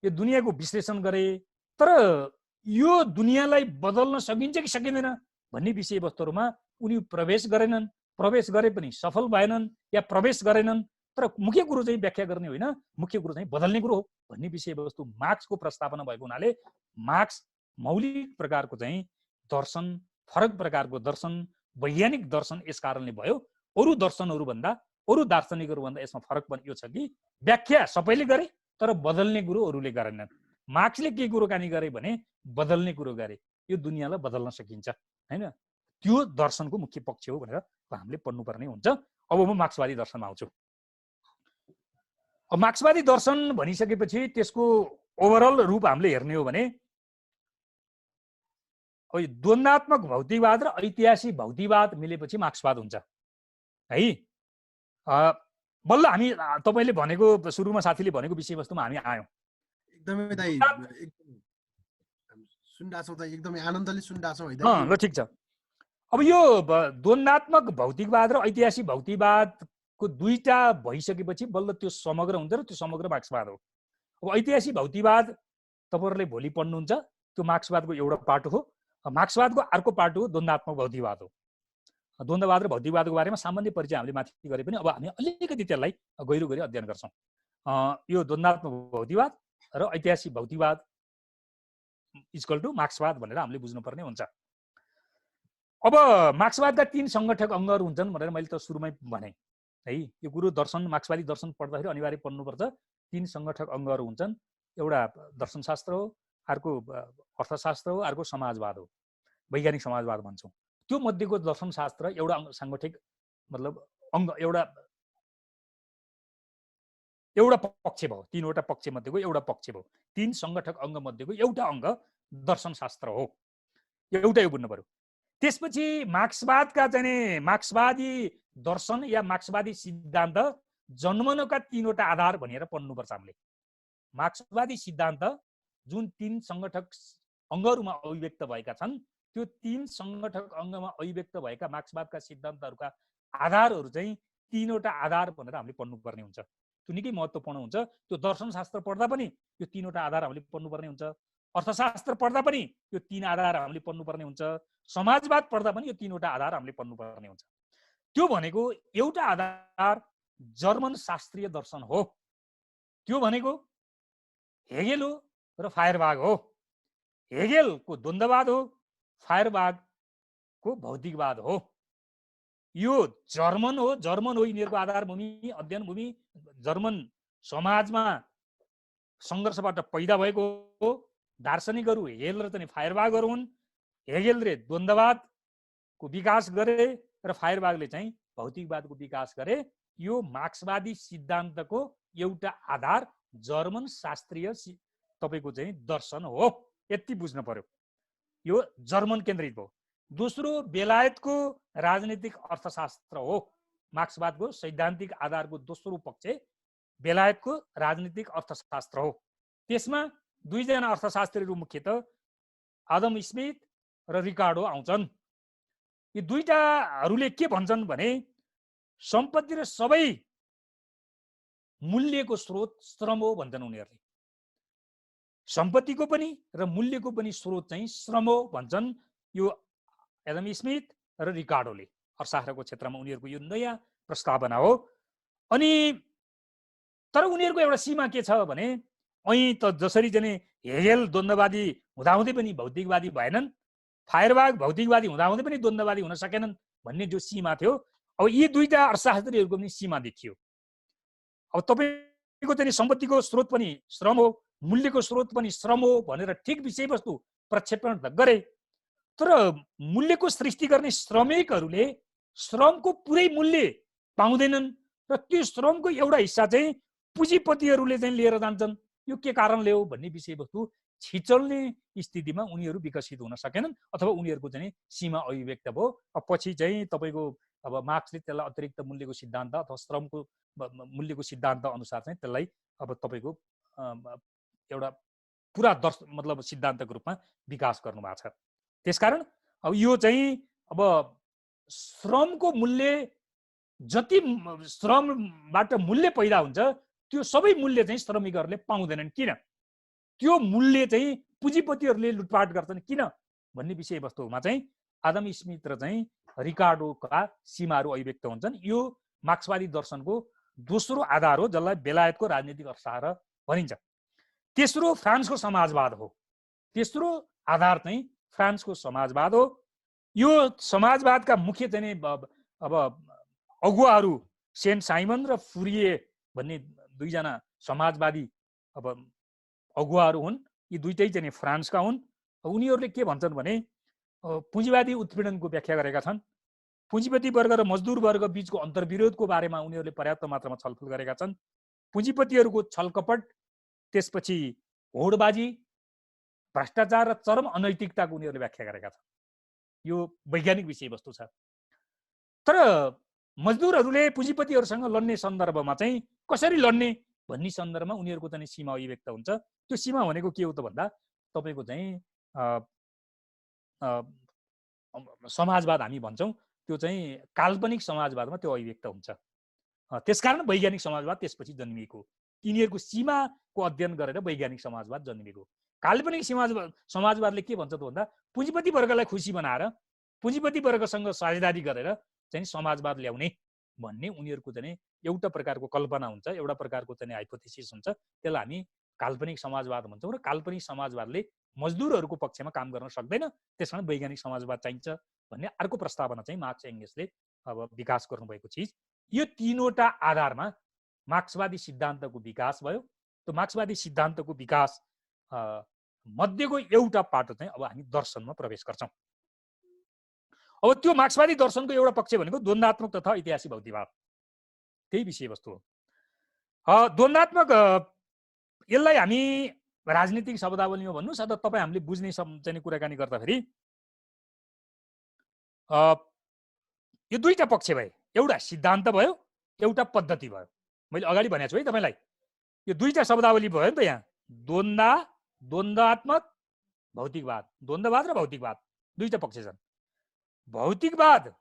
यो दुनियाँको विश्लेषण गरे, तर यो दुनियाँलाई बदल्न सकिन्छ कि सकिँदैन भन्ने विषयवस्तुहरूमा उनी प्रवेश गरेनन्। प्रवेश गरे पनि सफल भएनन् या प्रवेश गरेनन्। तर मुख्य कुरो चाहिँ व्याख्या गर्ने होइन, मुख्य कुरो चाहिँ बदल्ने कुरो हो भन्ने विषयवस्तु मार्क्सको प्रस्तावना भएको हुनाले मार्क्स मौलिक प्रकारको चाहिँ दर्शन, फरक प्रकारको दर्शन, वैज्ञानिक दर्शन यस कारणले भयो। अरू दर्शनहरूभन्दा, अरू दार्शनिकहरूभन्दा यसमा फरक पनि यो छ कि व्याख्या सबैले गरे तर बदल्ने कुरो अरूले गरेनन्। मार्क्सले के कुराकानी गरे भने बदल्ने कुरो गरे, यो दुनियाँलाई बदल्न सकिन्छ हैन। त्यो दर्शनको मुख्य पक्ष हो भनेर हामीले पढ्नुपर्ने हुन्छ। अब म मार्क्सवादी दर्शनमा आउँछु। अब मार्क्सवादी दर्शन भनिसकेपछि त्यसको ओभरअल रूप हामीले हेर्ने हो भने द्वन्द्वात्मक भौतिकवाद र ऐतिहासिक भौतिकवाद मिलेपछि मार्क्सवाद हुन्छ है। बल्ल हामी तपाईले भनेको सुरुमा साथीले भनेको विषयवस्तुमा हामी आयौँ। एकदमै दाइ सुन्दाछौँ दाइ, एकदमै आनन्दले सुन्दाछौँ है दाइ। ल ठिक छ। अब यो द्वन्द्वात्मक भौतिकवाद र ऐतिहासिक भौतिकवादको दुईटा भइसकेपछि बल्ल त्यो समग्र हुन्छ र त्यो समग्र मार्क्सवाद हो। अब ऐतिहासिक भौतिकवाद तपाईहरुले भोलि पढ्नुहुन्छ, त्यो मार्क्सवादको एउटा पार्ट हो। मार्क्सवादको अर्को पार्ट हो द्वन्द्वात्मक भौतिकवाद हो। द्वन्द्ववाद र भौतिकवादको बारेमा सामान्य परिचय हामीले माथि गरे पनि अब हामी अलिकति त्यसलाई गहिरो गरी अध्ययन गर्छौँ। यो द्वन्द्वात्मक भौतिकवाद र ऐतिहासिक भौतिकवाद इक्वल टु मार्क्सवाद भनेर हामीले बुझ्नुपर्ने हुन्छ। अब मार्क्सवादका तीन संगठक अङ्गहरू हुन्छन् भनेर मैले त सुरुमै भने है। यो कुरो दर्शन, मार्क्सवादी दर्शन पढ्दाखेरि अनिवार्य पढ्नुपर्छ। तीन संगठक अङ्गहरू हुन्छन्। एउटा दर्शनशास्त्र हो, अर्को अर्थशास्त्र हो, अर्को समाजवाद हो, वैज्ञानिक समाजवाद भन्छौँ। त्यो मध्येको दर्शनशास्त्र एउटा सांगठिक मतलब अङ्ग, एउटा पक्ष भयो। तीनवटा पक्ष मध्येको एउटा पक्ष भयो। तीन संगठक अङ्ग मध्येको एउटा अङ्ग दर्शनशास्त्र हो। एउटा यो बुझ्नु पर्यो। त्यसपछि मार्क्सवादका चाहिँ मार्क्सवादी दर्शन या मार्क्सवादी सिद्धान्त जन्मनका तीनवटा आधार भनेर पढ्नुपर्छ हामीले। मार्क्सवादी सिद्धान्त जुन तीन संगठक अङ्गहरूमा अभिव्यक्त भएका छन्, त्यो तीन संगठक अङ्गमा अभिव्यक्त भएका मार्क्सवादका सिद्धान्तहरूका आधारहरू चाहिँ तीनवटा आधार भनेर हामीले पढ्नुपर्ने हुन्छ। त्यो निकै महत्त्वपूर्ण हुन्छ। त्यो दर्शनशास्त्र पढ्दा पनि यो तीनवटा आधार हामीले पढ्नुपर्ने हुन्छ। अर्थशास्त्र पढ्दा पनि यो तीन आधार हामीले पढ्नुपर्ने हुन्छ। समाजवाद पढ्दा पनि यो तीनवटा आधार हामीले पढ्नुपर्ने हुन्छ। त्यो भनेको एउटा आधार जर्मन शास्त्रीय दर्शन हो। त्यो भनेको हेगेल हो र फायरबाग हो। हेगेलको द्वन्द्ववाद हो, फायरबागको भौतिकवाद हो। यो जर्मन हो। जर्मन हो यिनीहरूको आधारभूमि, अध्ययन भूमि। जर्मन समाजमा सङ्घर्षबाट पैदा भएको हो। दार्शनिकहरू हेगेल र चाहिँ फायरबागहरू हुन्। हेगेलले द्वन्द्ववादको विकास गरे र फायरबागले चाहिँ भौतिकवादको विकास गरे। यो मार्क्सवादी सिद्धान्तको एउटा आधार जर्मन शास्त्रीय तपाईको चाहिँ दर्शन हो। यति बुझ्नु पर्यो। यो जर्मन केन्द्रित हो। दोस्रो बेलायतको राजनीतिक अर्थशास्त्र हो। मार्क्सवादको सैद्धान्तिक आधारको दोस्रो पक्ष बेलायतको राजनीतिक अर्थशास्त्र हो। त्यसमा दुईजना अर्थशास्त्रीहरू मुख्यतः आदम स्मिथ र रिकार्डो आउँछन्। यी दुईटाहरूले के भन्छन् भने सम्पत्ति र सबै मूल्यको स्रोत श्रम हो भन्छन् उनीहरूले। सम्पत्तिको पनि र मूल्यको पनि स्रोत चाहिँ श्रम हो भन्छन् यो एडम स्मिथ र रिकार्डोले। अर्थशास्त्रको क्षेत्रमा उनीहरूको यो नयाँ प्रस्तावना हो। अनि तर उनीहरूको एउटा सीमा के छ भने અહીં त जसरी चाहिँ हेगेल द्वन्द्ववादी हुँदाहुँदै पनि भौतिकवादी भएनन्, फायरबाग भौतिकवादी हुँदाहुँदै पनि द्वन्द्ववादी हुन सकेनन् भन्ने जो सीमा थियो, अब यी दुईटा अर्थशास्त्रीहरूको पनि सीमा देखियो। अब तपाईँको चाहिँ सम्पत्तिको स्रोत पनि श्रम हो, मूल्यको स्रोत पनि श्रम हो भनेर ठिक विषयवस्तु प्रक्षेपण त गरे, तर मूल्यको सृष्टि गर्ने श्रमिकहरूले श्रमको पुरै मूल्य पाउँदैनन् र त्यो श्रमको एउटा हिस्सा चाहिँ पुँजीपतिहरूले चाहिँ लिएर जान्छन्। यो के कारणले हो भन्ने विषयवस्तु छिचल्ने स्थितिमा उनीहरू विकसित हुन सकेनन् अथवा उनीहरूको चाहिँ सीमा अभिव्यक्त भयो। पछि चाहिँ तपाईँको अब मार्क्सले त्यसलाई अतिरिक्त मूल्यको सिद्धान्त अथवा श्रमको मूल्यको सिद्धान्त अनुसार चाहिँ त्यसलाई अब तपाईँको एउटा पुरा मतलब सिद्धान्तको रूपमा विकास गर्नुभएको छ। त्यसकारण अब यो चाहिँ अब श्रमको मूल्य जति श्रमबाट मूल्य पैदा हुन्छ त्यो सबै मूल्य चाहिँ श्रमिकहरूले पाउँदैनन्। किन? त्यो मूल्य चाहिँ पुँजीपतिहरूले लुटपाट गर्छन् किन भन्ने विषयवस्तुमा चाहिँ आदम स्मिथ र चाहिँ रिकार्डोका सीमाहरू अभिव्यक्त हुन्छन्। यो मार्क्सवादी दर्शनको दोस्रो आधार हो जसलाई बेलायतको राजनीतिक अर्थशास्त्र भनिन्छ। तेस्रो फ्रान्सको समाजवाद हो। तेस्रो आधार चाहिँ फ्रान्सको समाजवाद हो। यो समाजवादका मुख्य चाहिँ अब अगुवाहरू सेन्ट साइमन र फुरिये भन्ने दुईजना समाजवादी अब अगुवाहरू हुन्। यी दुईटै चाहिँ फ्रान्सका हुन्। उनीहरूले के भन्छन् भने पुँजीवादी उत्पीडनको व्याख्या गरेका छन्। पुँजीपति वर्ग र मजदुर वर्ग बीचको अन्तर्विरोधको बारेमा उनीहरूले पर्याप्त मात्रामा छलफल गरेका छन्। पुँजीपतिहरूको छलकपट, त्यसपछि होडबाजी, भ्रष्टाचार र चरम अनैतिकताको उनीहरूले व्याख्या गरेका छन्। यो वैज्ञानिक विषयवस्तु छ। तर मजदुरहरूले पुँजीपतिहरूसँग लड्ने सन्दर्भमा चाहिँ कसरी लड्ने भन्ने सन्दर्भमा उनीहरूको चाहिँ सीमा अभिव्यक्त हुन्छ। त्यो सीमा भनेको के हो त भन्दा तपाईँको चाहिँ समाजवाद हामी भन्छौँ, त्यो चाहिँ काल्पनिक समाजवादमा त्यो अभिव्यक्त हुन्छ। त्यसकारण वैज्ञानिक समाजवाद त्यसपछि जन्मिएको। तिनीहरूको सीमाको अध्ययन गरेर वैज्ञानिक समाजवाद जन्मिएको। काल्पनिक समाजवादले के भन्छ त भन्दा पुँजीपति वर्गलाई खुसी बनाएर पुँजीपति वर्गसँग साझेदारी गरेर चाहिँ समाजवाद ल्याउने भन्ने उनीहरूको चाहिँ एउटा प्रकारको कल्पना हुन्छ, एउटा प्रकारको चाहिँ हाइपोथेसिस हुन्छ। त्यसलाई हामी काल्पनिक समाजवाद भन्छौँ र काल्पनिक समाजवादले मजदुरहरूको पक्षमा काम गर्न सक्दैन, त्यसकारण वैज्ञानिक समाजवाद चाहिन्छ भन्ने अर्को प्रस्तावना चाहिँ मार्क्स एङ्गल्सले अब विकास गर्नुभएको चिज। यो तीनवटा आधारमा मार्क्सवादी सिद्धान्तको विकास भयो। त्यो मार्क्सवादी सिद्धान्तको विकास मध्येको एउटा पाटो चाहिँ अब हामी दर्शनमा प्रवेश गर्छौँ। अब त्यो मार्क्सवादी दर्शनको एउटा पक्ष भनेको द्वन्द्वात्मक तथा ऐतिहासिक भौतिकवाद, त्यही विषयवस्तु हो। द्वन्द्वात्मक यसलाई हामी राजनीतिक शब्दावलीमा भन्नुहोस् अथवा तपाईँ हामीले बुझ्ने चाहिँ कुराकानी गर्दाखेरि यो दुईटा पक्ष भए, एउटा सिद्धान्त भयो, एउटा पद्धति भयो। मैले अगाडि भनेको छु है तपाईँलाई, यो दुईटा शब्दावली भयो नि त यहाँ, द्वन्द्वात्मक भौतिकवाद, द्वन्द्ववाद र भौतिकवाद दुईटा पक्ष छन्। भौतिकवाद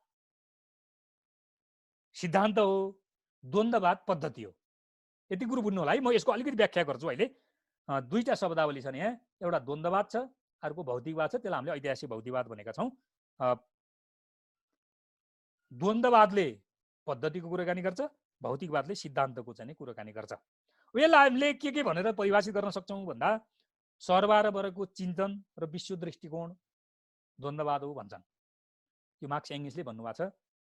सिद्धान्त हो, द्वन्द्ववाद पद्धति हो। यति कुरो बुझ्नु होला है। म यसको अलिकति व्याख्या गर्छु अहिले। दुईटा शब्दावली छन् यहाँ, एउटा द्वन्द्ववाद छ, अर्को भौतिकवाद छ। त्यसलाई हामीले ऐतिहासिक भौतिकवाद भनेका छौँ। द्वन्द्ववादले पद्धतिको कुराकानी गर्छ, भौतिकवादले सिद्धान्तको चाहिँ कुराकानी गर्छ। यसलाई हामीले के भनेर परिभाषित गर्न सक्छौँ भन्दा सर्वहाराको चिन्तन र विश्व दृष्टिकोण द्वन्द्ववाद हो भन्छन्। यो मार्क्स एङ्गल्सले भन्नुभएको छ।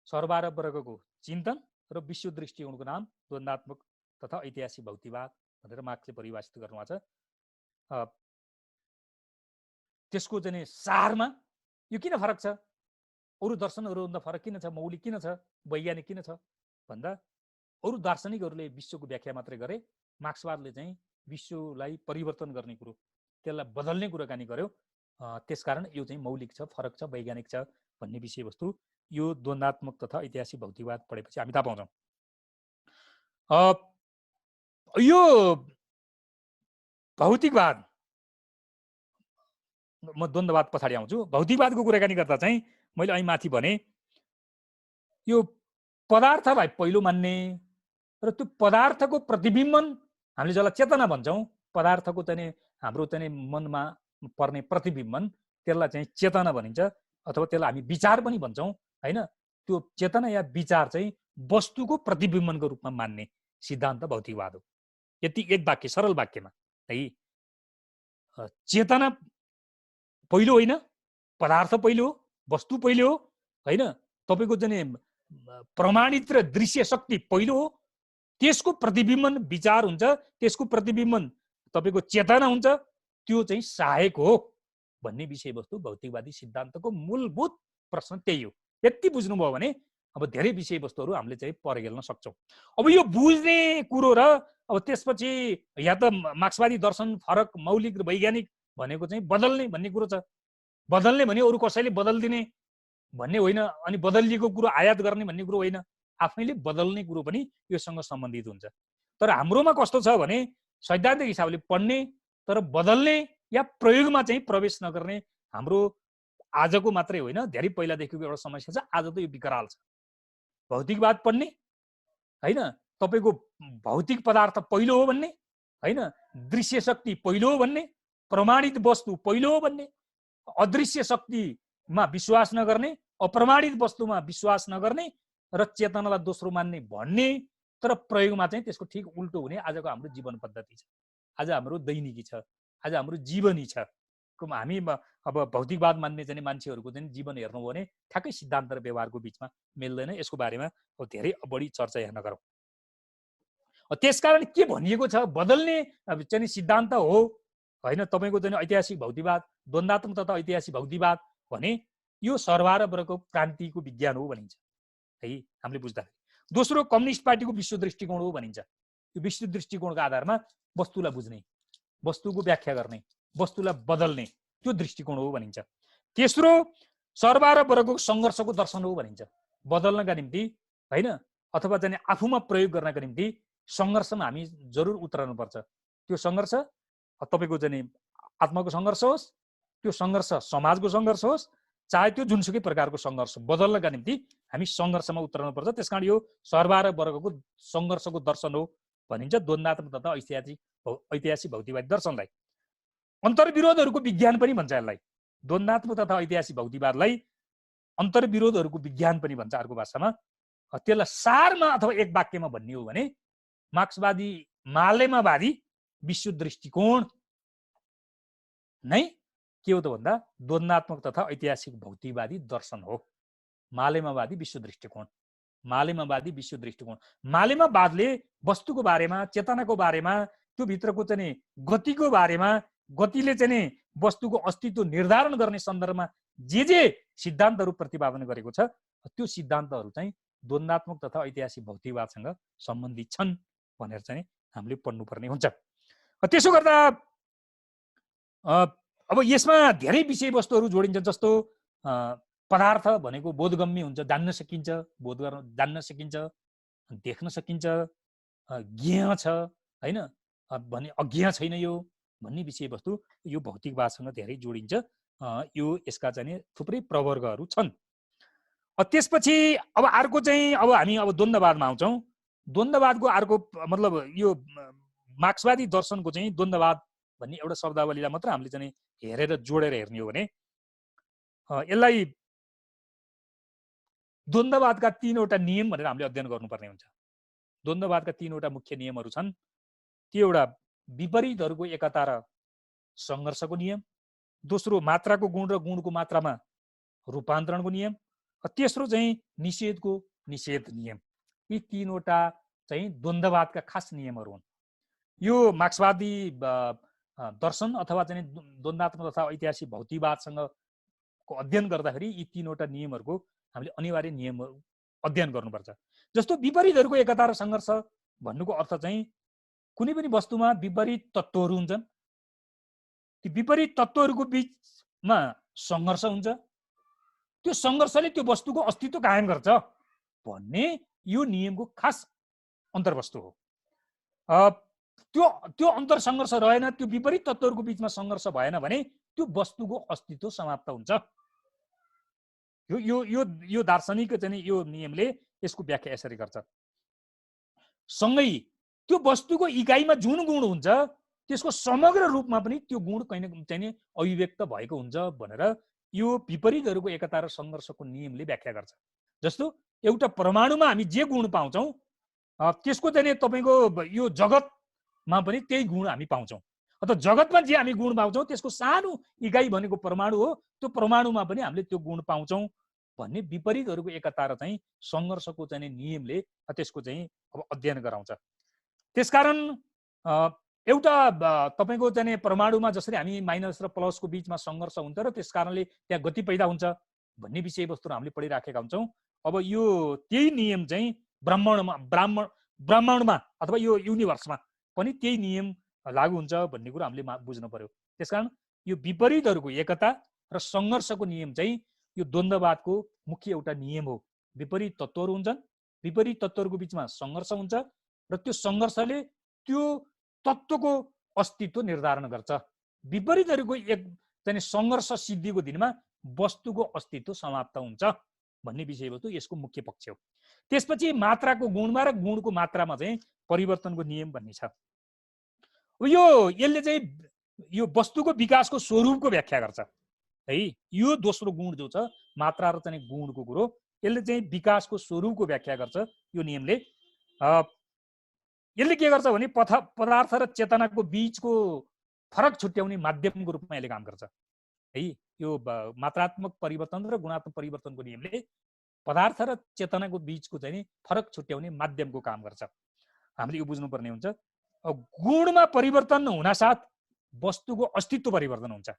सर्वहाराको चिन्तन र विश्व दृष्टिकोणको नाम द्वन्द्वात्मक तथा ऐतिहासिक भौतिकवाद भनेर मार्क्सले परिभाषित गर्नुभएको छ। त्यसको चाहिँ सारमा यो किन फरक छ, अरू दर्शनहरूभन्दा फरक किन छ, मौलिक किन छ, वैज्ञानिक किन छ भन्दा अरू दार्शनिकहरूले विश्वको व्याख्या मात्रै गरे, मार्क्सवादले चाहिँ विश्वलाई परिवर्तन गर्ने कुरो, त्यसलाई बदल्ने कुराकानी गर्यो। त्यसकारण यो चाहिँ मौलिक छ, फरक छ, वैज्ञानिक छ भन्ने विषयवस्तु यो द्वन्द्वात्मक तथा ऐतिहासिक भौतिकवाद पढेपछि हामी थाहा पाउँछौँ। यो भौतिकवाद, म द्वन्द्ववाद पछाडि आउँछु। भौतिकवादको कुराकानी गर्दा चाहिँ मैले અહીં माथि भने यो पदार्थलाई पहिलो मान्ने र त्यो पदार्थको प्रतिबिम्बन हामीले जसलाई चेतना भन्छौँ, पदार्थको चाहिँ हाम्रो चाहिँ मनमा पर्ने प्रतिबिम्बन, त्यसलाई चाहिँ चेतना भनिन्छ अथवा त्यसलाई हामी विचार पनि भन्छौँ हैन। त्यो चेतना या विचार चाहिँ वस्तुको प्रतिबिम्बनको रूपमा मान्ने सिद्धान्त भौतिकवाद हो। यति एक वाक्य, सरल वाक्यमा है, चेतना पहिलो होइन, पदार्थ पहिलो हो, वस्तु पहिलो हो हैन। तपाईको चाहिँ प्रमाणित र दृश्य शक्ति पहिलो हो, त्यसको प्रतिबिम्बन विचार हुन्छ, त्यसको प्रतिबिम्बन तपाईको चेतना हुन्छ, त्यो चाहिँ सहायक हो भन्ने विषयवस्तु भौतिकवादी सिद्धान्तको मूलभूत प्रश्न त्यही हो। यति बुझ्नुभयो भने अब धेरै विषयवस्तुहरू हामीले चाहिँ परिहेल्न सक्छौँ। अब यो बुझ्ने कुरो र अब त्यसपछि या त मार्क्सवादी दर्शन फरक मौलिक र वैज्ञानिक भनेको चाहिँ बदल्ने भन्ने कुरो छ। बदल्ने भने अरू कसैले बदल्दिने भन्ने होइन, अनि बदलिएको कुरो आयात गर्ने भन्ने कुरो होइन, आफैले बदल्ने कुरो पनि योसँग सम्बन्धित हुन्छ। तर हाम्रोमा कस्तो छ भने सैद्धान्तिक हिसाबले पढ्ने तर बदल्ने या प्रयोगमा चाहिँ प्रवेश नगर्ने हाम्रो आजको मात्रै होइन, धेरै पहिलादेखिको एउटा समस्या छ। आज त यो विकराल छ। भौतिकवाद पढ्ने हैन, तपाईको भौतिक पदार्थ पहिलो हो भन्ने हैन, दृश्य शक्ति पहिलो हो भन्ने, प्रमाणित वस्तु पहिलो हो भन्ने, अदृश्य शक्तिमा विश्वास नगर्ने, अप्रमाणित वस्तुमा विश्वास नगर्ने र चेतनालाई दोस्रो मान्ने भन्ने, तर प्रयोगमा चाहिँ त्यसको ठिक उल्टो हुने आजको हाम्रो जीवन पद्धति छ, आज हाम्रो दैनिकी छ, आज हाम्रो जीवनी छ। हामी अब भौतिकवाद मान्ने चाहिँ मान्छेहरूको चाहिँ जीवन हेर्नु हो भने ठ्याक्कै सिद्धान्त र व्यवहारको बिचमा मिल्दैन। यसको बारेमा अब धेरै बढी चर्चा यहाँ नगरौँ। त्यसकारण के भनिएको छ, बदल्ने चाहिँ सिद्धान्त हो होइन। तपाईँको चाहिँ ऐतिहासिक भौतिकवाद, द्वन्द्वात्मक तथा ऐतिहासिक भौतिकवाद भने यो सर्वहाराको क्रान्तिको विज्ञान हो भनिन्छ है हामीले बुझ्दाखेरि। दोस्रो कम्युनिस्ट पार्टीको विश्व दृष्टिकोण हो भनिन्छ। यो विश्व दृष्टिकोणको आधारमा वस्तुलाई बुझ्ने, वस्तुको व्याख्या गर्ने, वस्तुलाई बदल्ने त्यो दृष्टिकोण हो भनिन्छ। तेस्रो सर्वहाराको सङ्घर्षको दर्शन हो भनिन्छ। बदल्नका निम्ति होइन अथवा चाहिँ आफूमा प्रयोग गर्नका निम्ति सङ्घर्षमा हामी जरुर उत्रनुपर्छ। त्यो सङ्घर्ष तपाईँको चाहिँ आत्माको सङ्घर्ष होस्, त्यो सङ्घर्ष समाजको सङ्घर्ष होस्, चाहे त्यो जुनसुकै प्रकारको सङ्घर्ष, बदल्नका निम्ति हामी सङ्घर्षमा उत्रनुपर्छ। त्यसकारण यो सर्वहाराको सङ्घर्षको दर्शन हो भनिन्छ द्वन्द्वात्मक तथा ऐतिहासिक भौतिकवादी दर्शनलाई। अन्तर्विरोधहरूको विज्ञान पनि भन्छ यसलाई। द्वन्द्वात्मक तथा ऐतिहासिक भौतिकवादलाई अन्तर्विरोधहरूको विज्ञान पनि भन्छ अर्को भाषामा। त्यसलाई सारमा अथवा एक वाक्यमा भन्ने हो भने मार्क्सवादी मालेमावादी विश्व दृष्टिकोण नै के हो त भन्दा द्वन्द्वात्मक तथा ऐतिहासिक भौतिकवादी दर्शन हो। मालेमावादी विश्व दृष्टिकोण, मालेमावादी विश्व दृष्टिकोण। मालेमावादले वस्तुको बारेमा, चेतनाको बारेमा, त्यो भित्रको चाहिँ गतिको बारेमा, गतिले चाहिँ वस्तुको अस्तित्व निर्धारण गर्ने सन्दर्भमा जे सिद्धान्तहरू प्रतिपादन गरेको छ, त्यो सिद्धान्तहरू चाहिँ द्वन्द्वात्मक तथा ऐतिहासिक भौतिकवादसँग सम्बन्धित छन् भनेर चाहिँ हामीले पढ्नुपर्ने हुन्छ। त्यसो गर्दा अब यसमा धेरै विषयवस्तुहरू जोडिन्छ। जस्तो पदार्थ भनेको बोधगम्य हुन्छ, जान्न सकिन्छ, बोध गर्न जान्न सकिन्छ, देख्न सकिन्छ, ज्ञेय छ होइन भने अज्ञेय छैन यो भन्ने विषयवस्तु यो भौतिकवादसँग धेरै जोडिन्छ। यो यसका चाहिँ थुप्रै प्रवर्गहरू छन्। त्यसपछि अब अर्को चाहिँ अब हामी अब द्वन्द्ववादमा आउँछौँ। द्वन्द्ववादको अर्को मतलब यो मार्क्सवादी दर्शनको चाहिँ द्वन्द्ववाद भन्ने एउटा शब्दावलीलाई मात्र हामीले चाहिँ हेरेर जोडेर हेर्ने हो भने यसलाई द्वन्द्ववादका 3वटा नियम भनेर हामीले अध्ययन गर्नुपर्ने हुन्छ। द्वन्द्ववादका 3वटा मुख्य नियमहरू छन्। त्यो एउटा विपरीतहरूको एकता र सङ्घर्षको नियम, दोस्रो मात्राको गुण र गुणको मात्रामा रूपान्तरणको नियम, तेस्रो चाहिँ निषेधको निषेध नियम। यी 3वटा चाहिँ द्वन्द्ववादका खास नियमहरू हुन्। यो मार्क्सवादी दर्शन अथवा चाहिँ द्वन्द्वात्मक तथा ऐतिहासिक भौतिकवादसँग अध्ययन गर्दाखेरि यी 3वटा नियमहरूको हामीले अनिवार्य नियमहरू अध्ययन गर्नुपर्छ। जस्तो विपरीतहरूको एकता र सङ्घर्ष भन्नुको अर्थ चाहिँ कुनै पनि वस्तुमा विपरीत तत्त्वहरू हुन्छन्, ती विपरीत तत्त्वहरूको बिचमा सङ्घर्ष हुन्छ, त्यो सङ्घर्षले त्यो वस्तुको अस्तित्व कायम गर्छ भन्ने यो नियमको खास अन्तर्वस्तु हो। त्यो त्यो अन्तर सङ्घर्ष रहेन, त्यो विपरीत तत्त्वहरूको बीचमा सङ्घर्ष भएन भने त्यो वस्तुको अस्तित्व समाप्त हुन्छ। यो यो यो यो दार्शनिक चाहिँ यो नियमले यसको व्याख्या यसरी गर्छ। सँगै त्यो वस्तुको इकाइमा जुन गुण हुन्छ त्यसको समग्र रूपमा पनि त्यो गुण कहीँ न चाहिँ अभिव्यक्त भएको हुन्छ भनेर यो विपरीतहरूको एकता र सङ्घर्षको नियमले व्याख्या गर्छ। जस्तो एउटा परमाणुमा हामी जे गुण पाउँछौँ त्यसको चाहिँ तपाईँको यो जगतमा पनि त्यही गुण हामी पाउँछौँ, अथवा जगतमा जे हामी गुण पाउँछौँ त्यसको सानो इकाइ भनेको परमाणु हो, त्यो परमाणुमा पनि हामीले त्यो गुण पाउँछौँ भन्ने विपरीतहरूको एकता र चाहिँ सङ्घर्षको चाहिँ नियमले त्यसको चाहिँ अब अध्ययन गराउँछ। त्यसकारण एउटा तपाईँको चाहिँ परमाणुमा जसरी हामी माइनस र प्लसको बीचमा सङ्घर्ष हुन्छ र त्यस कारणले त्यहाँ गति पैदा हुन्छ भन्ने विषयवस्तुहरू हामीले पढिराखेका हुन्छौँ। अब यो त्यही नियम चाहिँ ब्रह्माण्डमा अथवा यो युनिभर्समा पनि त्यही नियम लागू हुन्छ भन्ने कुरो हामीले बुझ्नु पर्यो। त्यसकारण यो विपरीतहरूको एकता र सङ्घर्षको नियम चाहिँ यो द्वन्द्ववादको मुख्य एउटा नियम हो। विपरीत तत्त्वहरू हुन्छन्, विपरीत तत्त्वहरूको बीचमा सङ्घर्ष हुन्छ र त्यो सङ्घर्षले त्यो तत्त्वको अस्तित्व निर्धारण गर्छ। विपरीतहरूको एक चाहिँ सङ्घर्ष सिद्धिको दिनमा वस्तुको अस्तित्व समाप्त हुन्छ भन्ने विषयवस्तु यसको मुख्य पक्ष हो। त्यसपछि मात्राको गुणमा र गुणको मात्रामा चाहिँ परिवर्तनको नियम भन्ने छ। यसले चाहिँ यो वस्तुको विकासको स्वरूपको व्याख्या गर्छ है। यो दोस्रो गुण जो छ मात्रा र चाहिँ गुणको कुरो, यसले चाहिँ विकासको स्वरूपको व्याख्या गर्छ। यो नियमले यसले के गर्छ भने पदार्थ र चेतनाको बीचको फरक छुट्याउने माध्यमको रूपमा यसले काम गर्छ है। यो मात्रात्मक परिवर्तन र गुणात्मक परिवर्तनको नियमले पदार्थ र चेतनाको बीचको चाहिँ फरक छुट्याउने माध्यमको काम गर्छ। हामीले यो बुझ्नुपर्ने हुन्छ। गुणमा परिवर्तन हुनासाथ वस्तुको अस्तित्व परिवर्तन हुन्छ।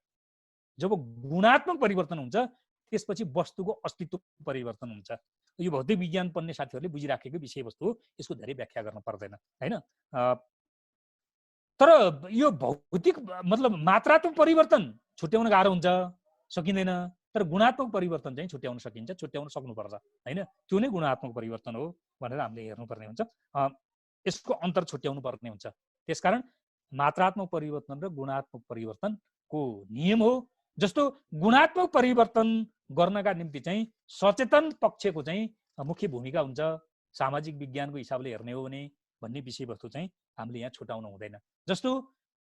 जब गुणात्मक परिवर्तन हुन्छ त्यसपछि वस्तुको अस्तित्व परिवर्तन हुन्छ। यो भौतिक विज्ञान पढ्ने साथीहरूले बुझिराखेको विषयवस्तु हो, यसको धेरै व्याख्या गर्न पर्दैन हैन। तर यो भौतिक मतलब मात्रात्मक परिवर्तन छुट्याउन गाह्रो हुन्छ, सकिँदैन। तर गुणात्मक परिवर्तन चाहिँ छुट्याउन सकिन्छ, छुट्याउन सक्नुपर्छ हैन। त्यो नै गुणात्मक परिवर्तन हो भनेर हामीले हेर्नुपर्ने हुन्छ, यसको अन्तर छुट्याउनु पर्ने हुन्छ। त्यसकारण मात्रात्मक परिवर्तन र गुणात्मक परिवर्तनको नियम हो। जस्तो गुणात्मक परिवर्तन गर्नका निम्ति चाहिँ सचेतन पक्षको चाहिँ मुख्य भूमिका हुन्छ। सामाजिक विज्ञानको हिसाबले हेर्ने हो भने भन्ने विषयवस्तु चाहिँ हामीले यहाँ छुटाउनु हुँदैन। जस्तो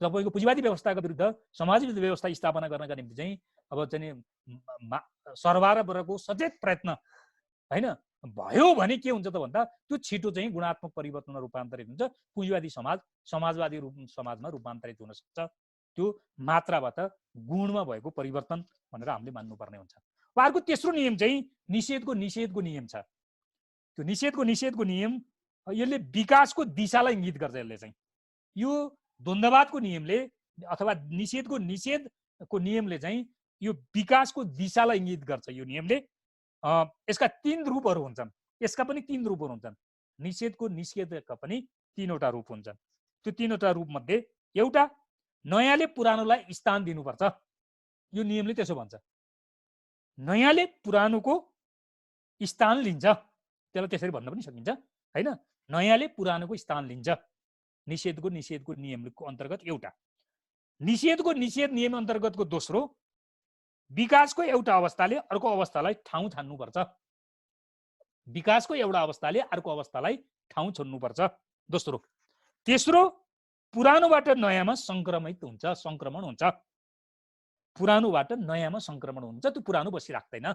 तपाईँको पुँजीवादी व्यवस्थाका विरुद्ध समाजवादी व्यवस्था स्थापना गर्नका निम्ति चाहिँ अब चाहिँ सर्वहाराको सचेत प्रयत्न हैन भयो भने के हुन्छ त भन्दा त्यो छिटो चाहिँ गुणात्मक परिवर्तनमा रूपान्तरित हुन्छ, पुँजीवादी समाजवादी समाजमा रूपान्तरित हुन सक्छ। त्यो मात्राबाट गुणमा भएको परिवर्तन भनेर हामीले मान्नुपर्ने हुन्छ। अर्को तेस्रो नियम चाहिँ निषेधको नियम छ। त्यो निषेधको नियम यसले विकासको दिशालाई इङ्गित गर्छ। यसले चाहिँ यो द्वन्द्ववादको नियमले अथवा निषेधको नियमले चाहिँ यो विकासको दिशालाई इङ्गित गर्छ। यो नियमले यसका तीन रूपहरू हुन्छन्। यसका पनि तीन रूपहरू हुन्छन्। निषेधका पनि तीनवटा रूप हुन्छन्। त्यो तीनवटा रूपमध्ये एउटा नयाँले पुरानोलाई स्थान दिनुपर्छ। यो नियमले त्यसो भन्छ। नयाँले पुरानोको स्थान लिन्छ, त्यसलाई त्यसरी भन्न पनि सकिन्छ हैन। नयाँले पुरानोको स्थान लिन्छ। निषेधको नियमको अन्तर्गत एउटा। निषेध नियम अन्तर्गतको दोस्रो, विकासको एउटा अवस्थाले अर्को अवस्थालाई ठाउँ छान्नुपर्छ। विकासको एउटा अवस्थाले अर्को अवस्थालाई ठाउँ छान्नुपर्छ, दोस्रो। तेस्रो, पुरानोबाट नयाँमा संक्रमण हुन्छ। पुरानोबाट नयाँमा संक्रमण हुन्छ, त्यो पुरानो बसिराख्दैन।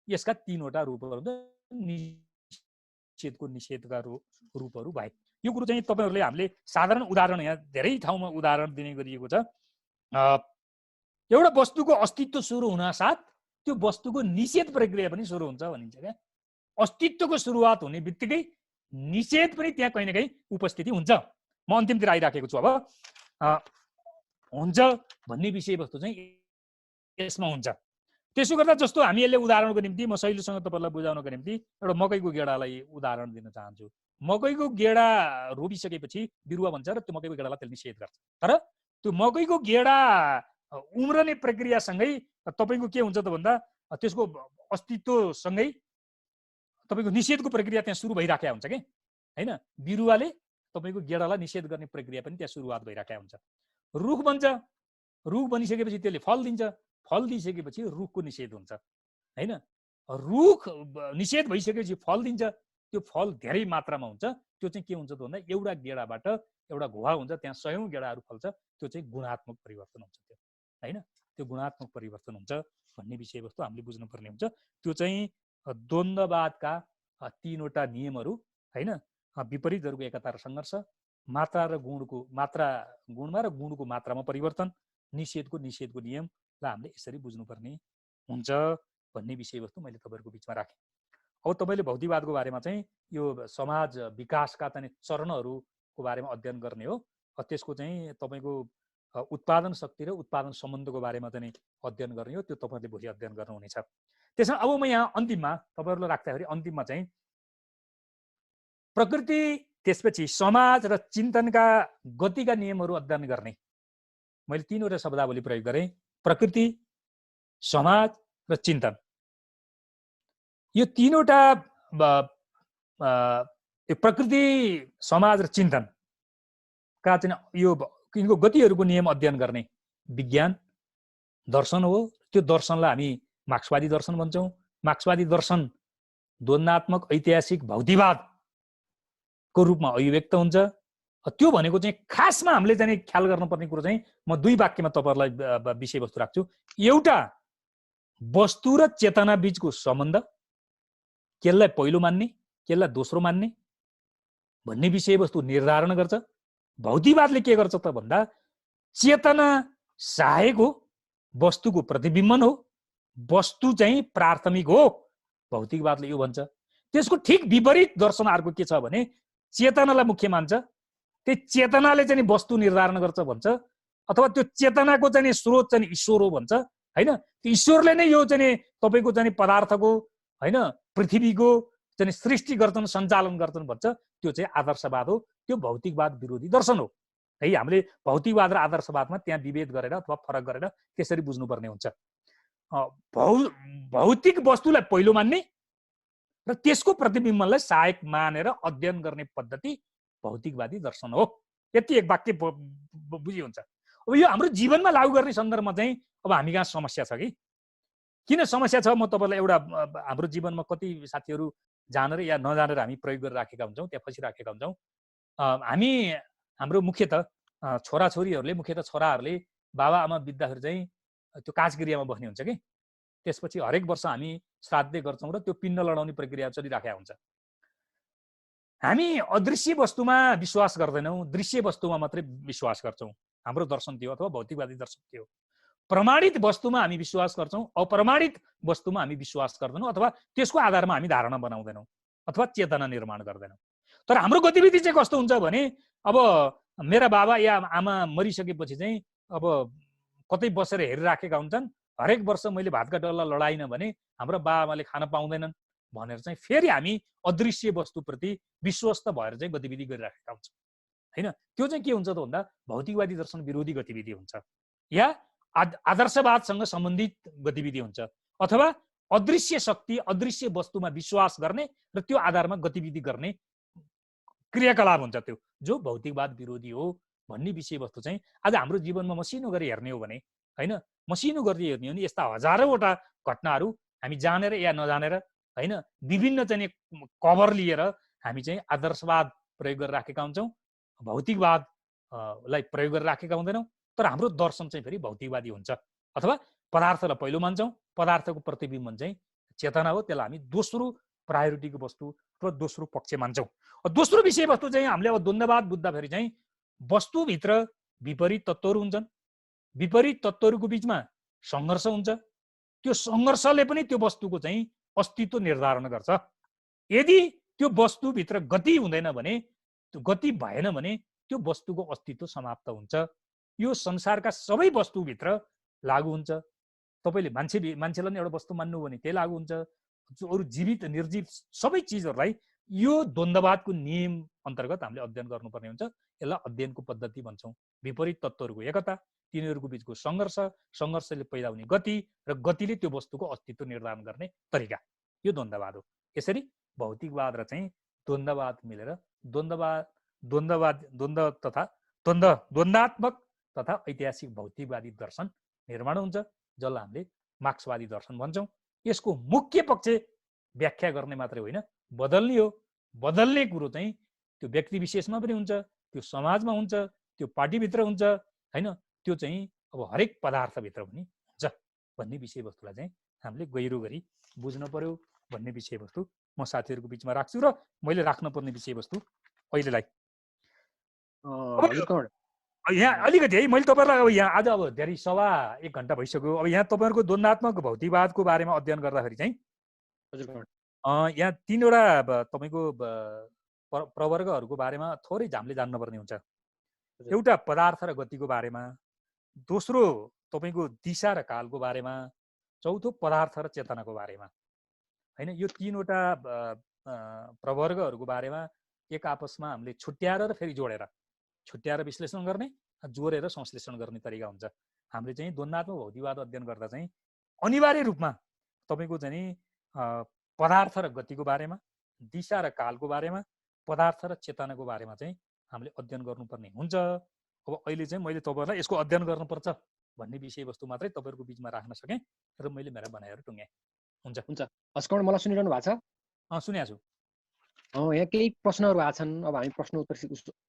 यसका तीनवटा रूपहरू निषेधका रूपहरू भए। यो कुरो चाहिँ तपाईहरुले हामीले साधारण उदाहरण यहाँ धेरै ठाउँमा उदाहरण दिने गरिएको छ। एउटा वस्तुको अस्तित्व सुरु हुन साथ त्यो वस्तुको निषेध प्रक्रिया पनि सुरु हुन्छ भनिन्छ क्या। अस्तित्वको सुरुवात हुने बित्तिकै निषेध पनि त्यहाँ कहीँ न कहीँ उपस्थिति हुन्छ। म अन्तिमतिर आइराखेको छु। अब हुन्छ भन्ने विषयवस्तु चाहिँ यसमा हुन्छ। त्यसो गर्दा जस्तो हामी यसले उदाहरणको निम्ति म शैलीसँग तपाईलाई बुझाउनको निम्ति एउटा मकैको गेडालाई उदाहरण दिन चाहन्छु। मकैको गेडा रोपिसकेपछि बिरुवा भन्छ र त्यो मकैको गेडालाई त्यसले निषेध गर्छ। तर त्यो मकैको गेडा उम्रने प्रक्रियासँगै तपाईको के हुन्छ त भन्दा त्यसको अस्तित्वसँगै तपाईको निषेधको प्रक्रिया त्यहाँ सुरु भइराखेको हुन्छ के हैन। बिरुवाले तपाईको गेडालाई निषेध गर्ने प्रक्रिया पनि त्यहाँ सुरुवात भइराखेको हुन्छ। रुख बन्छ, रुख बनिसकेपछि त्यसले फल दिन्छ, फल दिइसकेपछि रुखको निषेध हुन्छ हैन। रुख निषेध भइसकेपछि फल दिन्छ, त्यो फल धेरै मात्रामा हुन्छ। त्यो चाहिँ के हुन्छ त भन्दा एउटा गेडाबाट एउटा घोवा हुन्छ, त्यहाँ सयौं गेडाहरू फल्छ, त्यो चाहिँ गुणात्मक परिवर्तन हुन्छ त्यो हैन। त्यो गुणात्मक परिवर्तन हुन्छ भन्ने विषयवस्तु हामीले बुझ्नुपर्ने हुन्छ। त्यो चाहिँ द्वन्द्ववादका तीनवटा नियमहरू हैन, विपरीतहरूको एकता र सङ्घर्ष, मात्रा र गुणमा र गुणको मात्रामा परिवर्तन, निषेधको नियमलाई हामीले यसरी बुझ्नुपर्ने हुन्छ भन्ने विषयवस्तु मैले तपाईँहरूको बिचमा राखेँ। अब तपाईँले भौतिकवादको बारेमा चाहिँ यो समाज विकासका चाहिँ चरणहरूको बारेमा अध्ययन गर्ने हो। त्यसको चाहिँ तपाईँको उत्पादन शक्ति र उत्पादन सम्बन्धको बारेमा चाहिँ अध्ययन गर्ने हो। त्यो तपाईँले भोलि अध्ययन गर्नुहुनेछ। त्यसमा अब म यहाँ अन्तिममा तपाईँहरूलाई राख्दाखेरि अन्तिममा चाहिँ प्रकृति, त्यसपछि समाज र चिन्तनका गतिका नियमहरू अध्ययन गर्ने। मैले तीनवटा शब्दावली प्रयोग गरेँ, प्रकृति, समाज र चिन्तन। यो तीनवटा प्रकृति, समाज र चिन्तनका चाहिँ यो यिनको गतिहरूको नियम अध्ययन गर्ने विज्ञान दर्शन हो। त्यो दर्शनलाई हामी मार्क्सवादी दर्शन भन्छौँ। मार्क्सवादी दर्शन द्वन्द्वात्मक ऐतिहासिक भौतिकवादको रूपमा अभिव्यक्त हुन्छ। त्यो भनेको चाहिँ खासमा हामीले चाहिँ ख्याल गर्नुपर्ने कुरो चाहिँ म दुई वाक्यमा तपाईँहरूलाई विषयवस्तु राख्छु। एउटा, वस्तु र चेतना बीचको सम्बन्ध, केलाई पहिलो मान्ने केलाई दोस्रो मान्ने भन्ने विषयवस्तु निर्धारण गर्छ। भौतिकवादले के गर्छ त भन्दा चेतना सहायक हो, वस्तुको प्रतिबिम्बन हो, वस्तु चाहिँ प्राथमिक हो, भौतिकवादले यो भन्छ। त्यसको ठिक विपरीत दर्शन अर्को के छ भने चेतनालाई मुख्य मान्छ, त्यो चेतनाले चाहिँ वस्तु निर्धारण गर्छ भन्छ, अथवा त्यो चेतनाको चाहिँ स्रोत चाहिँ ईश्वर हो भन्छ हैन। त्यो ईश्वरले नै यो चाहिँ तपाईको चाहिँ पदार्थको हैन पृथ्वीको चाहिँ सृष्टि गर्छन्, सञ्चालन गर्छन् भन्छ। त्यो चाहिँ आदर्शवाद हो, त्यो भौतिकवाद विरोधी दर्शन हो है। हामीले भौतिकवाद र आदर्शवादमा त्यहाँ विभेद गरेर अथवा फरक गरेर त्यसरी बुझ्नुपर्ने हुन्छ। भौतिक वस्तुलाई पहिलो मान्ने र त्यसको प्रतिबिम्बनलाई सहायक मानेर अध्ययन गर्ने पद्धति भौतिकवादी दर्शन हो। यति एक वाक्य बुझियो हुन्छ। अब यो हाम्रो जीवनमा लागू गर्ने सन्दर्भमा चाहिँ अब हामी कहाँ समस्या छ कि किन समस्या छ म तपाईँलाई एउटा हाम्रो जीवनमा कति साथीहरू जानेर या नजानेर हामी प्रयोग गरेर राखेका हुन्छौँ, त्यहाँ फसिराखेका हुन्छौँ। हामी हाम्रो मुख्यतः छोराछोरीहरूले, मुख्यतः छोराहरूले बाबाआमा बित्दाखेरि चाहिँ त्यो काजगृहमा बस्ने हुन्छ कि त्यसपछि हरेक वर्ष हामी श्राद्ध गर्छौँ र त्यो पिण्ड लडाउने प्रक्रिया चलिराखेको हुन्छ। हामी अदृश्य वस्तुमा विश्वास गर्दैनौँ, दृश्य वस्तुमा मात्रै विश्वास गर्छौँ। हाम्रो दर्शन त्यो अथवा भौतिकवादी दर्शन त्यो। प्रमाणित वस्तुमा हामी विश्वास गर्छौँ, अप्रमाणित वस्तुमा हामी विश्वास गर्दैनौँ, अथवा त्यसको आधारमा हामी धारणा बनाउँदैनौँ अथवा चेतना निर्माण गर्दैनौँ। तर हाम्रो गतिविधि चाहिँ कस्तो हुन्छ भने अब मेरा बाबा या आमा मरिसकेपछि चाहिँ अब कतै बसेर हेरिराखेका हुन्छन्, हरेक वर्ष मैले भातका डल्ला लडाइनँ भने हाम्रो बाबाआमाले खान पाउँदैनन् भनेर चाहिँ फेरि हामी अदृश्य वस्तुप्रति विश्वस्त भएर चाहिँ गतिविधि गरिराखेका हुन्छौँ हैन। त्यो चाहिँ के हुन्छ त भन्दा भौतिकवादी दर्शन विरोधी गतिविधि हुन्छ, या आदर्शवादसँग सम्बन्धित गतिविधि हुन्छ, अथवा अदृश्य शक्ति, अदृश्य वस्तुमा विश्वास गर्ने र त्यो आधारमा गतिविधि गर्ने क्रियाकलाप हुन्छ, त्यो जो भौतिकवाद विरोधी हो भन्ने विषयवस्तु चाहिँ आज हाम्रो जीवनमा मसिनो गरी हेर्ने हो भने हैन, मसिनो गरी हेर्ने हो भने यस्ता हजारौँवटा घटनाहरू हामी जानेर या नजानेर हैन विभिन्न चाहिँ कभर लिएर हामी चाहिँ आदर्शवाद प्रयोग गरेर राखेका हुन्छौँ, भौतिकवादलाई प्रयोग गरेर राखेका हुँदैनौँ। तर हाम्रो दर्शन चाहिँ फेरि भौतिकवादी हुन्छ, अथवा पदार्थलाई पहिलो मान्छौँ, पदार्थको प्रतिबिम्बन चाहिँ चेतना हो, त्यसलाई हामी दोस्रो प्रायोरिटीको वस्तु र दोस्रो पक्ष मान्छौँ। दोस्रो विषयवस्तु चाहिँ हामीले अब द्वन्द्ववाद बुझ्दाखेरि चाहिँ वस्तुभित्र विपरीत तत्त्वहरू हुन्छन्, विपरीत तत्त्वहरूको बिचमा सङ्घर्ष हुन्छ, त्यो सङ्घर्षले पनि त्यो वस्तुको चाहिँ अस्तित्व निर्धारण गर्छ। यदि त्यो वस्तुभित्र गति हुँदैन भने, त्यो गति भएन भने त्यो वस्तुको अस्तित्व समाप्त हुन्छ। यो संसारका सबै वस्तुभित्र लागू हुन्छ। तपाईँले मान्छेलाई एउटा वस्तु मान्नु भने त्यही लागू हुन्छ। अरू जीवित निर्जीव सबै चिजहरूलाई यो द्वन्द्ववादको नियम अन्तर्गत हामीले अध्ययन गर्नुपर्ने हुन्छ। यसलाई अध्ययनको पद्धति भन्छौँ। विपरीत तत्त्वहरूको एकता, तिनीहरूको बिचको सङ्घर्ष, सङ्घर्षले पैदा हुने गति र गतिले त्यो वस्तुको अस्तित्व निर्धारण गर्ने तरिका, यो द्वन्द्ववाद हो। यसरी भौतिकवाद र चाहिँ द्वन्द्ववाद मिलेर द्वन्द्ववाद द्वन्द्वात्मक तथा ऐतिहासिक भौतिकवादी दर्शन निर्माण हुन्छ, जसलाई हामीले मार्क्सवादी दर्शन भन्छौँ। यसको मुख्य पक्ष व्याख्या गर्ने मात्रै होइन, बदल्ने हो। बदल्ने कुरो चाहिँ त्यो व्यक्ति विशेषमा पनि हुन्छ, त्यो समाजमा हुन्छ, त्यो पार्टीभित्र हुन्छ, होइन, त्यो चाहिँ अब हरेक पदार्थभित्र पनि हुन्छ भन्ने विषयवस्तुलाई चाहिँ हामीले गहिरो गरी बुझ्न पर्यो भन्ने विषयवस्तु म साथीहरूको बिचमा राख्छु र मैले राख्नुपर्ने विषयवस्तु अहिलेलाई। यहाँ अलिकति है मैले तपाईँहरूलाई अब यहाँ आज अब धेरै सभा 1 घन्टा भइसक्यो। अब यहाँ तपाईँहरूको द्वन्द्वात्मक भौतिकवादको बारेमा अध्ययन गर्दाखेरि चाहिँ यहाँ 3वटा तपाईँको प्रवर्गहरूको बारेमा थोरै हामीले जान्नुपर्ने हुन्छ। एउटा पदार्थ र गतिको बारेमा, दोस्रो तपाईँको दिशा र कालको बारेमा, चौथो पदार्थ र चेतनाको बारेमा, होइन। यो 3वटा प्रवर्गहरूको बारेमा एक आपसमा हामीले छुट्याएर र फेरि जोडेर, छुट्याएर विश्लेषण गर्ने, जोडेर संश्लेषण गर्ने तरिका हुन्छ। हामीले चाहिँ द्वन्द्वात्मक भौतिकवाद अध्ययन गर्दा चाहिँ अनिवार्य रूपमा तपाईँको चाहिँ पदार्थ र गतिको बारेमा, दिशा र कालको बारेमा, पदार्थ र चेतनाको बारेमा चाहिँ हामीले अध्ययन गर्नुपर्ने हुन्छ। अब अहिले चाहिँ मैले तपाईँहरूलाई यसको अध्ययन गर्नुपर्छ भन्ने विषयवस्तु मात्रै तपाईँहरूको बिचमा राख्न सकेँ र मैले मेरा भनाइहरू टुङ्गेँ। हुन्छ हुन्छ हस्कौँड, मलाई सुनिरहनु भएको छ? सुनेको छु। यहाँ केही प्रश्नहरू आएको छन्, अब हामी प्रश्न उत्तर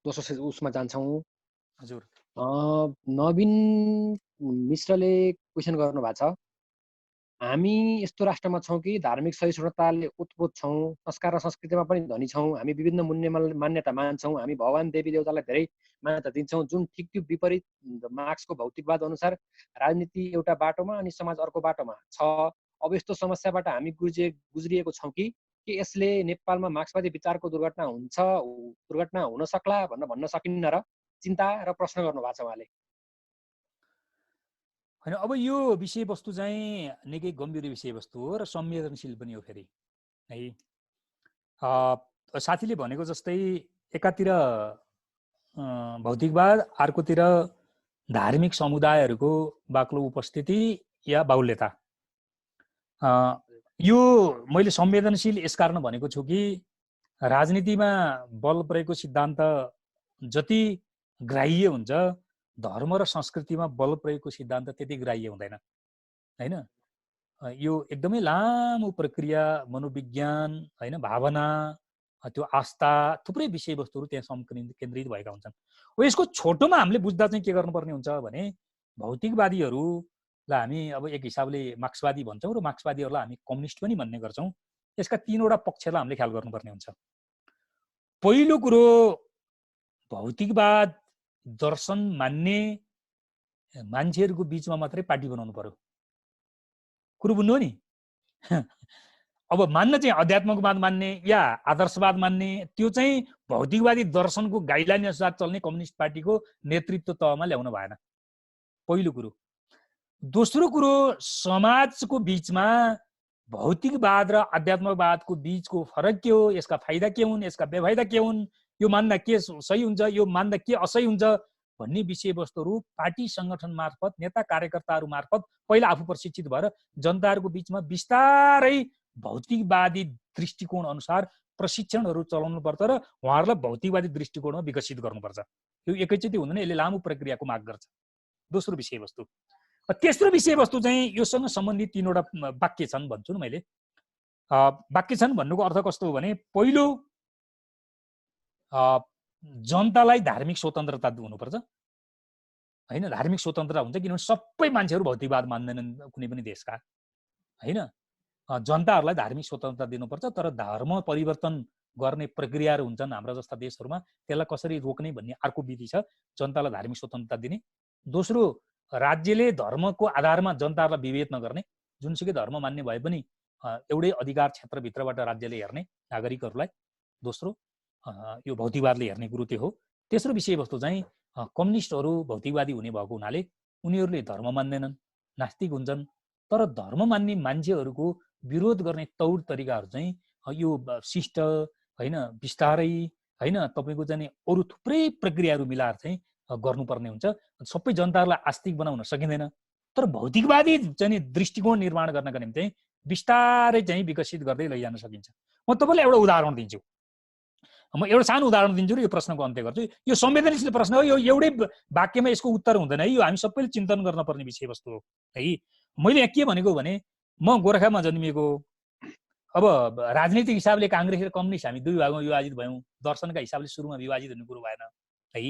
दोस्रो उसमा जान्छौँ। हजुर। नवीन मिश्रले क्वेसन गर्नु भएको छ, हामी यस्तो राष्ट्रमा छौँ कि धार्मिक सहिष्णुताले उत्प्रोत छौँ, संस्कार र संस्कृतिमा पनि धनी छौँ, हामी विभिन्न मान्यता मान्छौँ, हामी भगवान देवी देवतालाई धेरै मान्यता दिन्छौँ, जुन ठिक त्यो विपरीत मार्क्सको भौतिकवाद अनुसार राजनीति एउटा बाटोमा अनि समाज अर्को बाटोमा छ। अब यस्तो समस्याबाट हामी गुज्रिएको छौँ कि यसले नेपालमा मार्क्सवादी विचारको दुर्घटना हुन सक्ला भन्न सकिन्न र चिन्ता र प्रश्न गर्नु भएको छ उहाँले। होइन, अब यो विषयवस्तु चाहिँ निकै गम्भीर विषयवस्तु हो र संवेदनशील पनि हो फेरि है। साथीले भनेको जस्तै एकातिर भौतिकवाद, अर्कोतिर धार्मिक समुदायहरूको बाक्लो उपस्थिति या बाहुल्यता। यो मैले संवेदनशील यसकारण भनेको छु कि राजनीतिमा बल प्रयोगको सिद्धान्त जति ग्राह्य हुन्छ, धर्म र संस्कृतिमा बल प्रयोगको सिद्धान्त त्यति ग्राह्य हुँदैन, होइन। यो एकदमै लामो प्रक्रिया, मनोविज्ञान, होइन, भावना, त्यो आस्था, थुप्रै विषयवस्तुहरू त्यहाँ केन्द्रित भएका हुन्छन्। हो यसको छोटोमा हामीले बुझ्दा चाहिँ के गर्नुपर्ने हुन्छ भने भौतिकवादीहरूलाई हामी अब एक हिसाबले मार्क्सवादी भन्छौँ र मार्क्सवादीहरूलाई हामी कम्युनिस्ट पनि भन्ने गर्छौँ। यसका 3वटा पक्षलाई हामीले ख्याल गर्नुपर्ने हुन्छ। पहिलो कुरो, भौतिकवाद दर्शन मान्ने मान्छेहरूको बिचमा मात्रै पार्टी बनाउनु पर्यो। कुरो बुझ्नु हो नि। अब मान्न चाहिँ अध्यात्मवाद मान्ने या आदर्शवाद मान्ने, त्यो चाहिँ भौतिकवादी दर्शनको गाइडलाइन अनुसार चल्ने कम्युनिस्ट पार्टीको नेतृत्व तहमा ल्याउनु भएन, पहिलो कुरो। दोस्रो कुरो, समाजको बिचमा भौतिकवाद र आध्यात्मवादको बिचको फरक के हो, यसका फाइदा के हुन्, यसका बेफाइदा के हुन्, यो मान्दा के सही हुन्छ, यो मान्दा के असही हुन्छ भन्ने विषयवस्तुहरू पार्टी सङ्गठन मार्फत, नेता कार्यकर्ताहरू मार्फत पहिला आफू प्रशिक्षित भएर जनताहरूको बिचमा बिस्तारै भौतिकवादी दृष्टिकोण अनुसार प्रशिक्षणहरू चलाउनु पर्छ र उहाँहरूलाई भौतिकवादी दृष्टिकोणमा विकसित गर्नुपर्छ। यो एकैचोटि हुँदैन, यसले लामो प्रक्रियाको माग गर्छ। दोस्रो विषयवस्तु। तेस्रो विषयवस्तु चाहिँ योसँग सम्बन्धित 3वटा वाक्य छन् भन्छु नि मैले। वाक्य छन् भन्नुको अर्थ कस्तो हो भने, पहिलो, जनतालाई धार्मिक स्वतन्त्रता हुनुपर्छ, होइन। धार्मिक स्वतन्त्रता हुन्छ किनभने सबै मान्छेहरू भौतिकवाद मान्दैनन् कुनै पनि देशका, होइन। जनताहरूलाई धार्मिक स्वतन्त्रता दिनुपर्छ, तर धर्म परिवर्तन गर्ने प्रक्रियाहरू हुन्छन् हाम्रा जस्ता देशहरूमा, त्यसलाई कसरी रोक्ने भन्ने अर्को विधि छ, जनतालाई धार्मिक स्वतन्त्रता दिने। दोस्रो, राज्यले धर्मको आधारमा जनताहरूलाई विभेद नगर्ने, जुनसुकै धर्म मान्ने भए पनि एउटै अधिकार क्षेत्रभित्रबाट राज्यले हेर्ने नागरिकहरूलाई। दोस्रो, यो भौतिकवादले हेर्ने कुरो त्यो हो। तेस्रो विषयवस्तु चाहिँ कम्युनिस्टहरू भौतिकवादी हुने भएको हुनाले उनीहरूले धर्म मान्दैनन्, नास्तिक हुन्छन्, तर धर्म मान्ने मान्छेहरूको विरोध गर्ने तौर तरिकाहरू चाहिँ यो शिष्ट, होइन, बिस्तारै, होइन, तपाईँको चाहिँ अरू थुप्रै प्रक्रियाहरू मिलाएर चाहिँ गर्नुपर्ने हुन्छ। सबै जनताहरूलाई आस्तिक बनाउन सकिँदैन, तर भौतिकवादी चाहिँ दृष्टिकोण निर्माण गर्नका निम्ति बिस्तारै चाहिँ विकसित गर्दै लैजान सकिन्छ। म तपाईँलाई एउटा उदाहरण दिन्छु। म एउटा सानो उदाहरण दिन्छु र यो प्रश्नको अन्त्य गर्छु। यो संवेदनशील प्रश्न हो, यो एउटै वाक्यमा यसको उत्तर हुँदैन है, यो हामी सबैले चिन्तन गर्न पर्ने विषयवस्तु हो है। मैले यहाँ के भनेको भने म गोर्खामा जन्मिएको, अब राजनीतिक हिसाबले काङ्ग्रेस र कम्युनिस्ट हामी दुई भागमा विभाजित भयौँ, दर्शनका हिसाबले सुरुमा विभाजित हुने कुरो भएन है।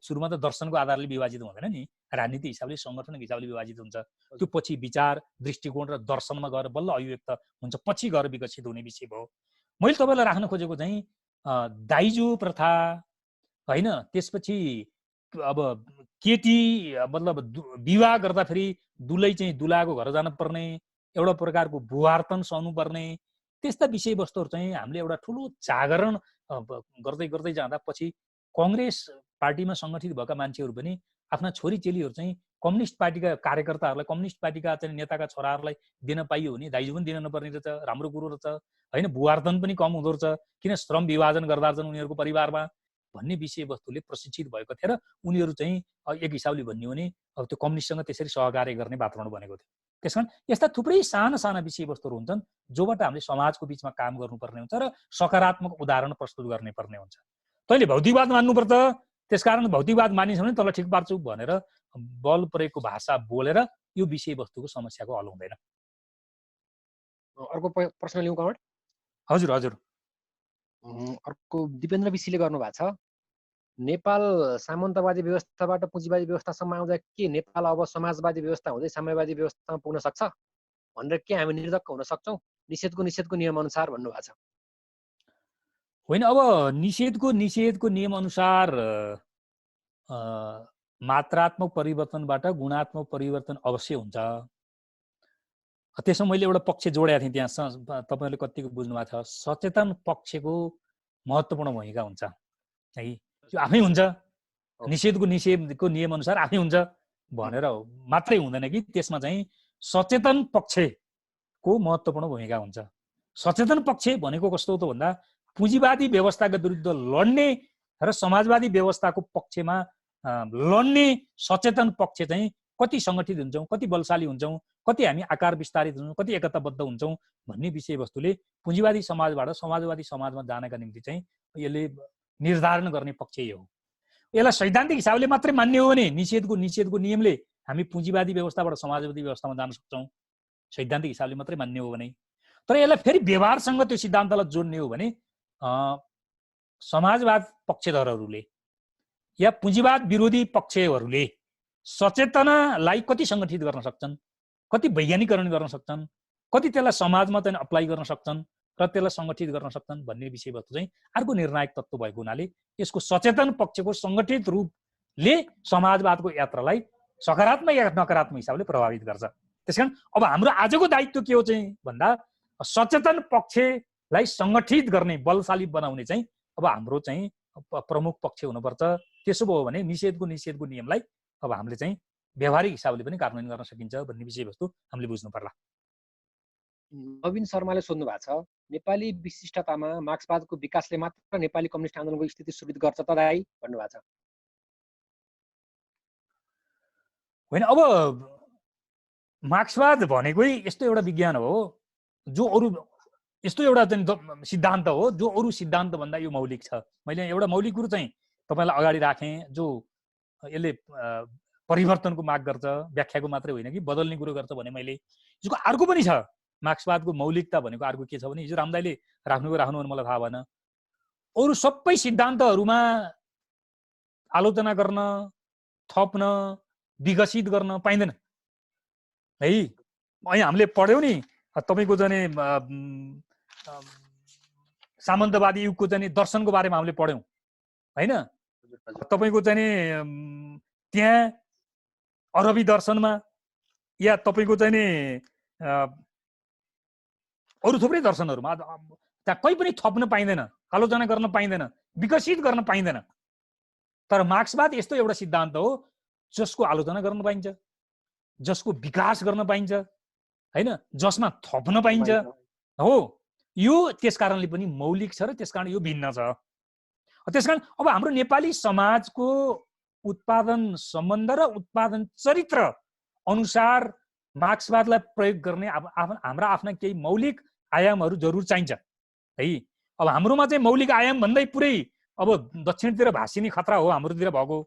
सुरुमा त दर्शनको आधारले विभाजित हुँदैन नि, राजनीतिक हिसाबले सङ्गठनको हिसाबले विभाजित हुन्छ। त्यो पछि विचार दृष्टिकोण र दर्शनमा गएर बल्ल अभिव्यक्त हुन्छ, पछि गएर विकसित हुने विषय भयो। मैले तपाईँलाई राख्न खोजेको चाहिँ दाइजो प्रथा होइन, त्यसपछि अब केटी मतलब विवाह गर्दाखेरि दुलै चाहिँ दुलाको घर जान पर्ने, एउटा प्रकारको भूवार्तन सहनु पर्ने, त्यस्ता विषयवस्तुहरू चाहिँ हामीले एउटा ठुलो जागरण गर्दै गर्दै जाँदा पछि कङ्ग्रेस पार्टीमा सङ्गठित भएका मान्छेहरू पनि आफ्ना छोरी चेलीहरू चाहिँ कम्युनिस्ट पार्टीका कार्यकर्ताहरूलाई, कम्युनिस्ट पार्टीका चाहिँ नेताका छोराहरूलाई दिन पाइयो भने दाइजो पनि दिन नपर्ने रहेछ, राम्रो कुरो रहेछ होइन। भूवार्तन पनि कम हुँदो रहेछ, किन श्रम विभाजन गर्दा रहेछन् उनीहरूको परिवारमा भन्ने विषयवस्तुले प्रशिक्षित भएको थियो र उनीहरू चाहिँ एक हिसाबले भन्यो भने अब त्यो कम्युनिस्टसँग त्यसरी सहकार्य गर्ने वातावरण बनेको थियो। त्यस कारण यस्ता थुप्रै साना साना विषयवस्तुहरू हुन्छन् जोबाट हामीले समाजको बिचमा काम गर्नुपर्ने हुन्छ र सकारात्मक उदाहरण प्रस्तुत गर्ने पर्ने हुन्छ। तैँले भौतिकवाद मान्नुपर्छ, त्यसकारण भौतिकवाद मानिन्छ भने तँलाई ठिक पार्छु भनेर बल प्रयोगको भाषा बोलेर यो विषयवस्तुको समस्याको हल हुँदैन। अर्को प्रश्न लिउँ कमरेड? हजुर हजुर। अर्को दिपेन्द्र विशीले गर्नु भएको छ, नेपाल सामन्तवादी व्यवस्थाबाट पुँजीवादी व्यवस्थासम्म आउँदा के नेपाल अब समाजवादी व्यवस्था हुँदै साम्यवादी व्यवस्थामा पुग्न सक्छ भनेर के हामी निर्धक्क हुन सक्छौँ निषेधको नियम अनुसार भन्नुभएको छ? होइन, अब निषेधको नियम अनुसार मात्रात्मक परिवर्तनबाट गुणात्मक परिवर्तन अवश्य हुन्छ। त्यसमा मैले एउटा पक्ष जोडेको थिएँ त्यहाँ, तपाईँले कतिको बुझ्नु भएको छ। सचेतन पक्षको महत्त्वपूर्ण भूमिका हुन्छ है, त्यो आफै हुन्छ, निषेधको नियम अनुसार आफै हुन्छ भनेर मात्रै हुँदैन कि त्यसमा चाहिँ सचेतन पक्षको महत्त्वपूर्ण भूमिका हुन्छ। सचेतन पक्ष भनेको कस्तो हो त भन्दा पुँजीवादी व्यवस्थाका विरुद्ध लड्ने र समाजवादी व्यवस्थाको पक्षमा लड्ने सचेतन पक्ष चाहिँ कति सङ्गठित हुन्छौँ, कति बलशाली हुन्छौँ, कति हामी आकार विस्तारित हुन्छौँ, कति एकताबद्ध हुन्छौँ भन्ने विषयवस्तुले पुँजीवादी समाजबाट समाजवादी समाजमा जानका निम्ति चाहिँ यसले निर्धारण गर्ने पक्ष हो। यसलाई सैद्धान्तिक हिसाबले मात्रै मान्ने हो भने निषेधको नियमले हामी पुँजीवादी व्यवस्थाबाट समाजवादी व्यवस्थामा जान सक्छौँ, सैद्धान्तिक हिसाबले मात्रै मान्ने हो भने। तर यसलाई फेरि व्यवहारसँग त्यो सिद्धान्तलाई जोड्ने हो भने समाजवाद पक्षधरहरूले या पुँजीवाद विरोधी पक्षहरूले सचेतनालाई कति सङ्गठित गर्न सक्छन्, कति वैज्ञानिकरण गर्न सक्छन्, कति त्यसलाई समाजमा चाहिँ अप्लाई गर्न सक्छन् र त्यसलाई सङ्गठित गर्न सक्छन् भन्ने विषयवस्तु चाहिँ अर्को निर्णायक तत्त्व भएको हुनाले यसको सचेतन पक्षको सङ्गठित रूपले समाजवादको यात्रालाई सकारात्मक या नकारात्मक हिसाबले प्रभावित गर्छ। त्यसकारण अब हाम्रो आजको दायित्व के हो चाहिँ भन्दा सचेतन पक्षलाई सङ्गठित गर्ने, बलशाली बनाउने चाहिँ अब हाम्रो चाहिँ प्रमुख पक्ष हुनुपर्छ। त्यसो भयो भने निषेधको नियमलाई अब हामीले चाहिँ व्यवहारिक हिसाबले पनि कार्यान्वयन गर्न सकिन्छ भन्ने विषयवस्तु हामीले बुझ्नु पर्ला। नवीन शर्माले सोध्नु भएको छ, नेपाली विशिष्टतामा मार्क्सवादको विकासले मात्र नेपाली कम्युनिस्ट आन्दोलनको स्थिति सुदृढ गर्छ त दाइ भन्नुभएको छ? होइन, अब मार्क्सवाद भनेकै यस्तो एउटा विज्ञान हो जो अरू यस्तो एउटा चाहिँ सिद्धान्त हो जो अरू सिद्धान्तभन्दा यो मौलिक छ। मैले एउटा मौलिक कुरो चाहिँ तपाईँलाई अगाडि राखेँ जो यसले परिवर्तनको माग गर्छ, व्याख्याको मात्रै होइन कि बदल्ने कुरो गर्छ भने मैले यसको अर्को पनि छ। मार्क्सवादको मौलिकता भनेको अर्को के छ भने हिजो रामदाइले राख्नु भने मलाई थाहा भएन, अरू सबै सिद्धान्तहरूमा आलोचना गर्न, थप्न, विकसित गर्न पाइँदैन है। अहिले हामीले पढ्यौँ नि तपाईँको चाहिँ सामन्तवादी युगको चाहिँ दर्शनको बारेमा हामीले पढ्यौँ होइन। तपाईँको चाहिँ त्यहाँ अरबी दर्शनमा या तपाईँको चाहिँ अरू थुप्रै दर्शनहरूमा त्यहाँ कहीँ पनि थप्न पाइँदैन, आलोचना गर्न पाइँदैन, विकसित गर्न पाइँदैन। तर मार्क्सवाद यस्तो एउटा सिद्धान्त हो जसको आलोचना गर्न पाइन्छ, जसको विकास गर्न पाइन्छ होइन, जसमा थप्न पाइन्छ हो। यो त्यसकारणले पनि मौलिक छ र त्यसकारण यो भिन्न छ। त्यसकारण अब हाम्रो नेपाली समाजको उत्पादन सम्बन्ध र उत्पादन चरित्र अनुसार मार्क्सवादलाई प्रयोग गर्ने हाम्रा आफ्ना केही मौलिक आयामहरू जरुर चाहिन्छ है। अब हाम्रोमा चाहिँ मौलिक आयाम भन्दै पुरै अब दक्षिणतिर भाषिने खतरा हो हाम्रोतिर भएको।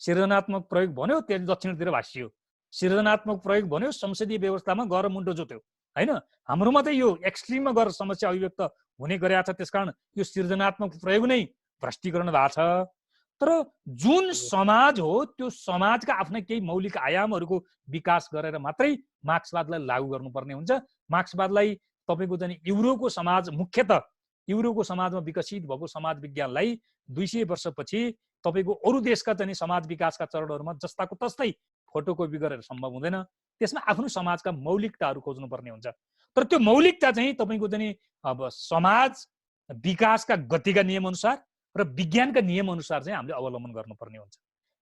सृजनात्मक प्रयोग भन्यो त्यसले दक्षिणतिर भाषियो, सृजनात्मक प्रयोग भन्यो संसदीय व्यवस्थामा गएर मुन्टो जोत्यो होइन। हाम्रोमा चाहिँ यो एक्सट्रिममा गएर समस्या अभिव्यक्त हुने गरेको छ। त्यसकारण यो सृजनात्मक प्रयोग नै भ्रष्टीकरण भएको छ। तर जुन समाज हो त्यो समाजका आफ्नै केही मौलिक आयामहरूको विकास गरेर मात्रै मार्क्सवादलाई लागू गर्नुपर्ने हुन्छ। मार्क्सवादलाई तपाईँको चाहिँ युरोपको समाज, मुख्यतः युरोपको समाजमा विकसित भएको समाज विज्ञानलाई 200 वर्षपछि तपाईँको अरू देशका चाहिँ समाज विकासका चरणहरूमा जस्ताको तस्तै फोटोकपी गरेर सम्भव हुँदैन। त्यसमा आफ्नो समाजका मौलिकताहरू खोज्नुपर्ने हुन्छ। तर त्यो मौलिकता चाहिँ तपाईँको चाहिँ अब समाज विकासका गतिका नियम अनुसार र विज्ञानका नियम अनुसार चाहिँ हामीले अवलम्बन गर्नुपर्ने हुन्छ।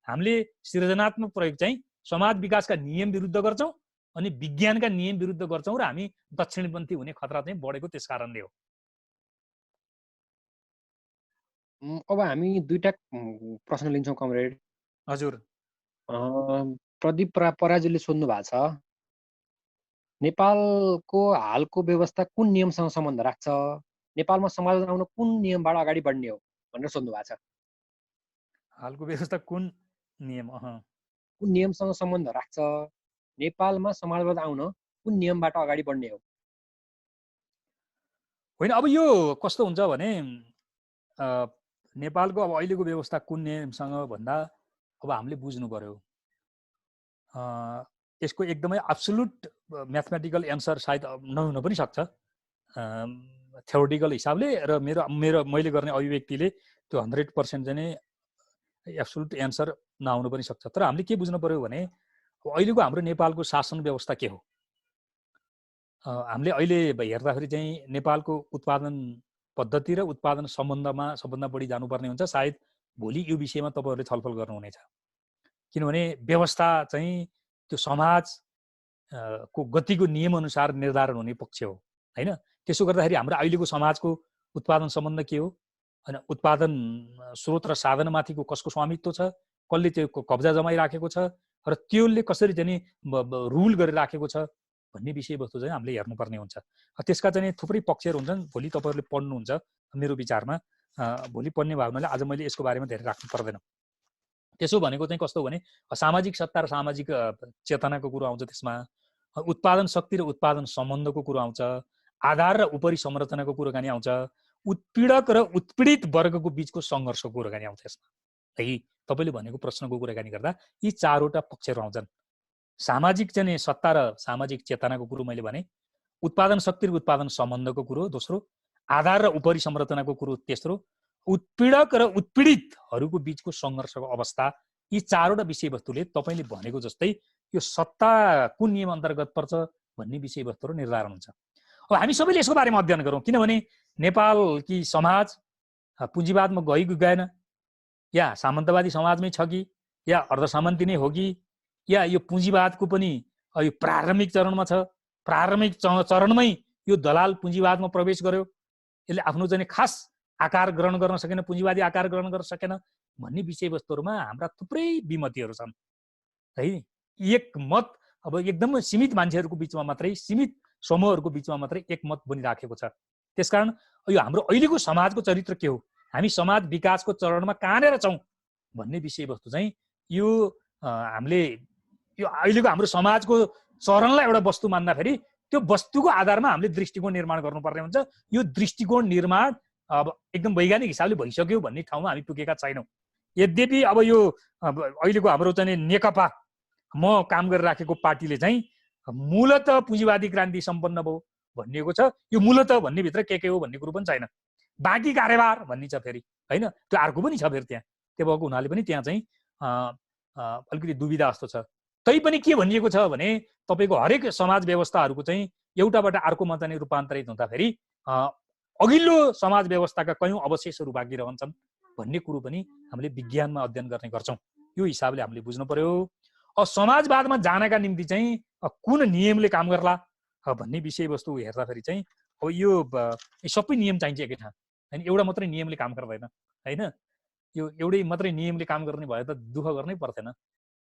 हामीले सृजनात्मक प्रयोग चाहिँ समाज विकासका नियम विरुद्ध गर्छौँ अनि विज्ञानका नियम विरुद्ध गर्छौँ र हामी दक्षिणपन्थी हुने खतरा चाहिँ बढेको त्यस कारणले हो। अब हामी दुईटा प्रश्न लिन्छौँ कमरेड। हजुर। प्रदीप पराजुले सोध्नु भएको छ, नेपालको हालको व्यवस्था कुन नियमसँग सम्बन्ध राख्छ, नेपालमा समाज आउन कुन नियमबाट अगाडि बढ्ने हो भनेर सोध्नु भएको छ। हालको व्यवस्था कुन नियम कुन नियमसँग सम्बन्ध राख्छ, नेपालमा समाजवाद आउन कुन नियमबाट अगाडि बढ्ने हो? होइन, अब यो कस्तो हुन्छ भने नेपालको अब अहिलेको व्यवस्था कुन नियमसँग भन्दा अब हामीले बुझ्नु पर्यो। यसको एकदमै एब्सोल्युट म्याथमेटिकल एन्सर सायद नहुन पनि सक्छ थ्योरिटिकल हिसाबले, र मैले गर्ने अभिव्यक्तिले त्यो 100% चाहिँ एब्सोल्युट एन्सर नआउनु पनि सक्छ। तर हामीले के बुझ्नु पर्यो भने अहिलेको हाम्रो नेपालको शासन व्यवस्था के हो। हामीले अहिले हेर्दाखेरि चाहिँ नेपालको उत्पादन पद्धति र उत्पादन सम्बन्धमा सबभन्दा बढी जानुपर्ने हुन्छ। सायद भोलि यो विषयमा तपाईँहरूले छलफल गर्नुहुनेछ, किनभने व्यवस्था चाहिँ त्यो समाज को गतिको नियम अनुसार निर्धारण हुने पक्ष हो होइन। त्यसो गर्दाखेरि हाम्रो अहिलेको समाजको उत्पादन सम्बन्ध के हो, होइन उत्पादन स्रोत र साधनमाथिको कसको स्वामित्व छ, कसले त्यो कब्जा जमाइराखेको छ र त्यसले कसरी चाहिँ रुल गरिराखेको छ भन्ने विषयवस्तु चाहिँ हामीले हेर्नुपर्ने हुन्छ। त्यसका चाहिँ थुप्रै पक्षहरू हुन्छन्, भोलि तपाईँहरूले पढ्नुहुन्छ मेरो विचारमा। भोलि पढ्ने भयो भने आज मैले यसको बारेमा धेरै राख्नु पर्दैन। त्यसो भनेको चाहिँ कस्तो भने सामाजिक सत्ता र सामाजिक चेतनाको कुरो आउँछ, त्यसमा उत्पादन शक्ति र उत्पादन सम्बन्धको कुरो आउँछ, आधार र उपरि संरचनाको कुराकानी आउँछ, उत्पीडक र उत्पीडित वर्गको बीचको सङ्घर्षको कुराकानी आउँछ। यसमा है तपाईँले भनेको प्रश्नको कुराकानी गर्दा यी चारवटा पक्षहरू आउँछन्। सामाजिक चाहिँ सत्ता र सामाजिक चेतनाको कुरो मैले भने, उत्पादन शक्ति र उत्पादन सम्बन्धको कुरो दोस्रो, आधार र उपरि संरचनाको कुरो तेस्रो, उत्पीडक र उत्पीडितहरूको बीचको सङ्घर्षको अवस्था, यी चारवटा विषयवस्तुले तपाईँले भनेको जस्तै यो सत्ता कुन नियम अन्तर्गत पर्छ भन्ने विषयवस्तुहरू निर्धारण हुन्छ। अब हामी सबैले यसको बारेमा अध्ययन गरौँ, किनभने नेपालकी समाज पुँजीवादमा गयो कि गएन, या सामन्तवादी समाजमै छ कि या अर्धसामन्ती नै हो कि, या यो पुँजीवादको पनि यो प्रारम्भिक चरणमा छ, प्रारम्भिक चरणमै यो दलाल पुँजीवादमा प्रवेश गर्यो, यसले आफ्नो चाहिँ खास आकार ग्रहण गर्न सकेन, पुँजीवादी आकार ग्रहण गर्न सकेन भन्ने विषयवस्तुहरूमा हाम्रा थुप्रै विमतिहरू छन् है। एक मत अब एकदमै सीमित मान्छेहरूको बिचमा मात्रै, सीमित समूहहरूको बिचमा मात्रै एक मत बनिराखेको छ। त्यसकारण यो हाम्रो अहिलेको समाजको चरित्र के हो, हामी समाज विकासको चरणमा कहाँनिर छौँ भन्ने विषयवस्तु चाहिँ यो हामीले यो अहिलेको हाम्रो समाजको चरणलाई एउटा वस्तु मान्दाखेरि त्यो वस्तुको आधारमा हामीले दृष्टिकोण निर्माण गर्नुपर्ने हुन्छ। यो दृष्टिकोण निर्माण अब एकदम वैज्ञानिक हिसाबले भइसक्यो भन्ने ठाउँमा हामी पुगेका छैनौँ। यद्यपि अब यो अहिलेको हाम्रो चाहिँ नेकपा म काम गरिराखेको पार्टीले चाहिँ मूलत पुँजीवादी क्रान्ति सम्पन्न भयो भनिएको छ। यो मूलत भन्ने भित्र के हो भन्ने कुरो पनि छैन, बाँकी कार्यभार भन्ने छ फेरि होइन, त्यो अर्को पनि छ फेरि त्यहाँ। त्यो भएको हुनाले पनि त्यहाँ चाहिँ अलिकति दुविधा जस्तो छ। तैपनि के भनिएको छ भने तपाईँको हरेक समाज व्यवस्थाहरूको चाहिँ एउटाबाट अर्कोमा चाहिँ रूपान्तरित हुँदाखेरि अघिल्लो समाज व्यवस्थाका कयौँ अवशेषहरू बाँकी रहन्छन् भन्ने कुरो पनि हामीले विज्ञानमा अध्ययन गर्ने गर्छौँ। यो हिसाबले हामीले बुझ्नु पर्यो। समाजवादमा जानका निम्ति चाहिँ कुन नियमले काम गर्ला भन्ने विषयवस्तु हेर्दाखेरि चाहिँ अब यो सबै नियम चाहिन्छ एकै ठाउँ होइन, एउटा मात्रै नियमले काम गर्दैन होइन। यो एउटै मात्रै नियमले काम गर्ने भए त दुःख गर्नै पर्थेन।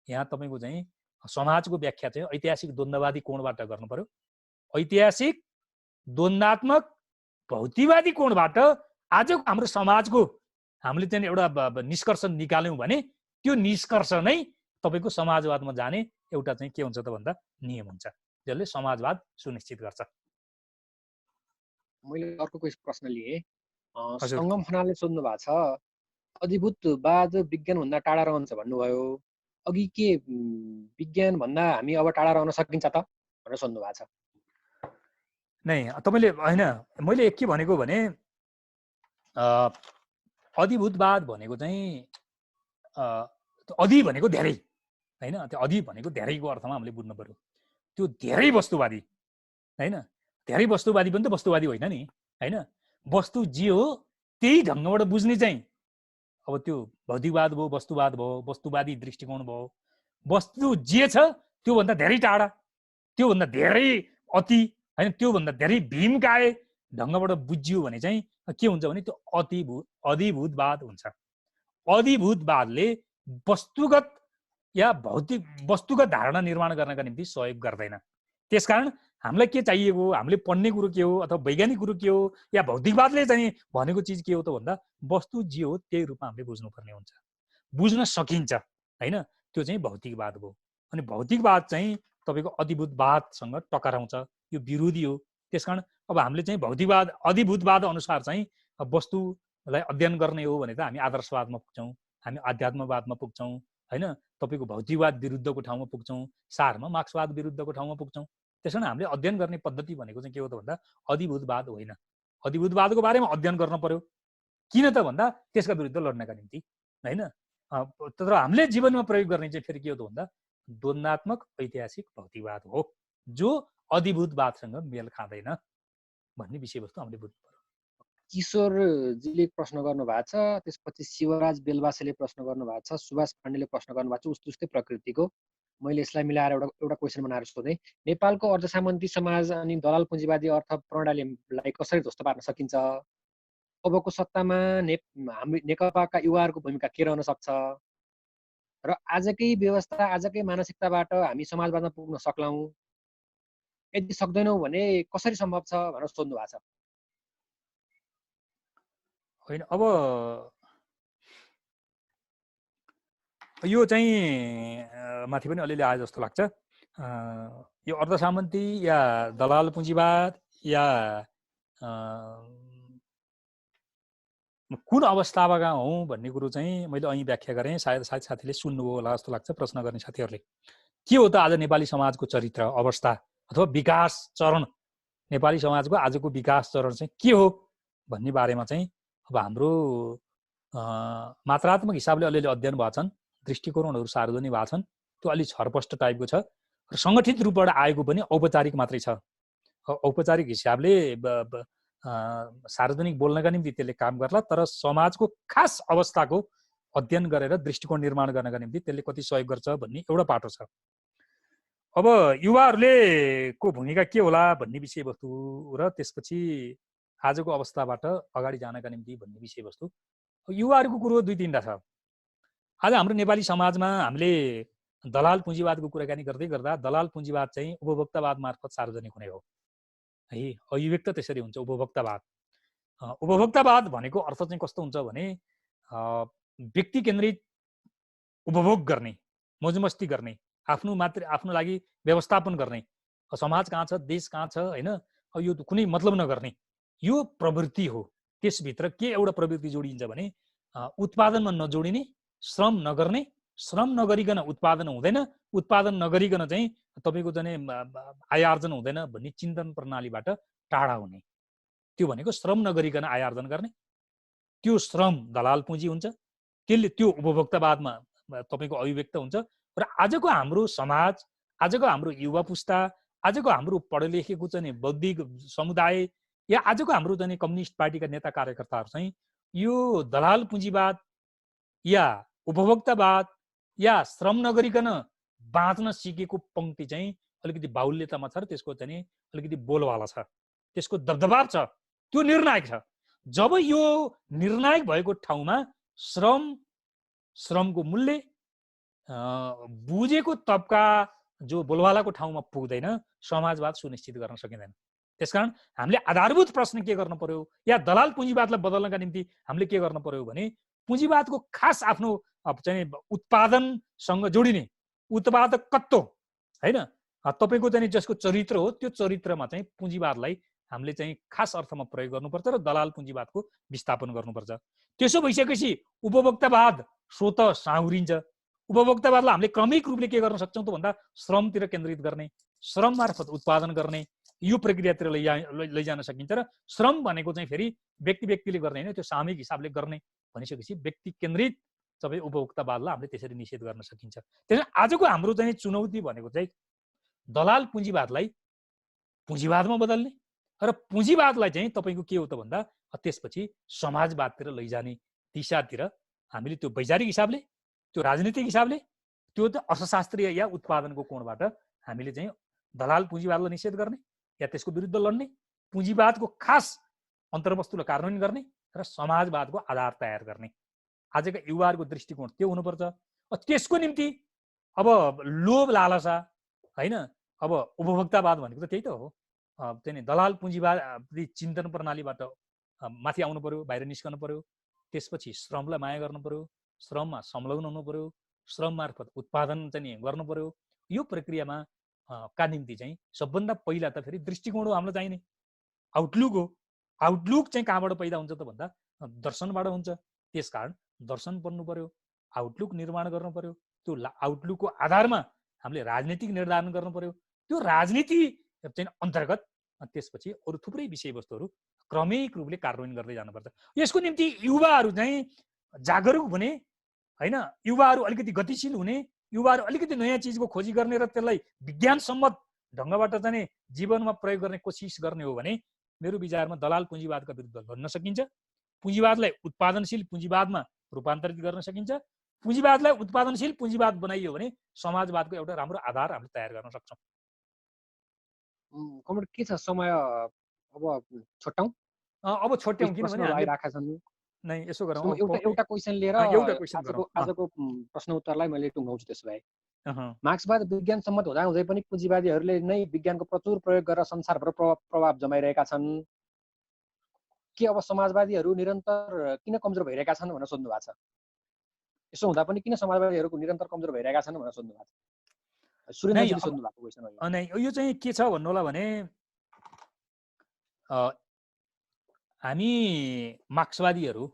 यहाँ तपाईँको चाहिँ समाजको व्याख्या चाहिँ ऐतिहासिक द्वन्द्ववादी कोणबाट गर्नु पर्यो। ऐतिहासिक द्वन्द्वात्मक भौतिकवादी कोणबाट आजको हाम्रो समाजको हामीले चाहिँ एउटा निष्कर्ष निकाल्यौँ भने त्यो निष्कर्ष नै तपाईँको समाजवादमा जाने एउटा चाहिँ के हुन्छ त भन्दा नियम हुन्छ, जसले समाजवाद सुनिश्चित गर्छ। मैले अर्को प्रश्न लिएँ। हजुर। सङ्गम खनालले सोध्नु भएको छ, अधिभूतवाद विज्ञानभन्दा टाढा रहन्छ भन्नुभयो, अघि के विज्ञानभन्दा हामी अब टाढा रहन सकिन्छ त भनेर सोध्नु भएको छ। नै तपाईँले होइन, मैले के भनेको भने अधिभूतवाद भनेको चाहिँ अधि भनेको धेरै होइन, त्यो अधि भनेको धेरैको अर्थमा हामीले बुझ्नु पर्यो। त्यो धेरै वस्तुवादी होइन, धेरै वस्तुवादी पनि त वस्तुवादी होइन नि होइन। वस्तु जे हो त्यही ढङ्गबाट बुझ्ने चाहिँ अब त्यो भौतिकवाद भयो, वस्तुवाद भयो, वस्तुवादी दृष्टिकोण भयो। वस्तु जे छ त्योभन्दा धेरै टाढा, त्योभन्दा धेरै अति होइन, त्योभन्दा धेरै भीमकाय ढङ्गबाट बुझ्यो भने चाहिँ के हुन्छ भने त्यो अधिभूतवाद हुन्छ। अधिभूतवादले वस्तुगत या भौतिक वस्तुगत धारणा निर्माण गर्नका निम्ति सहयोग गर्दैन। त्यसकारण हामीलाई के चाहिएको, हामीले पढ्ने कुरो के हो अथवा वैज्ञानिक कुरो के हो या भौतिकवादले चाहिँ भनेको चिज के हो त भन्दा वस्तु जे हो त्यही रूपमा हामीले बुझ्नुपर्ने हुन्छ, बुझ्न सकिन्छ होइन। त्यो चाहिँ भौतिकवाद भयो। अनि भौतिकवाद चाहिँ तपाईँको अधिभूतवादसँग टकराउँछ, यो विरोधी हो। त्यसकारण अब हामीले चाहिँ भौतिकवाद अधिभूतवाद अनुसार चाहिँ वस्तुलाई अध्ययन गर्ने हो भने त हामी आदर्शवादमा पुग्छौँ, हामी आध्यात्मवादमा पुग्छौँ होइन, तपाईँको भौतिकवाद विरुद्धको ठाउँमा पुग्छौँ, सारमा मार्क्सवाद विरुद्धको ठाउँमा पुग्छौँ। त्यसकारण हामीले अध्ययन गर्ने पद्धति भनेको चाहिँ के हो त भन्दा अधिभूतवाद होइन। अधिभूतवादको बारेमा अध्ययन गर्न पर्यो, किन त भन्दा त्यसका विरुद्ध लड्नका निम्ति होइन। तर हामीले जीवनमा प्रयोग गर्ने चाहिँ फेरि के हो त भन्दा द्वन्द्वात्मक ऐतिहासिक भौतिकवाद हो, जो अधिभूतवादसँग मेल खाँदैन भन्ने विषयवस्तु हामीले बुझ्नु पर्यो। किशोरजीले प्रश्न गर्नु भएको छ, त्यसपछि शिवराज बेलबासेले प्रश्न गर्नु भएको छ, सुभाष पाण्डेले प्रश्न गर्नु भएको छ उस्तै उस्तै प्रकृतिको। मैले यसलाई मिलाएर एउटा क्वेसन बनाएर सोधेँ। नेपालको अर्धसामन्ती समाज अनि दलाल पुँजीवादी अर्थ प्रणालीलाई कसरी ध्वस्त पार्न सकिन्छ? अबको सत्तामा हामी नेकपाका युवाहरूको भूमिका के रहन सक्छ? र आजकै व्यवस्था आजकै मानसिकताबाट हामी समाजवादमा पुग्न सक्लौँ? यदि सक्दैनौँ भने कसरी सम्भव छ भनेर सोध्नु भएको छ। होइन, अब यो चाहिँ माथि पनि अलिअलि आयो जस्तो लाग्छ। यो अर्धसामन्ती या दलाल पुँजीवाद या कुन अवस्थामा हौँ भन्ने कुरो चाहिँ मैले અહીં व्याख्या गरेँ। सायद साथीले सुन्नुभयो होला जस्तो लाग्छ प्रश्न गर्ने साथीहरूले। के हो त आज नेपाली समाजको चरित्र अवस्था अथवा विकास चरण, नेपाली समाजको आजको विकास चरण चाहिँ के हो भन्ने बारेमा चाहिँ अब हाम्रो मात्रात्मक हिसाबले अलिअलि अध्ययन भएको छन्, दृष्टिकोणहरू सार्वजनिक भएको छन्, त्यो अलि छरपष्ट टाइपको छ र सङ्गठित रूपबाट आएको पनि औपचारिक मात्रै छ। औपचारिक हिसाबले सार्वजनिक बोल्नका निम्ति त्यसले काम गर्ला, तर समाजको खास अवस्थाको अध्ययन गरेर दृष्टिकोण निर्माण गर्नका निम्ति त्यसले कति सहयोग गर्छ भन्ने एउटा पाटो छ। अब युवाहरूले को भूमिका के होला भन्ने विषयवस्तु र त्यसपछि आजको अवस्थाबाट अगाडि जानका निम्ति भन्ने विषयवस्तु, युवाहरूको कुरो दुई तिनवटा छ। आज हाम्रो नेपाली समाजमा हामीले दलाल पुँजीवादको कुराकानी गर्दै गर्दा दलाल पुँजीवाद चाहिँ उपभोक्तावाद मार्फत सार्वजनिक हुने हो है, अभिव्यक्त त्यसरी हुन्छ उपभोक्तावाद। उपभोक्तावाद भनेको अर्थ चाहिँ कस्तो हुन्छ भने व्यक्ति केन्द्रित उपभोग गर्ने, मौजमस्ती गर्ने, आफ्नो लागि व्यवस्थापन गर्ने, समाज कहाँ छ, देश कहाँ छ होइन, यो कुनै मतलब नगर्ने यो प्रवृत्ति हो। त्यसभित्र के एउटा प्रवृत्ति जोडिन्छ भने उत्पादनमा नजोडिने, श्रम नगर्ने, श्रम नगरिकन उत्पादन हुँदैन, उत्पादन नगरिकन चाहिँ तपाईँको चाहिँ आय आर्जन हुँदैन भन्ने चिन्तन प्रणालीबाट टाढा हुने। त्यो भनेको श्रम नगरिकन आय आर्जन गर्ने, त्यो श्रम दलाल पुँजी हुन्छ, त्यसले त्यो उपभोक्तावादमा तपाईँको अभिव्यक्त हुन्छ। र आजको हाम्रो समाज, आजको हाम्रो युवा पुस्ता, आजको हाम्रो पढे लेखेको चाहिँ बौद्धिक समुदाय या आजको हाम्रो चाहिँ कम्युनिस्ट पार्टीका नेता कार्यकर्ताहरू चाहिँ यो दलाल पुँजीवाद या उपभोक्तावाद या श्रम नगरिकन बाँच्न सिकेको पंक्ति चाहिँ अलिकति बाहुल्यतामा छ र त्यसको चाहिँ अलिकति बोलवाला छ, त्यसको दबदबाव छ, त्यो निर्णायक छ। जब यो निर्णायक भएको ठाउँमा श्रमको मूल्य बुझेको तबका जो बोलवालाको ठाउँमा पुग्दैन, समाजवाद सुनिश्चित गर्न सकिँदैन। त्यसकारण हामीले आधारभूत प्रश्न के गर्न पर्यो, या दलाल पुँजीवादलाई बदल्नका निम्ति हामीले के गर्न पर्यो भने पुँजीवादको खास आफ्नो चाहिँ उत्पादनसँग जोडिने उत्पादकत्व हैन, तपाईको चाहिँ जसको चरित्र हो त्यो चरित्रमा चाहिँ पुँजीवादलाई हामीले चाहिँ खास अर्थमा प्रयोग गर्नुपर्छ र दलाल पुँजीवादको विस्थापन गर्नुपर्छ। त्यसो भइसकेपछि उपभोक्तावाद स्वत साउरिन्छ। उपभोक्तावादलाई हामीले क्रमिक रूपले के गर्न सक्छौँ त भन्दा श्रमतिर केन्द्रित गर्ने, श्रम मार्फत उत्पादन गर्ने यो प्रक्रियातिर लैजान सकिन्छ। र श्रम भनेको चाहिँ फेरि व्यक्ति व्यक्तिले गर्ने होइन, त्यो सामूहिक हिसाबले गर्ने भनिसकेपछि व्यक्ति केन्द्रित सबै उपभोक्तावादलाई हामीले त्यसरी निषेध गर्न सकिन्छ। त्यसैले आजको हाम्रो चाहिँ चुनौती भनेको चाहिँ दलाल पुँजीवादलाई पुँजीवादमा बदल्ने र पुँजीवादलाई चाहिँ तपाईँको के हो त भन्दा त्यसपछि समाजवादतिर लैजाने दिशातिर हामीले त्यो वैचारिक हिसाबले, त्यो राजनीतिक हिसाबले, त्यो त अर्थशास्त्रीय या उत्पादनको कोणबाट हामीले चाहिँ दलाल पुँजीवादलाई निषेध गर्ने या त्यसको विरुद्ध लड्ने, पुँजीवादको खास अन्तर्वस्तुलाई कार्यान्वयन गर्ने र समाजवादको आधार तयार गर्ने। आजका युवाहरूको दृष्टिकोण त्यो हुनुपर्छ। त्यसको निम्ति अब लोभ लालसा होइन, अब उपभोक्तावाद भनेको त त्यही त हो। चाहिँ दलाल पुँजीवाद चिन्तन प्रणालीबाट माथि आउनु पर्यो, बाहिर निस्कनु पर्यो। त्यसपछि श्रमलाई माया गर्नु पर्यो, श्रममा संलग्न हुनु पर्यो, श्रम मार्फत उत्पादन चाहिँ गर्नु पर्यो। यो प्रक्रियामा का निम्ति चाहिँ सबभन्दा पहिला त फेरि दृष्टिकोण हो हाम्रो चाहिने, आउटलुक हो। आउटलुक चाहिँ कहाँबाट पैदा हुन्छ त भन्दा दर्शनबाट हुन्छ। त्यसकारण दर्शन पढ्नु पर्यो, आउटलुक निर्माण गर्नु पर्यो। त्यो आउटलुकको आधारमा हामीले राजनीतिक निर्धारण गर्नु पर्यो। त्यो राजनीति चाहिँ अन्तर्गत त्यसपछि अरू थुप्रै विषयवस्तुहरू क्रमिक रूपले कार्यान्वयन गर्दै जानुपर्छ। यसको निम्ति युवाहरू चाहिँ जागरुक हुने होइन, युवाहरू अलिकति गतिशील हुने, युवाहरू अलिकति नयाँ चिजको खोजी गर्ने र त्यसलाई विज्ञानसम्मत ढङ्गबाट चाहिँ जीवनमा प्रयोग गर्ने कोसिस गर्ने हो भने मेरो विचारमा दलाल पुँजीवादका विरुद्ध लड्न सकिन्छ। पुँजीवादलाई उत्पादनशील पुँजीवादमा रूपान्तरित गर्न सकिन्छ। पुँजीवादलाई उत्पादनशील पुँजीवाद बनाइयो भने समाजवादको एउटा राम्रो आधार हामीले तयार गर्न सक्छौँ। कमरेड के छ समय अब छोट्यौं? अब छोट्यौं किनभने आइराखेका छन्। नै यसो गरौँ, एउटा क्वेसन लिएर आजको प्रश्न उत्तरलाई मैले टुङ्गाउँछु। त्यसो भए मार्क्सवाद विज्ञानसम्मत हुँदा हुँदै पनि पुँजीवादीहरूले नै विज्ञानको प्रचुर प्रयोग गरेर संसारभर प्रभाव जमाइरहेका छन्। के अब समाजवादीहरू निरन्तर किन कमजोर भइरहेका छन् भनेर सोध्नु भएको छ। यसो हुँदा पनि किन समाजवादीहरूको निरन्तर कमजोर भइरहेका छन् भनेर सोध्नु भएको छ। सुरेन्द्रजीले सोध्नु भएको क्वेसन हो। नै यो चाहिँ के छ भन्नु होला भने हामी मार्क्सवादीहरू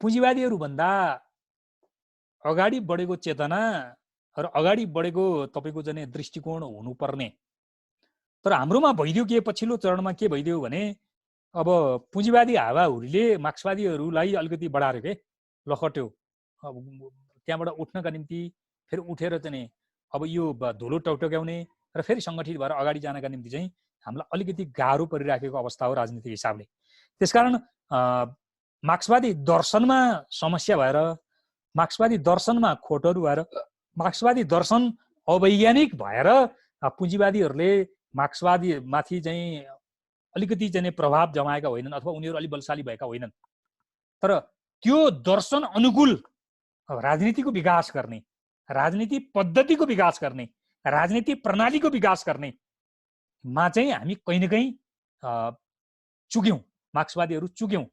पुँजीवादीहरू भन्दा अगाडि बढेको चेतना र अगाडि बढेको तपाईँको चाहिँ दृष्टिकोण हुनुपर्ने। तर हाम्रोमा भइदियो के, पछिल्लो चरणमा के भइदियो भने अब पुँजीवादी हावाहुरीले मार्क्सवादीहरूलाई अलिकति बढाएर के लखट्यो। अब त्यहाँबाट उठ्नका निम्ति फेरि उठेर चाहिँ अब यो धुलो टौटक्याउने र फेरि सङ्गठित भएर अगाडि जानका निम्ति चाहिँ हामीलाई अलिकति गाह्रो परिराखेको अवस्था हो राजनीतिक हिसाबले। त्यसकारण मार्क्सवादी दर्शनमा समस्या भएर, मार्क्सवादी दर्शनमा खोटहरू भएर, मार्क्सवादी दर्शन अवैज्ञानिक भएर पुँजीवादीहरूले मार्क्सवादीमाथि चाहिँ अलिकति चाहिँ प्रभाव जमाएका होइनन् अथवा उनीहरू अलि बलशाली भएका होइनन्। तर त्यो दर्शन अनुकूल राजनीतिको विकास गर्ने, राजनीति पद्धतिको विकास गर्ने, राजनीति प्रणालीको विकास गर्ने मा चाहिँ हामी कहीँ न कहीँ चुक्यौँ। मार्क्सवादीहरू चुक्यौँ।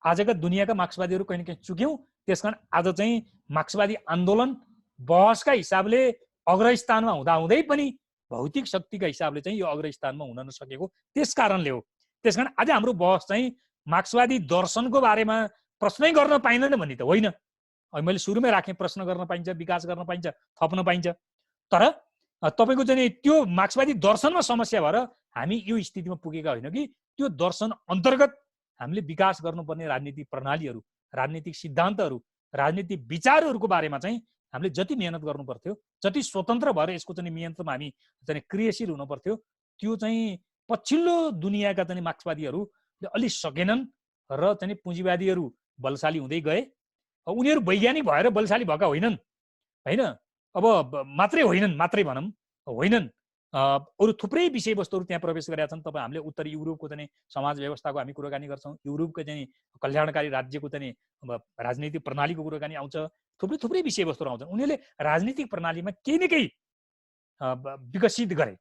आजका दुनियाँका मार्क्सवादीहरू कहीँ न कहीँ चुक्यौँ। त्यसकारण आज चाहिँ मार्क्सवादी आन्दोलन बहसका हिसाबले अग्रस्थानमा हुँदाहुँदै पनि भौतिक शक्तिका हिसाबले चाहिँ यो अग्रस्थानमा हुन नसकेको त्यस कारणले हो। त्यसकारण आज हाम्रो बहस चाहिँ मार्क्सवादी दर्शनको बारेमा प्रश्नै गर्न पाइँदैन भन्ने त होइन। मैले सुरुमै राखेँ, प्रश्न गर्न पाइन्छ, विकास गर्न पाइन्छ, थप्न पाइन्छ। तर तपाईँको चाहिँ त्यो मार्क्सवादी दर्शनमा समस्या भएर हामी यो स्थितिमा पुगेका होइन कि त्यो दर्शन अन्तर्गत हामीले विकास गर्नुपर्ने राजनीतिक प्रणालीहरू, राजनीतिक सिद्धान्तहरू, राजनीतिक विचारहरूको बारेमा चाहिँ हामीले जति मेहनत गर्नु पर्थ्यो, जति स्वतन्त्र भएर यसको चाहिँ नियन्त्रणमा हामी चाहिँ क्रियाशील हुनु पर्थ्यो, त्यो चाहिँ पछिल्लो दुनियाँका चाहिँ मार्क्सवादीहरूले अलि सकेनन् र चाहिँ पुँजीवादीहरू बलशाली हुँदै गए। उनीहरू वैज्ञानिक भएर बलशाली भएका होइनन् होइन, अब मात्रै भनौँ होइनन्, अरू थुप्रै विषयवस्तुहरू त्यहाँ प्रवेश गरेका छन्। तपाईँ हामीले उत्तरी युरोपको चाहिँ समाज व्यवस्थाको हामी कुराकानी गर्छौँ, युरोपको चाहिँ कल्याणकारी राज्यको चाहिँ राजनीतिक प्रणालीको कुराकानी आउँछ, थुप्रै विषयवस्तुहरू आउँछन्। उनीहरूले राजनीतिक प्रणालीमा केही न केही विकसित गरे।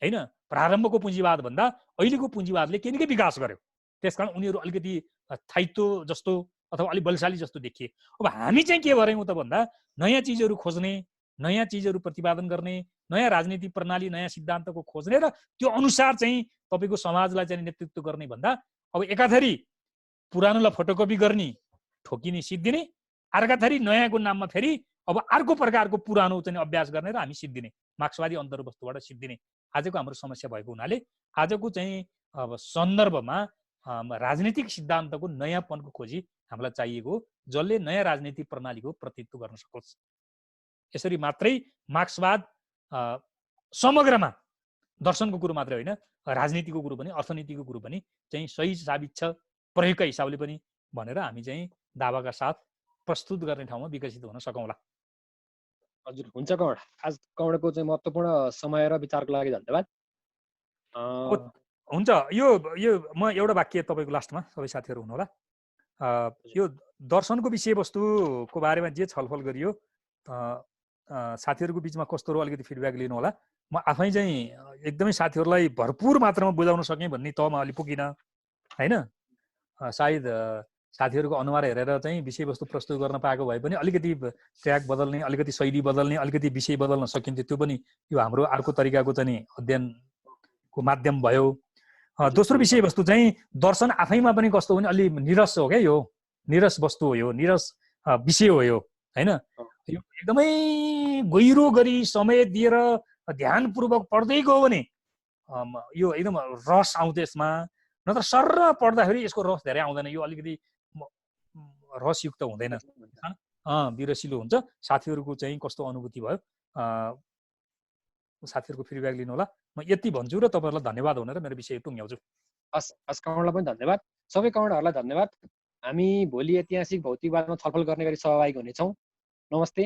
हैन। प्रारम्भको पुँजीवाद भन्दा अहिलेको पुँजीवादले के निकै विकास गर्यो, त्यसकारण उनीहरू अलिकति स्थायित्व जस्तो अथवा अलिक बलशाली जस्तो देखिए। अब हामी चाहिँ के गर्यौँ त भन्दा नयाँ चिजहरू खोज्ने, नयाँ चिजहरू प्रतिपादन गर्ने, नयाँ राजनीतिक प्रणाली, नयाँ सिद्धान्तको खोज्ने र त्यो अनुसार चाहिँ तपाईँको समाजलाई चाहिँ नेतृत्व गर्ने भन्दा अब एकाथरी पुरानोलाई फोटोकपी गर्ने, ठोकिने, सिद्धिने, अर्काथरी नयाँको नाममा फेरि अब अर्को प्रकारको पुरानो चाहिँ अभ्यास गर्ने र हामी सिद्धिने, मार्क्सवादी अन्तर्वस्तुबाट सिद्धिने आजको हाम्रो समस्या भएको हुनाले आजको चाहिँ अब सन्दर्भमा राजनीतिक सिद्धान्तको नयाँपनको खोजी हामीलाई चाहिएको, जसले नयाँ राजनीतिक प्रणालीको प्रतिनिधित्व गर्न सकोस्। यसरी मात्रै मार्क्सवाद समग्रमा दर्शनको कुरो मात्रै होइन, राजनीतिको कुरो पनि, अर्थनीतिको कुरो पनि चाहिँ सही साबित छ प्रयोगका हिसाबले पनि भनेर हामी चाहिँ दावाका साथ प्रस्तुत गर्ने ठाउँमा विकसित हुन सकौँला। हजुर, हुन्छ कमल। आज कमलको चाहिँ महत्त्वपूर्ण समय र विचारको लागि धन्यवाद। हुन्छ, यो म एउटा वाक्य तपाईँको लास्टमा सबै साथीहरू हुनुहोला। यो दर्शनको विषयवस्तुको बारेमा जे छलफल गरियो साथीहरूको बिचमा कस्तो रह्यो अलिकति फिडब्याक लिनु होला। म आफै चाहिँ एकदमै साथीहरूलाई भरपुर मात्रामा बुझाउन सकेँ भन्ने तहमा अलि पुगिनँ हैन। सायद साथीहरूको अनुहार हेरेर चाहिँ विषयवस्तु प्रस्तुत गर्न पाएको भए पनि अलिकति ट्र्याक बदल्ने, अलिकति शैली बदल्ने, अलिकति विषय बदल्न सकिन्थ्यो। त्यो पनि यो हाम्रो अर्को तरिकाको चाहिँ अध्ययनको माध्यम भयो। दोस्रो विषयवस्तु चाहिँ दर्शन आफैमा पनि कस्तो भने अलि निरस हो क्या, यो निरस वस्तु हो, यो निरस विषय हो यो हैन। यो एकदमै गहिरो गरी समय दिएर ध्यानपूर्वक पढ्दै गयो भने यो एकदम रस आउँछ यसमा, नत्र सर्र पढ्दाखेरि यसको रस धेरै आउँदैन, यो अलिकति रसयुक्त हुँदैन, विरसिलो हुन्छ। साथीहरूको चाहिँ कस्तो अनुभूति भयो साथीहरूको फिडब्याक लिनु होला। म यति भन्छु र तपाईँहरूलाई धन्यवाद भनेर मेरो विषय टुङ्ग्याउँछु। हस्, कमललाई पनि धन्यवाद। सबै कमलहरूलाई धन्यवाद। हामी भोलि ऐतिहासिक भौतिकवादमा छलफल गर्ने गरी सहभागी हुनेछौँ। नमस्ते।